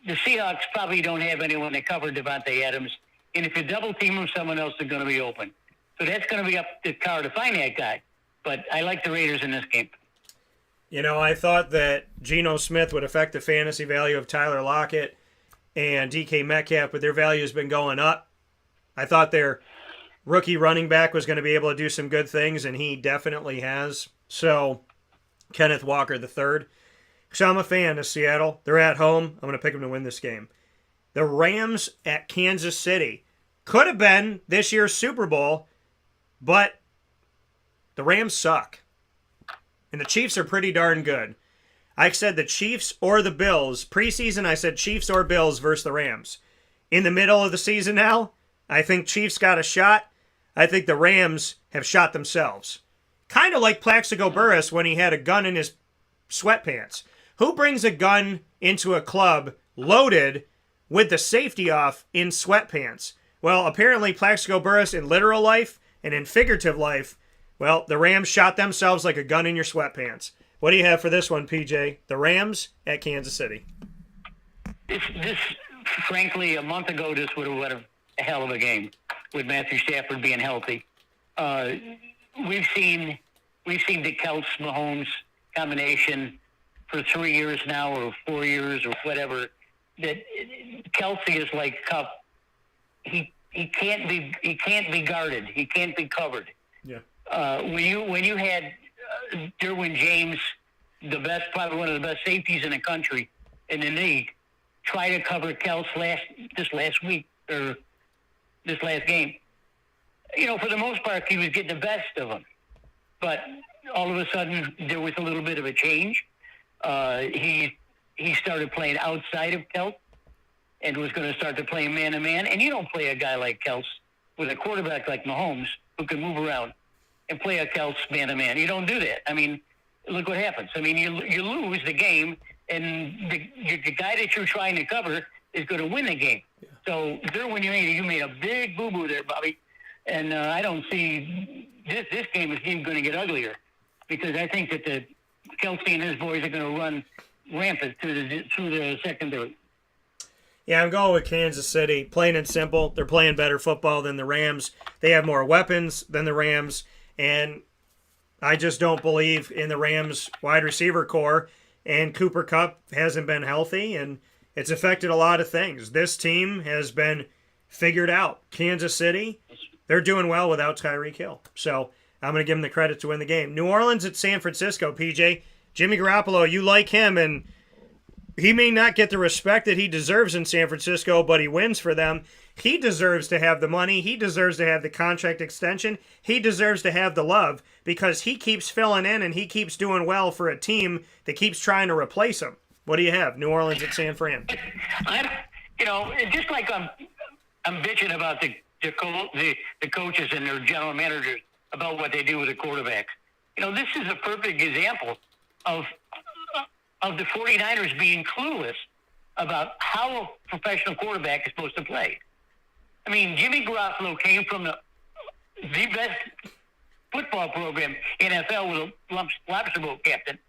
the Seahawks probably don't have anyone to cover Davante Adams. And if you double team him, someone else is going to be open. So that's going to be up to Carr to find that guy. But I like the Raiders in this game. You know, I thought that Geno Smith would affect the fantasy value of Tyler Lockett and DK Metcalf, but their value has been going up. I thought their rookie running back was going to be able to do some good things, and he definitely has. So, Kenneth Walker III. So I'm a fan of Seattle. They're at home. I'm going to pick them to win this game. The Rams at Kansas City. Could have been this year's Super Bowl, but the Rams suck. And the Chiefs are pretty darn good. I said the Chiefs or the Bills. Preseason, I said Chiefs or Bills versus the Rams. In the middle of the season now, I think Chiefs got a shot. I think the Rams have shot themselves. Kind of like Plaxico Burress when he had a gun in his sweatpants. Who brings a gun into a club loaded with the safety off in sweatpants? Well, apparently Plaxico Burress in literal life and in figurative life, well, the Rams shot themselves like a gun in your sweatpants. What do you have for this one, PJ? The Rams at Kansas City. This frankly, a month ago, this would have been a hell of a game with Matthew Stafford being healthy. We've seen the Kelce-Mahomes combination for 3 years now, or 4 years, or whatever. That Kelce is like Cup. He can't be guarded. He can't be covered. Yeah. When you had Derwin James, probably one of the best safeties in the country, in the league, try to cover Kelce this last game. You know, for the most part, he was getting the best of them. But all of a sudden, there was a little bit of a change. He started playing outside of Kelce and was going to start to play man-to-man. And you don't play a guy like Kelce with a quarterback like Mahomes who can move around and play a Kelce man-to-man. You don't do that. I mean, look what happens. I mean, you lose the game, and the guy that you're trying to cover is going to win the game. Yeah. So Derwin, you made a big boo-boo there, Bobby. And I don't see this game is even going to get uglier, because I think that the Kelce and his boys are going to run rampant through the secondary. Yeah, I'm going with Kansas City. Plain and simple. They're playing better football than the Rams. They have more weapons than the Rams. And I just don't believe in the Rams wide receiver core. And Cooper Kupp hasn't been healthy, and it's affected a lot of things. This team has been figured out. Kansas City, they're doing well without Tyreek Hill. So I'm going to give them the credit to win the game. New Orleans at San Francisco, PJ. Jimmy Garoppolo, you like him, and he may not get the respect that he deserves in San Francisco, but he wins for them. He deserves to have the money. He deserves to have the contract extension. He deserves to have the love, because he keeps filling in and he keeps doing well for a team that keeps trying to replace him. What do you have? New Orleans at San Fran. Just like I'm bitching about the coaches and their general managers about what they do with the quarterbacks. This is a perfect example of the 49ers being clueless about how a professional quarterback is supposed to play. I mean, Jimmy Garoppolo came from the best football program in NFL with a lobster boat captain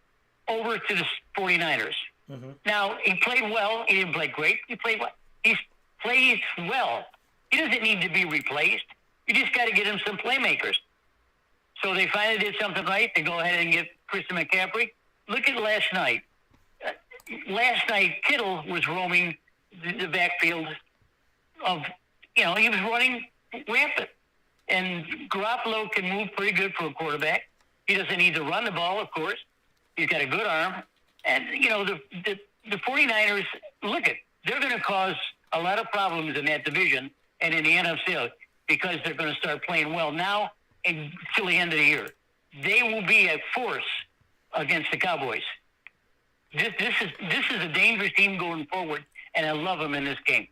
over to the 49ers. Mm-hmm. Now, he played well. He didn't play great. He played well. He plays well. He doesn't need to be replaced. You just got to get him some playmakers. So they finally did something right. They go ahead and get Christian McCaffrey. Look at last night. Last night, Kittle was roaming the backfield he was running rampant. And Garoppolo can move pretty good for a quarterback. He doesn't need to run the ball, of course. He's got a good arm. And, the 49ers, they're going to cause a lot of problems in that division and in the NFC. because they're going to start playing well now until the end of the year. They will be a force against the Cowboys. This is a dangerous team going forward, and I love them in this game.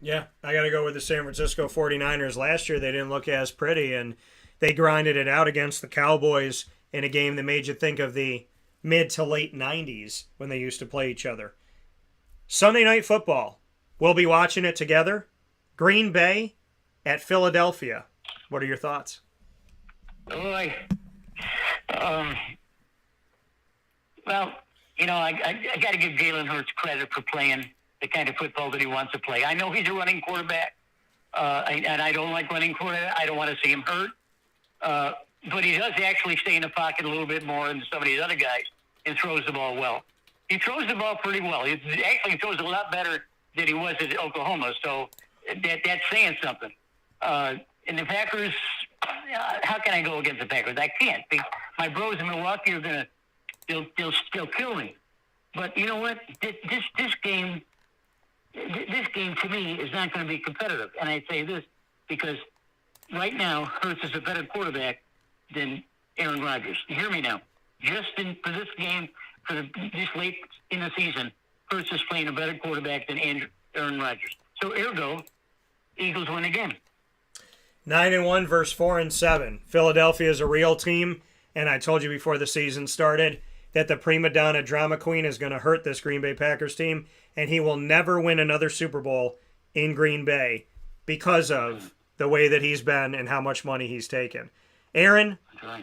Yeah, I got to go with the San Francisco 49ers. Last year they didn't look as pretty, and they grinded it out against the Cowboys in a game that made you think of the mid to late 90s when they used to play each other. Sunday Night Football. We'll be watching it together. Green Bay at Philadelphia. What are your thoughts? Well, I got to give Jalen Hurts credit for playing the kind of football that he wants to play. I know he's a running quarterback, and I don't like running quarterback. I don't want to see him hurt. But he does actually stay in the pocket a little bit more than some of these other guys and throws the ball well. He throws the ball pretty well. He actually throws a lot better than he was at Oklahoma, so that's saying something. And the Packers, how can I go against the Packers? I can't. My bros in Milwaukee are going to they'll kill me. But you know what? This game to me is not going to be competitive. And I say this because right now Hurts is a better quarterback than Aaron Rodgers. You hear me now? For this game, this late in the season, Hurts is playing a better quarterback than Aaron Rodgers. So ergo, Eagles win again. 9-1 versus 4-7. Philadelphia is a real team, and I told you before the season started that the prima donna drama queen is going to hurt this Green Bay Packers team, and he will never win another Super Bowl in Green Bay because of the way that he's been and how much money he's taken. Aaron,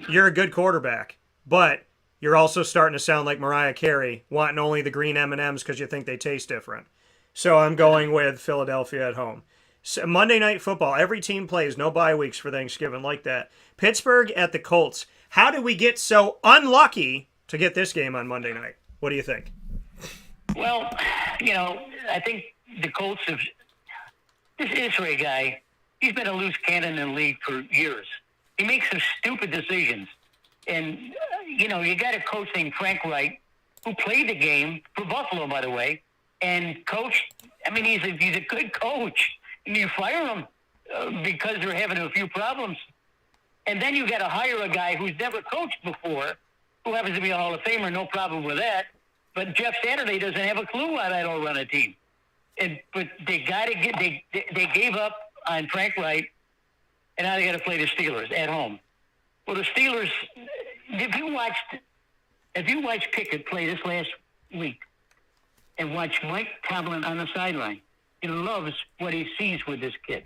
you're a good quarterback, but you're also starting to sound like Mariah Carey, wanting only the green M&Ms because you think they taste different. So I'm going with Philadelphia at home. So Monday Night Football, every team plays, no bye weeks for Thanksgiving like that. Pittsburgh at the Colts. How did we get so unlucky to get this game on Monday night? What do you think? Well, I think the Colts have – this Israel guy, he's been a loose cannon in the league for years. He makes some stupid decisions. And, you got a coach named Frank Wright who played the game for Buffalo, by the way, and coached – I mean, he's a good coach. And you fire him because they're having a few problems. And then you got to hire a guy who's never coached before, who happens to be a Hall of Famer, no problem with that. But Jeff Saturday doesn't have a clue why they don't run a team. But they got to get they gave up on Frank Wright, and now they got to play the Steelers at home. Well, the Steelers, if you watched Pickett play this last week, and watch Mike Tomlin on the sideline, he loves what he sees with this kid.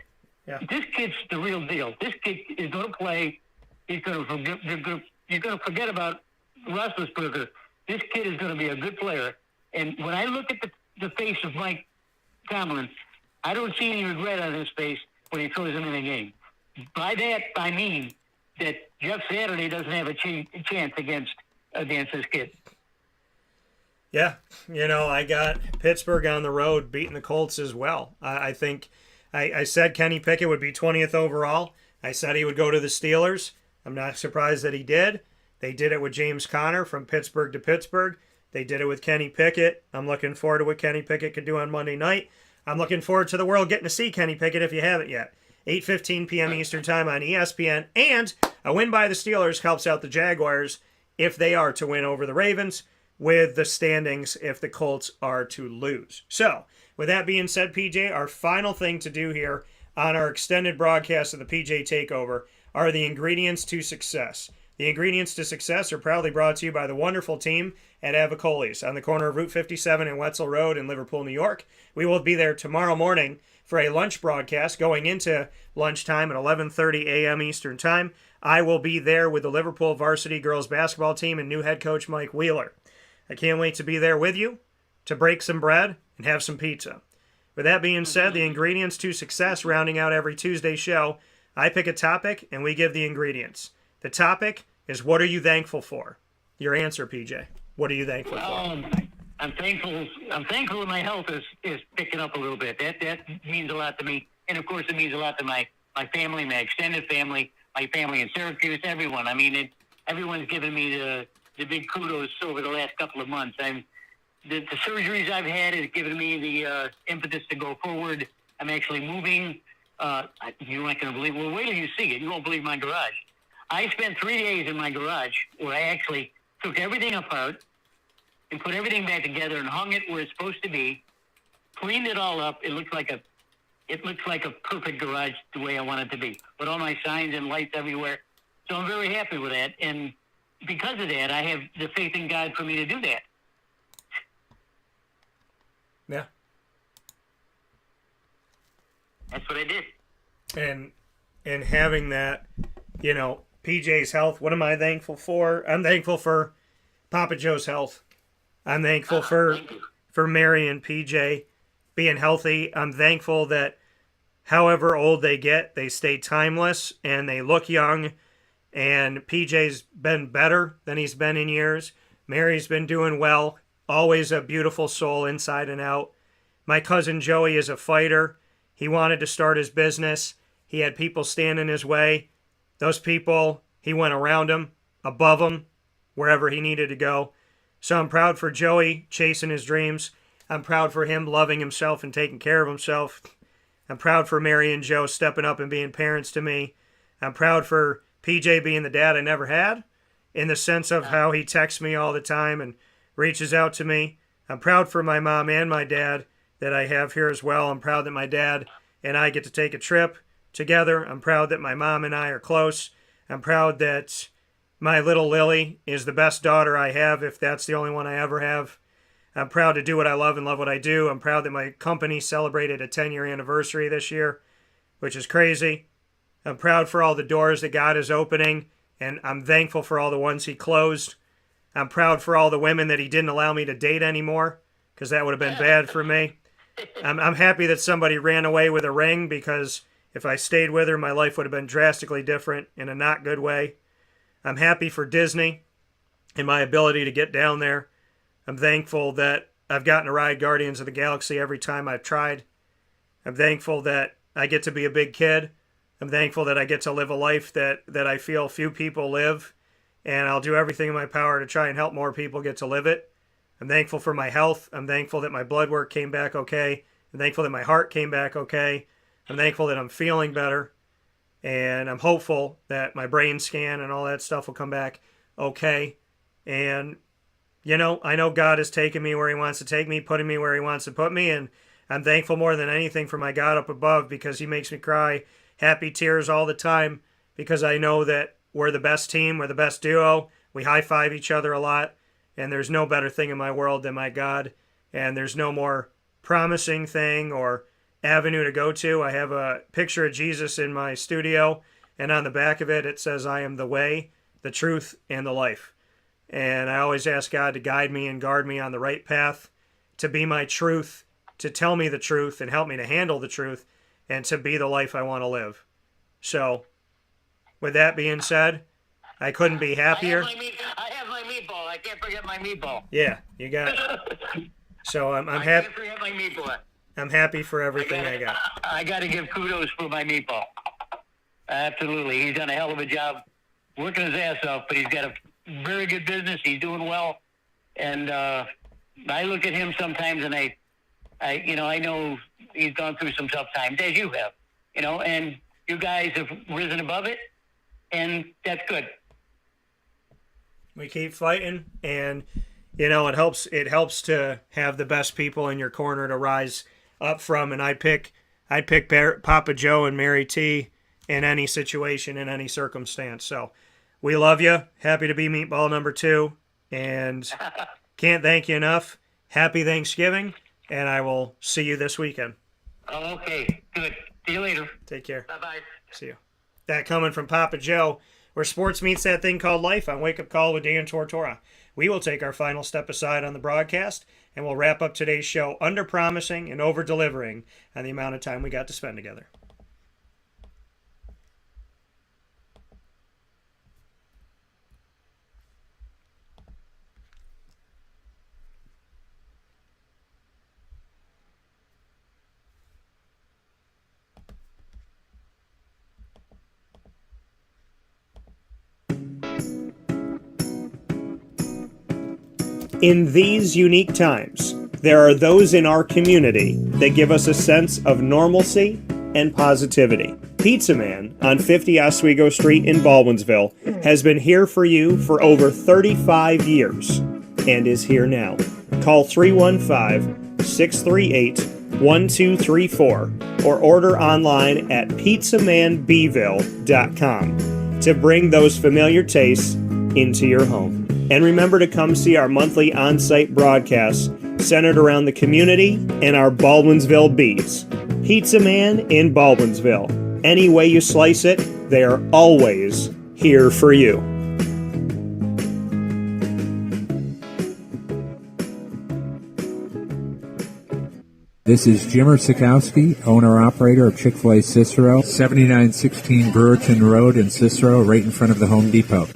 Yeah. This kid's the real deal. This kid is going to play. He's going to you're going to forget about Roethlisberger. This kid is going to be a good player. And when I look at the face of Mike Tomlin, I don't see any regret on his face when he throws him in the game. By that, I mean that Jeff Saturday doesn't have a chance against this kid. Yeah, I got Pittsburgh on the road beating the Colts as well. I think I said Kenny Pickett would be 20th overall. I said he would go to the Steelers. I'm not surprised that he did. They did it with James Conner from Pittsburgh to Pittsburgh. They did it with Kenny Pickett. I'm looking forward to what Kenny Pickett could do on Monday night. I'm looking forward to the world getting to see Kenny Pickett if you haven't yet. 8:15 p.m. Eastern Time on ESPN. And a win by the Steelers helps out the Jaguars if they are to win over the Ravens, with the standings if the Colts are to lose. So, with that being said, PJ, our final thing to do here on our extended broadcast of the PJ Takeover are the ingredients to success. The ingredients to success are proudly brought to you by the wonderful team at Avicolli's on the corner of Route 57 and Wetzel Road in Liverpool, New York. We will be there tomorrow morning for a lunch broadcast going into lunchtime at 11:30 a.m. Eastern Time. I will be there with the Liverpool varsity girls basketball team and new head coach Mike Wheeler. I can't wait to be there with you, to break some bread and have some pizza. With that being said, the ingredients to success, rounding out every Tuesday show, I pick a topic and we give the ingredients. The topic is, what are you thankful for? Your answer, PJ. What are you thankful for? I'm thankful that my health is picking up a little bit. That means a lot to me. And, of course, it means a lot to my family, my extended family, my family in Syracuse, everyone. I mean, everyone's given me the big kudos over the last couple of months. The surgeries I've had has given me the impetus to go forward. I'm actually moving You're not going to believe. Well, wait till you see it. You won't believe my garage. I spent 3 days in my garage where I actually took everything apart and put everything back together and hung it where it's supposed to be. Cleaned it all up. It looks like a perfect garage the way I want it to be. With all my signs and lights everywhere. So I'm very happy with that. And because of that, I have the faith in God for me to do that. Yeah. That's what I did. And having that, you know, PJ's health, what am I thankful for? I'm thankful for Papa Joe's health. I'm thankful for Mary and PJ being healthy. I'm thankful that however old they get, they stay timeless and they look young. And PJ's been better than he's been in years. Mary's been doing well. Always a beautiful soul inside and out. My cousin Joey is a fighter. He wanted to start his business. He had people stand in his way. Those people, he went around them, above them, wherever he needed to go. So I'm proud for Joey chasing his dreams. I'm proud for him loving himself and taking care of himself. I'm proud for Mary and Joe stepping up and being parents to me. I'm proud for PJ being the dad I never had, in the sense of how he texts me all the time and reaches out to me. I'm proud for my mom and my dad that I have here as well. I'm proud that my dad and I get to take a trip together. I'm proud that my mom and I are close. I'm proud that my little Lily is the best daughter I have, if that's the only one I ever have. I'm proud to do what I love and love what I do. I'm proud that my company celebrated a 10-year anniversary this year, which is crazy. I'm proud for all the doors that God is opening, and I'm thankful for all the ones he closed. I'm proud for all the women that he didn't allow me to date anymore, because that would have been bad for me. I'm happy that somebody ran away with a ring, because if I stayed with her, my life would have been drastically different in a not good way. I'm happy for Disney and my ability to get down there. I'm thankful that I've gotten to ride Guardians of the Galaxy every time I've tried. I'm thankful that I get to be a big kid. I'm thankful that I get to live a life that I feel few people live, and I'll do everything in my power to try and help more people get to live it. I'm thankful for my health. I'm thankful that my blood work came back okay. I'm thankful that my heart came back okay. I'm thankful that I'm feeling better, and I'm hopeful that my brain scan and all that stuff will come back okay. And, you know, I know God has taken me where he wants to take me, putting me where he wants to put me, and I'm thankful more than anything for my God up above, because he makes me cry happy tears all the time, because I know that we're the best team, we're the best duo, we high-five each other a lot, and there's no better thing in my world than my God, and there's no more promising thing or avenue to go to. I have a picture of Jesus in my studio, and on the back of it, it says, I am the way, the truth, and the life. And I always ask God to guide me and guard me on the right path, to be my truth, to tell me the truth and help me to handle the truth, and to be the life I want to live. So, with that being said, I couldn't be happier. I have my meatball. I can't forget my meatball. Yeah, you got it. So I'm happy. I can't forget my meatball. I'm happy for everything I got. I got to give kudos for my meatball. Absolutely. He's done a hell of a job working his ass off, but he's got a very good business. He's doing well. And I look at him sometimes and I know he's gone through some tough times, as you have, and you guys have risen above it, and that's good. We keep fighting, and, it helps to have the best people in your corner to rise up from, and I'd pick Papa Joe and Mary T in any situation, in any circumstance. So we love you. Happy to be meatball number 2, and can't thank you enough. Happy Thanksgiving, and I will see you this weekend. Oh, okay, good. See you later. Take care. Bye-bye. See you. That coming from Papa Joe, where sports meets that thing called life on Wake Up Call with Dan Tortora. We will take our final step aside on the broadcast, and we'll wrap up today's show under-promising and over-delivering on the amount of time we got to spend together. In these unique times, there are those in our community that give us a sense of normalcy and positivity. Pizza Man on 50 Oswego Street in Baldwinsville has been here for you for over 35 years and is here now. Call 315-638-1234 or order online at pizzamanbville.com to bring those familiar tastes into your home. And remember to come see our monthly on-site broadcasts centered around the community and our Baldwinsville Bees. Pizza Man in Baldwinsville. Any way you slice it, they are always here for you. This is Jimmer Sikowski, owner-operator of Chick-fil-A Cicero, 7916 Brewerton Road in Cicero, right in front of the Home Depot.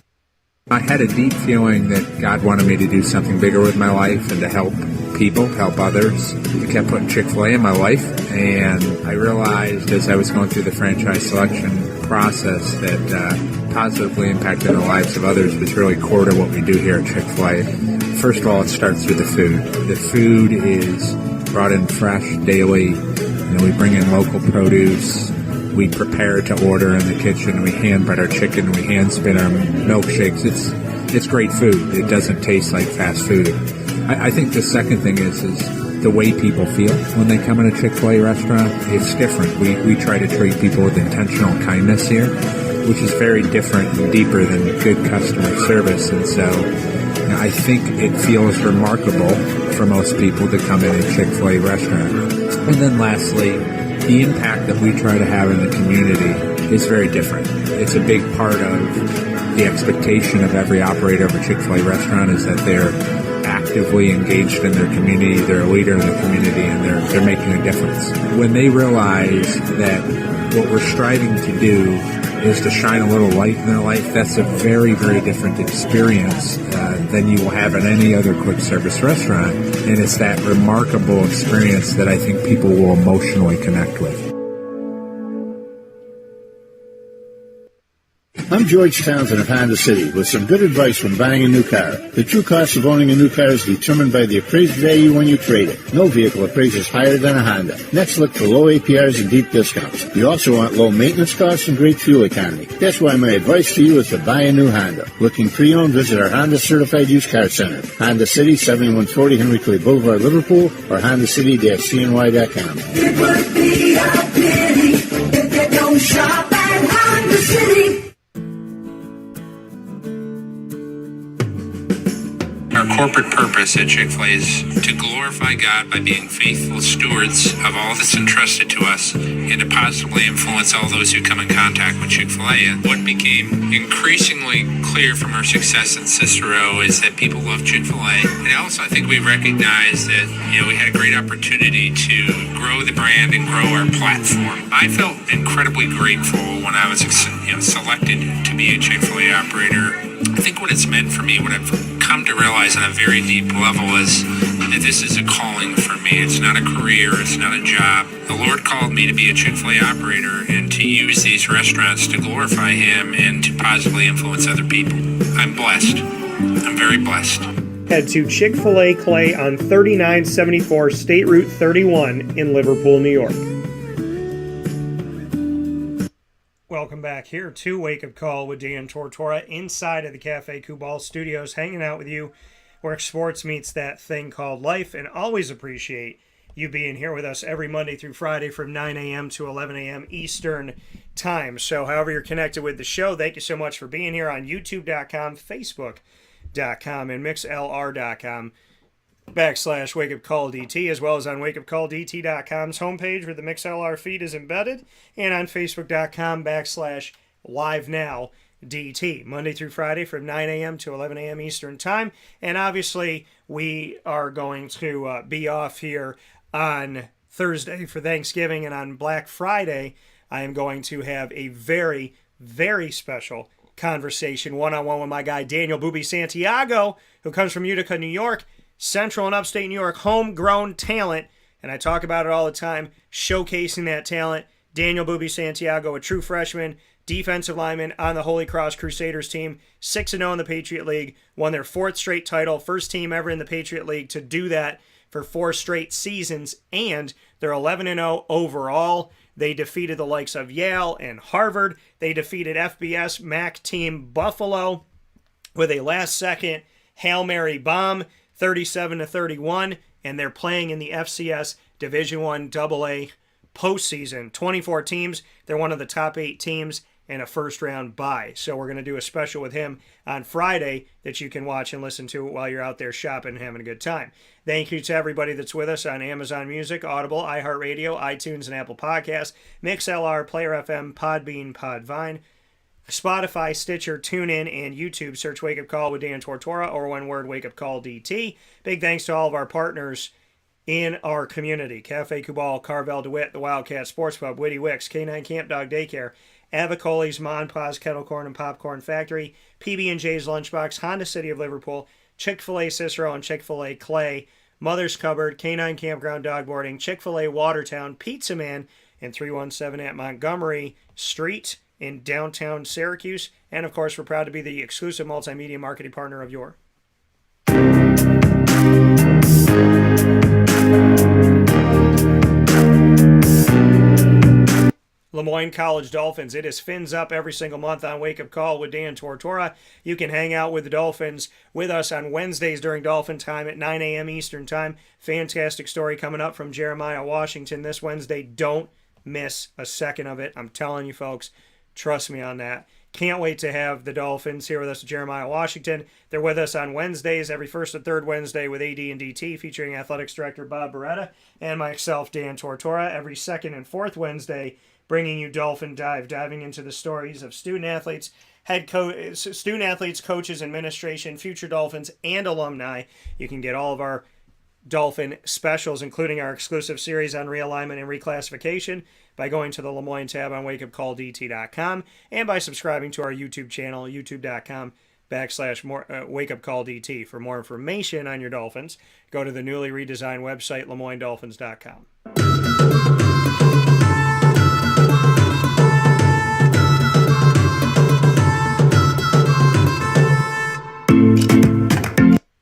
I had a deep feeling that God wanted me to do something bigger with my life and to help people, help others. I kept putting Chick-fil-A in my life, and I realized as I was going through the franchise selection process that positively impacting the lives of others was really core to what we do here at Chick-fil-A. First of all, it starts with the food. The food is brought in fresh daily. We bring in local produce. We prepare to order in the kitchen. We hand bread our chicken. We hand spin our milkshakes. It's great food. It doesn't taste like fast food. I think the second thing is the way people feel when they come in a Chick-fil-A restaurant. It's different. We try to treat people with intentional kindness here, which is very different and deeper than good customer service. And so I think it feels remarkable for most people to come in a Chick-fil-A restaurant. And then lastly, the impact that we try to have in the community is very different. It's a big part of the expectation of every operator of a Chick-fil-A restaurant is that they're actively engaged in their community, they're a leader in the community, and they're making a difference. When they realize that what we're striving to do is to shine a little light in their life, that's a very, very different experience than you will have in any other quick service restaurant. And it's that remarkable experience that I think people will emotionally connect with. I'm George Townsend of Honda City with some good advice when buying a new car. The true cost of owning a new car is determined by the appraised value when you trade it. No vehicle appraises higher than a Honda. Next, look for low APRs and deep discounts. You also want low maintenance costs and great fuel economy. That's why my advice to you is to buy a new Honda. Looking pre-owned, visit our Honda Certified Used Car Center. Honda City, 7140 Henry Clay Boulevard, Liverpool, or HondaCity-CNY.com. It would be a pity if you don't shop at Honda City. Our corporate purpose at Chick-fil-A is to glorify God by being faithful stewards of all that's entrusted to us and to positively influence all those who come in contact with Chick-fil-A. And what became increasingly clear from our success in Cicero is that people love Chick-fil-A. And also I think we recognized that, we had a great opportunity to grow the brand and grow our platform. I felt incredibly grateful when I was selected to be a Chick-fil-A operator. I think what it's meant for me, what I've come to realize on a very deep level is that this is a calling for me. It's not a career. It's not a job. The Lord called me to be a Chick-fil-A operator and to use these restaurants to glorify Him and to positively influence other people. I'm blessed. I'm very blessed. Head to Chick-fil-A Clay on 3974 State Route 31 in Liverpool, New York. Welcome back here to Wake Up Call with Dan Tortora inside of the Cafe Kubal Studios, hanging out with you where sports meets that thing called life, and always appreciate you being here with us every Monday through Friday from 9 a.m. to 11 a.m. Eastern Time. So however you're connected with the show, thank you so much for being here on YouTube.com, Facebook.com, and MixLR.com. /Wake Up Call DT, as well as on wakeupcalldt.com's homepage where the MixLR feed is embedded, and on Facebook.com /LiveNowDT, Monday through Friday from 9 a.m. to 11 a.m. Eastern Time. And obviously, we are going to be off here on Thursday for Thanksgiving, and on Black Friday, I am going to have a very, very special conversation one-on-one with my guy Daniel Booby Santiago, who comes from Utica, New York. Central and upstate New York, homegrown talent, and I talk about it all the time, showcasing that talent. Daniel Booby Santiago, a true freshman, defensive lineman on the Holy Cross Crusaders team, 6-0 in the Patriot League, won their 4th straight title, first team ever in the Patriot League to do that for 4 straight seasons, and they're 11-0 overall. They defeated the likes of Yale and Harvard. They defeated FBS MAC team Buffalo with a last-second Hail Mary bomb, 37-31, and they're playing in the FCS Division I AA postseason. 24 teams. They're one of the top 8 teams and a first-round bye. So we're going to do a special with him on Friday that you can watch and listen to while you're out there shopping and having a good time. Thank you to everybody that's with us on Amazon Music, Audible, iHeartRadio, iTunes, and Apple Podcasts, MixLR, Player FM, Podbean, Podvine, Spotify, Stitcher, TuneIn, and YouTube. Search Wake Up Call with Dan Tortora, or one word, Wake Up Call DT. Big thanks to all of our partners in our community: Cafe Kubal, Carvel DeWitt, the Wildcat Sports Pub, Witty Wicks, K9 Camp Dog Daycare, Avicolli's Mon Pa's Kettle Corn and Popcorn Factory, PB&J's Lunchbox, Honda City of Liverpool, Chick-fil-A Cicero and Chick-fil-A Clay, Mother's Cupboard, K9 Campground Dog Boarding, Chick-fil-A Watertown, Pizza Man, and 317 at Montgomery Street in downtown Syracuse. And of course, we're proud to be the exclusive multimedia marketing partner of your Lemoyne College Dolphins. It is Fins Up every single month on Wake Up Call with Dan Tortora. You can hang out with the Dolphins with us on Wednesdays during Dolphin time at 9 a.m. Eastern Time. Fantastic story coming up from Jeremiah Washington this Wednesday. Don't miss a second of it. I'm telling you, folks. Trust me on that. Can't wait to have the Dolphins here with us, Jeremiah Washington. They're with us on Wednesdays, every first and third Wednesday with AD and DT, featuring Athletics Director Bob Beretta and myself, Dan Tortora, every second and fourth Wednesday, bringing you Dolphin Dive, diving into the stories of student athletes, coaches, administration, future Dolphins, and alumni. You can get all of our Dolphin specials, including our exclusive series on realignment and reclassification, by going to the Lemoyne tab on wakeupcalldt.com and by subscribing to our YouTube channel, youtube.com/wakeupcalldt. For more information on your Dolphins, go to the newly redesigned website, LemoyneDolphins.com.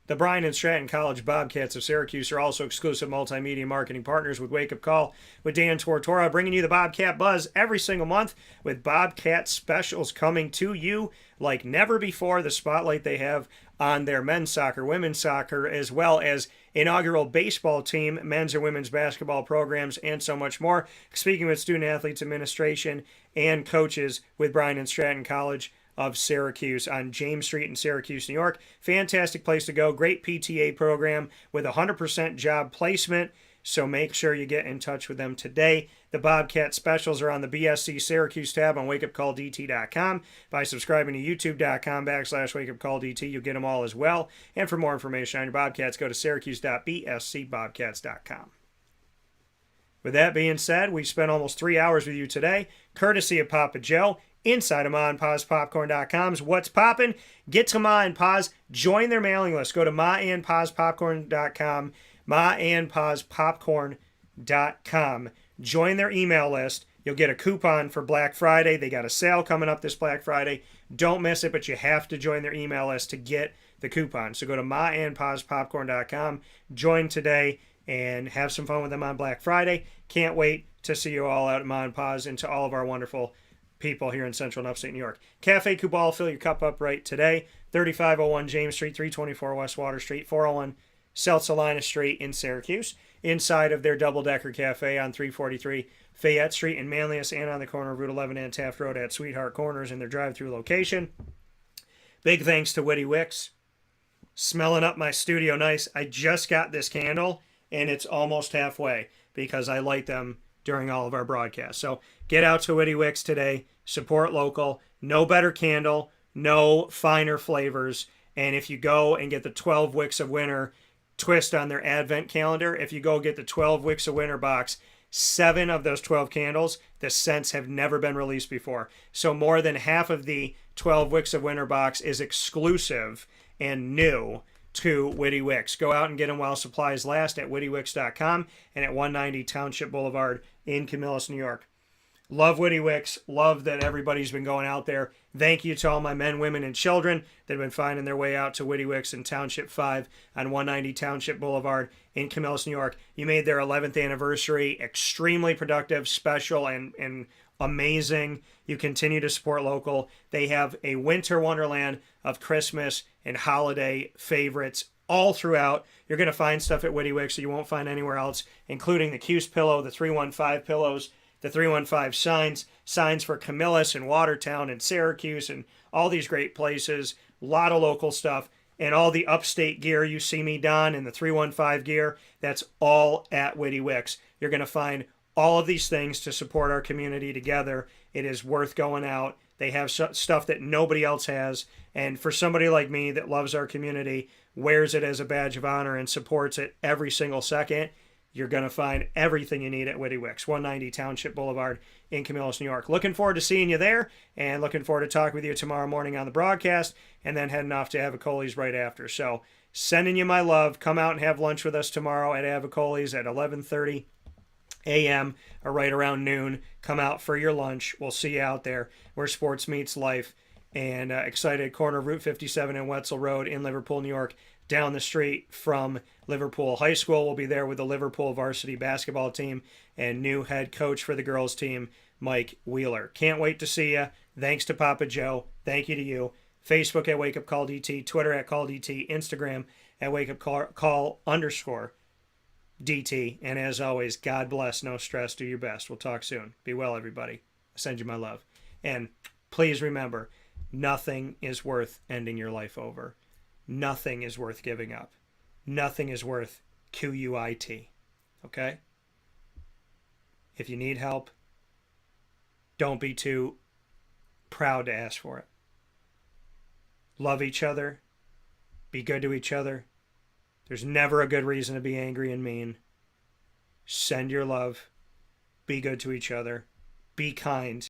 The Bryan and Stratton College Bobcats of Syracuse are also exclusive multimedia marketing partners with Wake Up Call with Dan Tortora, bringing you the Bobcat Buzz every single month with Bobcat specials coming to you like never before. The spotlight they have on their men's soccer, women's soccer, as well as inaugural baseball team, men's and women's basketball programs, and so much more. Speaking with student athletes, administration, and coaches with Bryan and Stratton College of Syracuse on James Street in Syracuse, New York. Fantastic place to go. Great PTA program with 100% job placement. So make sure you get in touch with them today. The Bobcat specials are on the BSC Syracuse tab on wakeupcalldt.com. By subscribing to youtube.com/wakeupcalldt, you'll get them all as well. And for more information on your Bobcats, go to syracuse.bscbobcats.com. With that being said, we spent almost 3 hours with you today, courtesy of Papa Joe, inside of Ma and Pa's Popcorn.com's What's Poppin'? Get to Ma and Pa's, join their mailing list. Go to maandpaspopcorn.com, maandpaspopcorn.com. Join their email list. You'll get a coupon for Black Friday. They got a sale coming up this Black Friday. Don't miss it, but you have to join their email list to get the coupon. So go to maandpaspopcorn.com, join today, and have some fun with them on Black Friday. Can't wait to see you all out at Ma and Pa's, and to all of our wonderful people here in Central and Upstate New York. Cafe Kubal, fill your cup up right today. 3501 James Street, 324 West Water Street, 401 South Salina Street in Syracuse. Inside of their double-decker cafe on 343 Fayette Street in Manlius, and on the corner of Route 11 and Taft Road at Sweetheart Corners in their drive-through location. Big thanks to Witty Wicks. Smelling up my studio nice. I just got this candle, and it's almost halfway because I light them during all of our broadcasts. So get out to Witty Wicks today. Support local. No better candle. No finer flavors. And if you go and get the 12 Wicks of Winter twist on their advent calendar, if you go get the 12 Wicks of Winter box, 7 of those 12 candles, the scents have never been released before. So more than half of the 12 Wicks of Winter box is exclusive and new to Witty Wicks. Go out and get them while supplies last at wittywicks.com and at 190 Township Boulevard in Camillus, New York. Love Witty Wicks. Love that everybody's been going out there. Thank you to all my men, women, and children that have been finding their way out to Witty Wicks in Township 5 on 190 Township Boulevard in Camillus, New York. You made their 11th anniversary extremely productive, special, and amazing. You continue to support local. They have a winter wonderland of Christmas and holiday favorites all throughout. You're going to find stuff at Witty Wicks that you won't find anywhere else, including the Cuse pillow, the 315 pillows, the 315 signs for Camillus and Watertown and Syracuse and all these great places. A lot of local stuff. And all the upstate gear you see me don and the 315 gear, that's all at Witty Wicks. You're going to find all of these things to support our community together. It is worth going out. They have stuff that nobody else has. And for somebody like me that loves our community, wears it as a badge of honor and supports it every single second, you're going to find everything you need at Witty Wicks, 190 Township Boulevard in Camillus, New York. Looking forward to seeing you there and looking forward to talking with you tomorrow morning on the broadcast and then heading off to Avicolli's right after. So sending you my love. Come out and have lunch with us tomorrow at Avicolli's at 11:30 a.m. or right around noon. Come out for your lunch. We'll see you out there where sports meets life. And excited, corner of Route 57 and Wetzel Road in Liverpool, New York, down the street from Liverpool High School. We'll be there with the Liverpool varsity basketball team and new head coach for the girls team, Mike Wheeler. Can't wait to see you. Thanks to Papa Joe. Thank you to you. Facebook at Wake Up Call DT, Twitter at Call DT, Instagram at Wake Up Call _DT. And as always, God bless, no stress, do your best. We'll talk soon. Be well, everybody. I send you my love. And please remember, nothing is worth ending your life over. Nothing is worth giving up. Nothing is worth QUIT. Okay? If you need help, don't be too proud to ask for it. Love each other. Be good to each other. There's never a good reason to be angry and mean. Send your love. Be good to each other. Be kind.